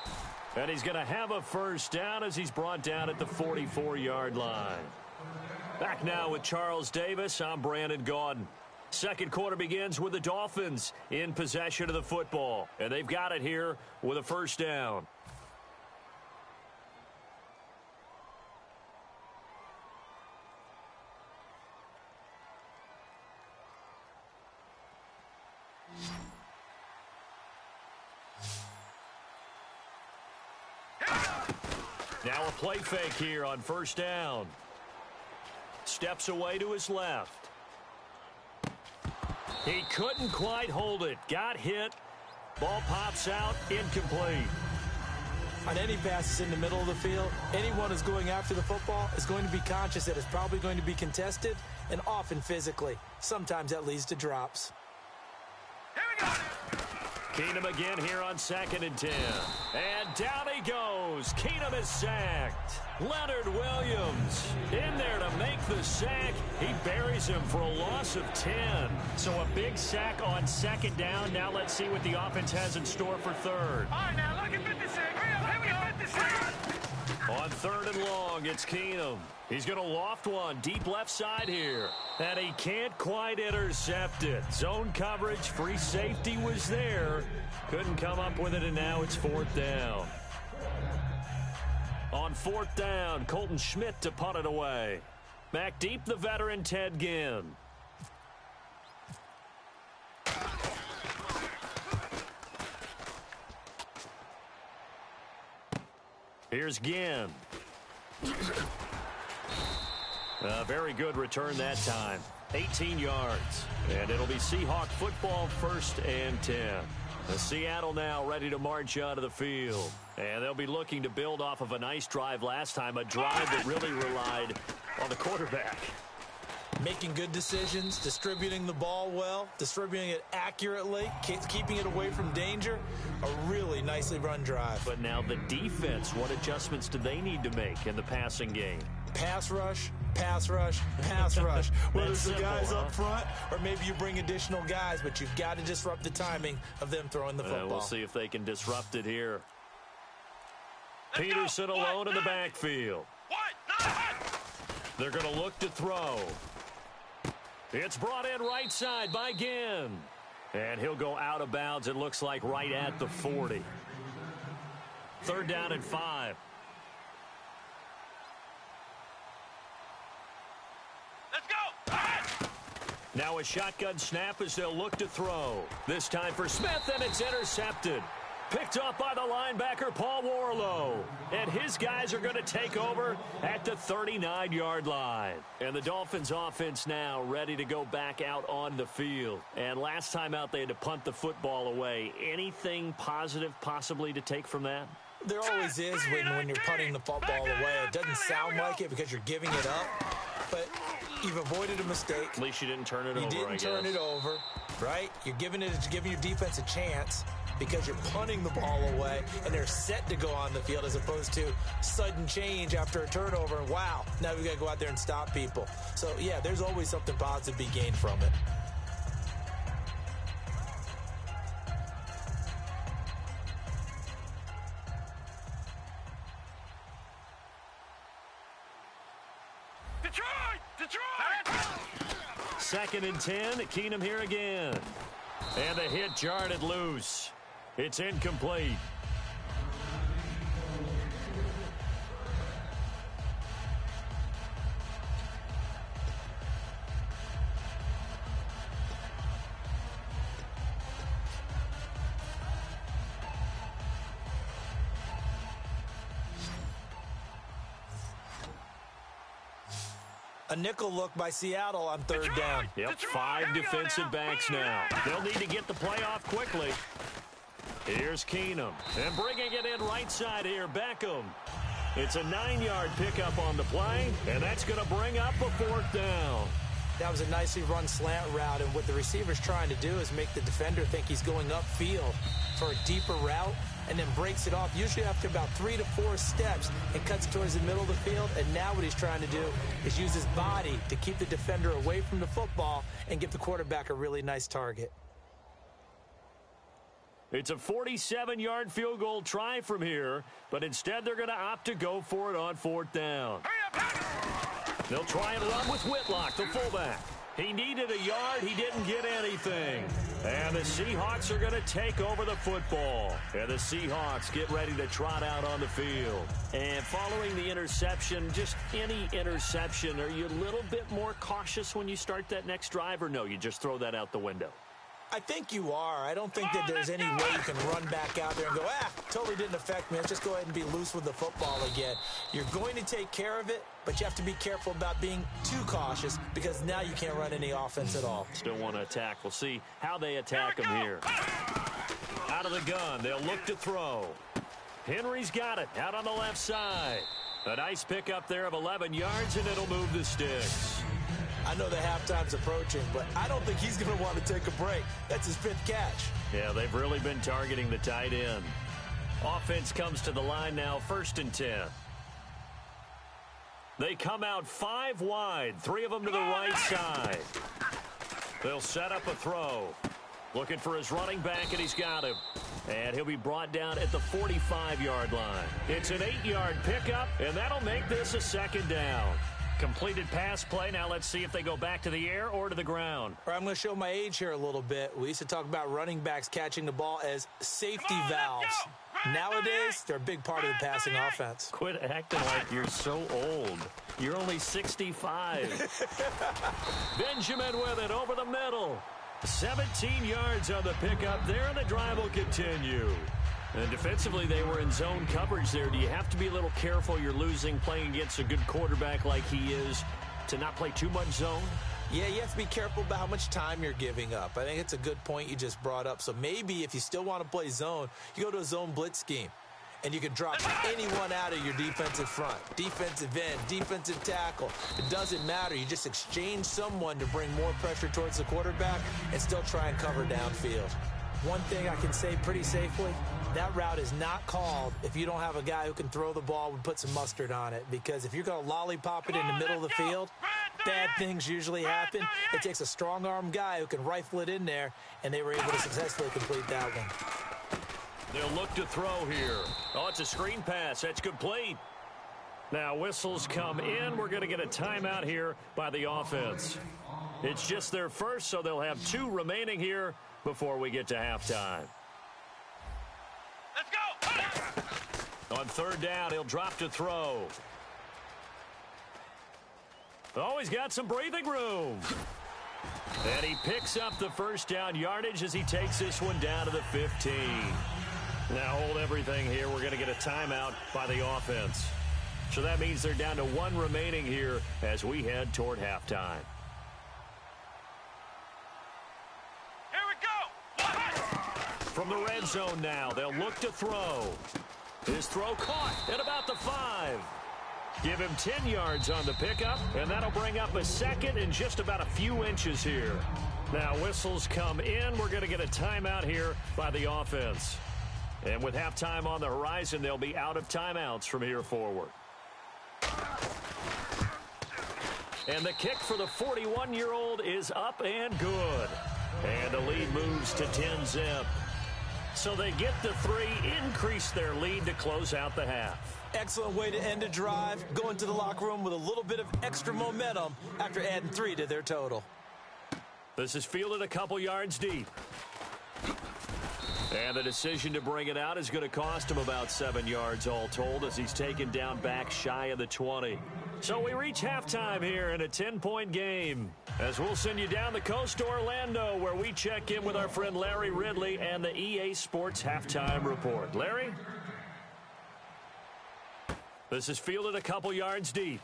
And he's going to have a first down as he's brought down at the 44-yard line. Back now with Charles Davis, I'm Brandon Gaudin. Second quarter begins with the Dolphins in possession of the football. And they've got it here with a first down. Now a play fake here on first down. Steps away to his left. He couldn't quite hold it. Got hit. Ball pops out. Incomplete. On any passes in the middle of the field, anyone who's going after the football is going to be conscious that it's probably going to be contested and often physically. Sometimes that leads to drops. Here we go. Keenum again here on 2nd and 10. And down he goes. Keenum is sacked. Leonard Williams in there to make the sack. He buries him for a loss of 10. So a big sack on 2nd down. Now let's see what the offense has in store for 3rd. All right, now look at 56. Here we go, 56. On 3rd and long, it's Keenum. He's going to loft one deep left side here. And he can't quite intercept it. Zone coverage, free safety was there. Couldn't come up with it, and now it's 4th down. On 4th down, Colton Schmidt to punt it away. Back deep, the veteran Ted Ginn. Here's Ginn. A very good return that time. 18 yards. And it'll be Seahawk football, 1st and 10. The Seattle now ready to march out of the field. And they'll be looking to build off of a nice drive last time, a drive that really relied on the quarterback. Making good decisions, distributing the ball well, distributing it accurately, keeping it away from danger. A really nicely run drive. But now the defense, what adjustments do they need to make in the passing game? Pass rush, pass rush, pass rush. Whether it's the simple, guys huh? up front or maybe you bring additional guys, but you've got to disrupt the timing of them throwing the football. We'll see if they can disrupt it here. Let's Peterson go. alone in the backfield. What? They're going to look to throw. It's brought in right side by Ginn. And he'll go out of bounds, it looks like, right at the 40. 3rd down and 5. Let's go! Now a shotgun snap as they'll look to throw. This time for Smith, and it's intercepted. Picked up by the linebacker, Paul Warlow. And his guys are going to take over at the 39-yard line. And the Dolphins offense now ready to go back out on the field. And last time out, they had to punt the football away. Anything positive possibly to take from that? There always is when you're punting the football away. It doesn't sound like it because you're giving it up, but you've avoided a mistake. At least you didn't turn it over, You didn't turn it over, right? You're giving your defense a chance because you're punting the ball away, and they're set to go on the field as opposed to sudden change after a turnover, and wow, now we got to go out there and stop people. So, yeah, there's always something positive to be gained from it. Detroit! 2nd and 10, Keenum here again. And the hit jarred it loose. It's incomplete. A nickel look by Seattle on 3rd down. Yep, 5 defensive backs now. They'll need to get the play off quickly. Here's Keenum. And bringing it in right side here, Beckham. It's a 9-yard pickup on the play, and that's going to bring up a 4th down. That was a nicely run slant route, and what the receiver's trying to do is make the defender think he's going upfield for a deeper route, and then breaks it off, usually after about 3 to 4 steps, and cuts towards the middle of the field. And now what he's trying to do is use his body to keep the defender away from the football and give the quarterback a really nice target. It's a 47-yard field goal try from here, but instead they're going to opt to go for it on 4th down. They'll try and run with Whitlock, the fullback. He needed a yard. He didn't get anything. And the Seahawks are going to take over the football. And the Seahawks get ready to trot out on the field. And following the interception, just any interception, are you a little bit more cautious when you start that next drive, or no, you just throw that out the window? I think you are. I don't think that there's any way you can run back out there and go, totally didn't affect me. Let's just go ahead and be loose with the football again. You're going to take care of it, but you have to be careful about being too cautious because now you can't run any offense at all. Still want to attack. We'll see how they attack them here. Out of the gun, they'll look to throw. Henry's got it out on the left side. A nice pickup there of 11 yards, and it'll move the sticks. I know the halftime's approaching, but I don't think he's going to want to take a break. That's his 5th catch. Yeah, they've really been targeting the tight end. Offense comes to the line now, 1st and 10. They come out 5 wide, 3 of them to the right side. They'll set up a throw. Looking for his running back, and he's got him. And he'll be brought down at the 45-yard line. It's an 8-yard pickup, and that'll make this a 2nd down. Completed pass play. Now let's see if they go back to the air or to the ground. All right, I'm going to show my age here a little bit. We used to talk about running backs catching the ball as safety valves. Nowadays, they're a big part of the passing offense. Quit acting like you're so old. You're only 65. Benjamin with it over the middle. 17 yards on the pickup there, and the drive will continue. And defensively, they were in zone coverage there. Do you have to be a little careful? You're losing playing against a good quarterback like he is to not play too much zone? Yeah, you have to be careful about how much time you're giving up. I think it's a good point you just brought up. So maybe if you still want to play zone, you go to a zone blitz scheme. And you can drop anyone out of your defensive front. Defensive end, defensive tackle. It doesn't matter. You just exchange someone to bring more pressure towards the quarterback and still try and cover downfield. One thing I can say pretty safely, that route is not called if you don't have a guy who can throw the ball and put some mustard on it. Because if you're going to lollipop it in the middle of the field, bad things usually happen. It takes a strong-arm guy who can rifle it in there, and they were able to successfully complete that one. They'll look to throw here. Oh, it's a screen pass. That's complete. Now whistles come in. We're going to get a timeout here by the offense. It's just their first, so they'll have 2 remaining here before we get to halftime. Let's go. On third down, he'll drop to throw. Oh, he's got some breathing room. And he picks up the first down yardage as he takes this one down to the 15. Now hold everything here. We're going to get a timeout by the offense. So that means they're down to one remaining here as we head toward halftime. Here we go. From the red zone now, they'll look to throw. His throw caught at about the 5. Give him 10 yards on the pickup, and that'll bring up a second and just about a few inches here. Now whistles come in. We're going to get a timeout here by the offense. And with halftime on the horizon, they'll be out of timeouts from here forward. And the kick for the 41-year-old is up and good. And the lead moves to 10-zip. So they get the 3, increase their lead to close out the half. Excellent way to end a drive. Go into the locker room with a little bit of extra momentum after adding 3 to their total. This is fielded a couple yards deep. And the decision to bring it out is going to cost him about 7 yards all told as he's taken down back shy of the 20. So we reach halftime here in a 10-point game as we'll send you down the coast to Orlando where we check in with our friend Larry Ridley and the EA Sports Halftime Report. Larry? This is fielded a couple yards deep.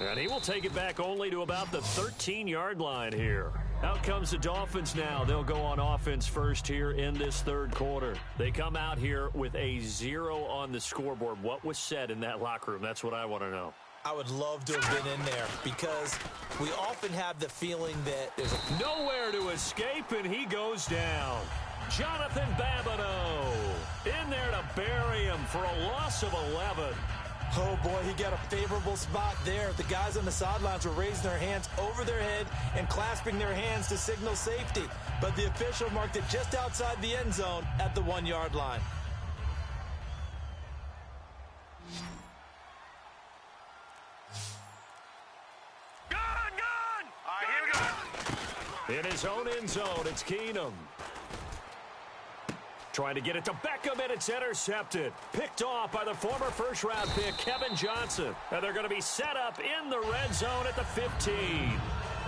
And he will take it back only to about the 13-yard line here. Out comes the Dolphins now. They'll go on offense first here in this third quarter. They come out here with a 0 on the scoreboard. What was said in that locker room? That's what I want to know. I would love to have been in there because we often have the feeling that there's nowhere to escape, and he goes down. Jonathan Babineau in there to bury him for a loss of 11. Oh, boy, he got a favorable spot there. The guys on the sidelines were raising their hands over their head and clasping their hands to signal safety. But the official marked it just outside the end zone at the 1-yard line. Gun! All right, here we go. In his own end zone, it's Keenum. Trying to get it to Beckham, and it's intercepted. Picked off by the former first-round pick, Kevin Johnson. And they're going to be set up in the red zone at the 15.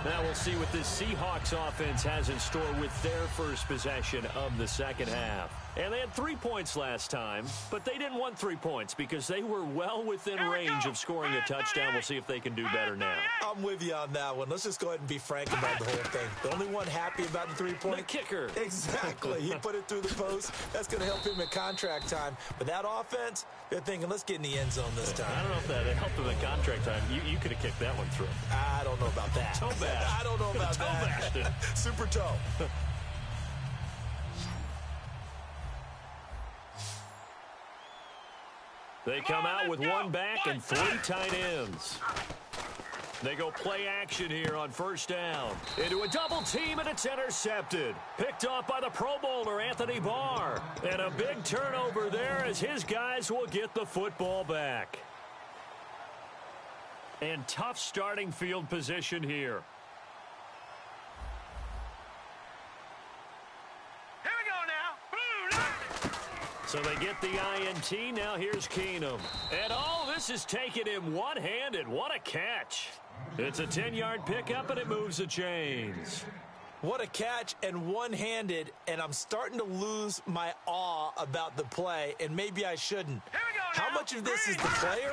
Now we'll see what this Seahawks offense has in store with their first possession of the second half. And they had 3 points last time, but they didn't want 3 points because they were well within range of scoring a touchdown. We'll see if they can do better now. I'm with you on that one. Let's just go ahead and be frank about the whole thing. The only one happy about the 3-point? The kicker. Exactly. He put it through the post. That's going to help him at contract time. But that offense, they're thinking, let's get in the end zone this time. I don't know if that helped him at contract time. You could have kicked that one through. I don't know about that. Toe bash. I don't know about that. Super toe. They come out with 1 back and 3 tight ends. They go play action here on first down. Into a double team, and it's intercepted. Picked off by the Pro Bowler, Anthony Barr. And a big turnover there as his guys will get the football back. And tough starting field position here. So they get the INT. Now here's Keenum. And this is taking him one-handed. What a catch. It's a 10-yard pickup, and it moves the chains. What a catch and one-handed, and I'm starting to lose my awe about the play, and maybe I shouldn't. How much of this is the player?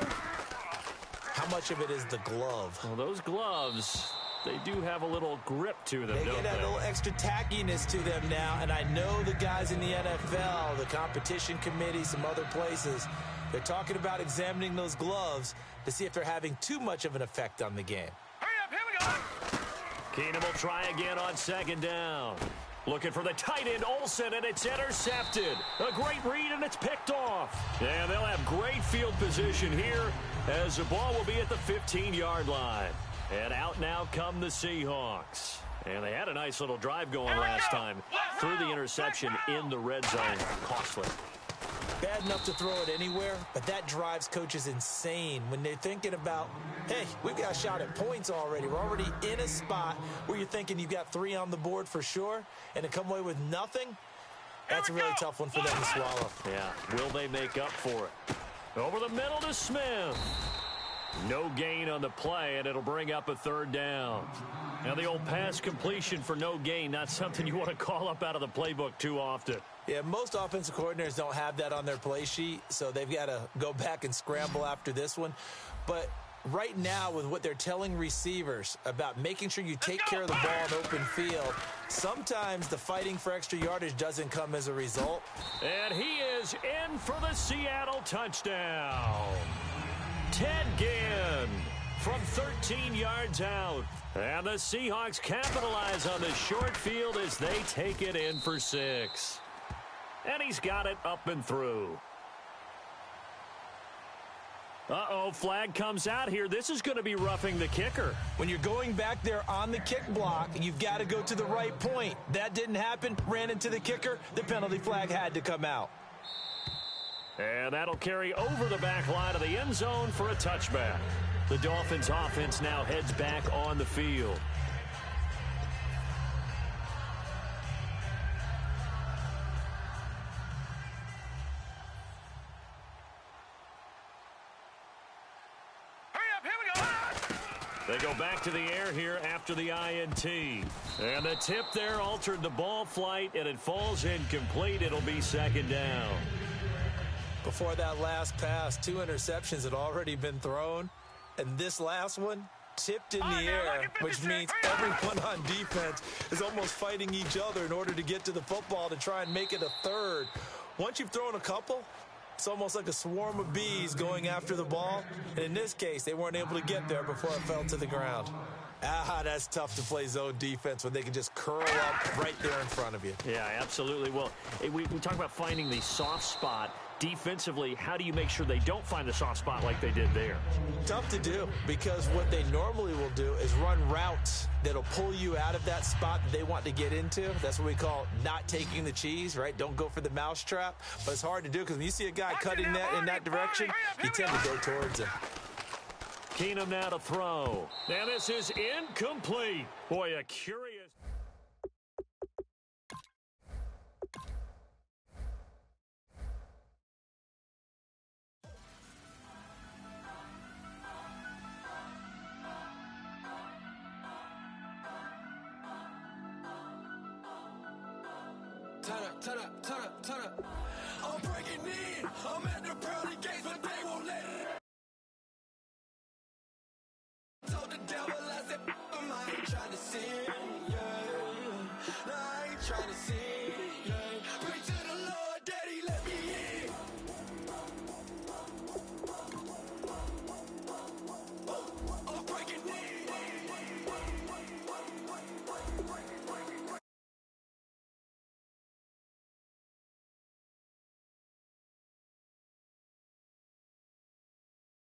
How much of it is the glove? Well, those gloves, they do have a little grip to them, They don't get that little extra tackiness to them now, and I know the guys in the NFL, the competition committee, some other places, they're talking about examining those gloves to see if they're having too much of an effect on the game. Hurry up, here we go. Keenum will try again on second down. Looking for the tight end, Olsen, and it's intercepted. A great read, and it's picked off. And they'll have great field position here as the ball will be at the 15-yard line. And out now come the Seahawks. And they had a nice little drive going last time through the interception in the red zone. Costly. Bad enough to throw it anywhere, but that drives coaches insane when they're thinking about, hey, we've got a shot at points already. We're already in a spot where you're thinking you've got 3 on the board for sure, and to come away with nothing, that's a really tough one for them to swallow. Yeah, will they make up for it? Over the middle to Smith. No gain on the play, and it'll bring up a 3rd down. Now, the old pass completion for no gain, not something you want to call up out of the playbook too often. Yeah, most offensive coordinators don't have that on their play sheet, so they've got to go back and scramble after this one. But right now, with what they're telling receivers about making sure you take care of the ball in open field, sometimes the fighting for extra yardage doesn't come as a result. And he is in for the Seattle touchdown. Ted Ginn from 13 yards out. And the Seahawks capitalize on the short field as they take it in for 6. And he's got it up and through. Uh-oh, flag comes out here. This is going to be roughing the kicker. When you're going back there on the kick block, you've got to go to the right point. That didn't happen. Ran into the kicker. The penalty flag had to come out. And that'll carry over the back line of the end zone for a touchback. The Dolphins offense now heads back on the field. They go back to the air here after the INT. And the tip there altered the ball flight, and it falls incomplete. It'll be 2nd down. Before that last pass, 2 interceptions had already been thrown. And this last one tipped in the air, which means everyone on defense is almost fighting each other in order to get to the football to try and make it a 3rd. Once you've thrown a couple, it's almost like a swarm of bees going after the ball. And in this case, they weren't able to get there before it fell to the ground. That's tough to play zone defense when they can just curl up right there in front of you. Yeah, absolutely. Well, we talk about finding the soft spot. Defensively, how do you make sure they don't find the soft spot like they did there? Tough to do, because what they normally will do is run routes that'll pull you out of that spot that they want to get into. That's what we call not taking the cheese, right? Don't go for the mousetrap. But it's hard to do because when you see a guy cutting that in that direction, you tend to go towards him. Keenum now to throw. And this is incomplete. Boy, a curious... Turn up. I'm breaking in. I'm at the pearly gates, but they won't let it.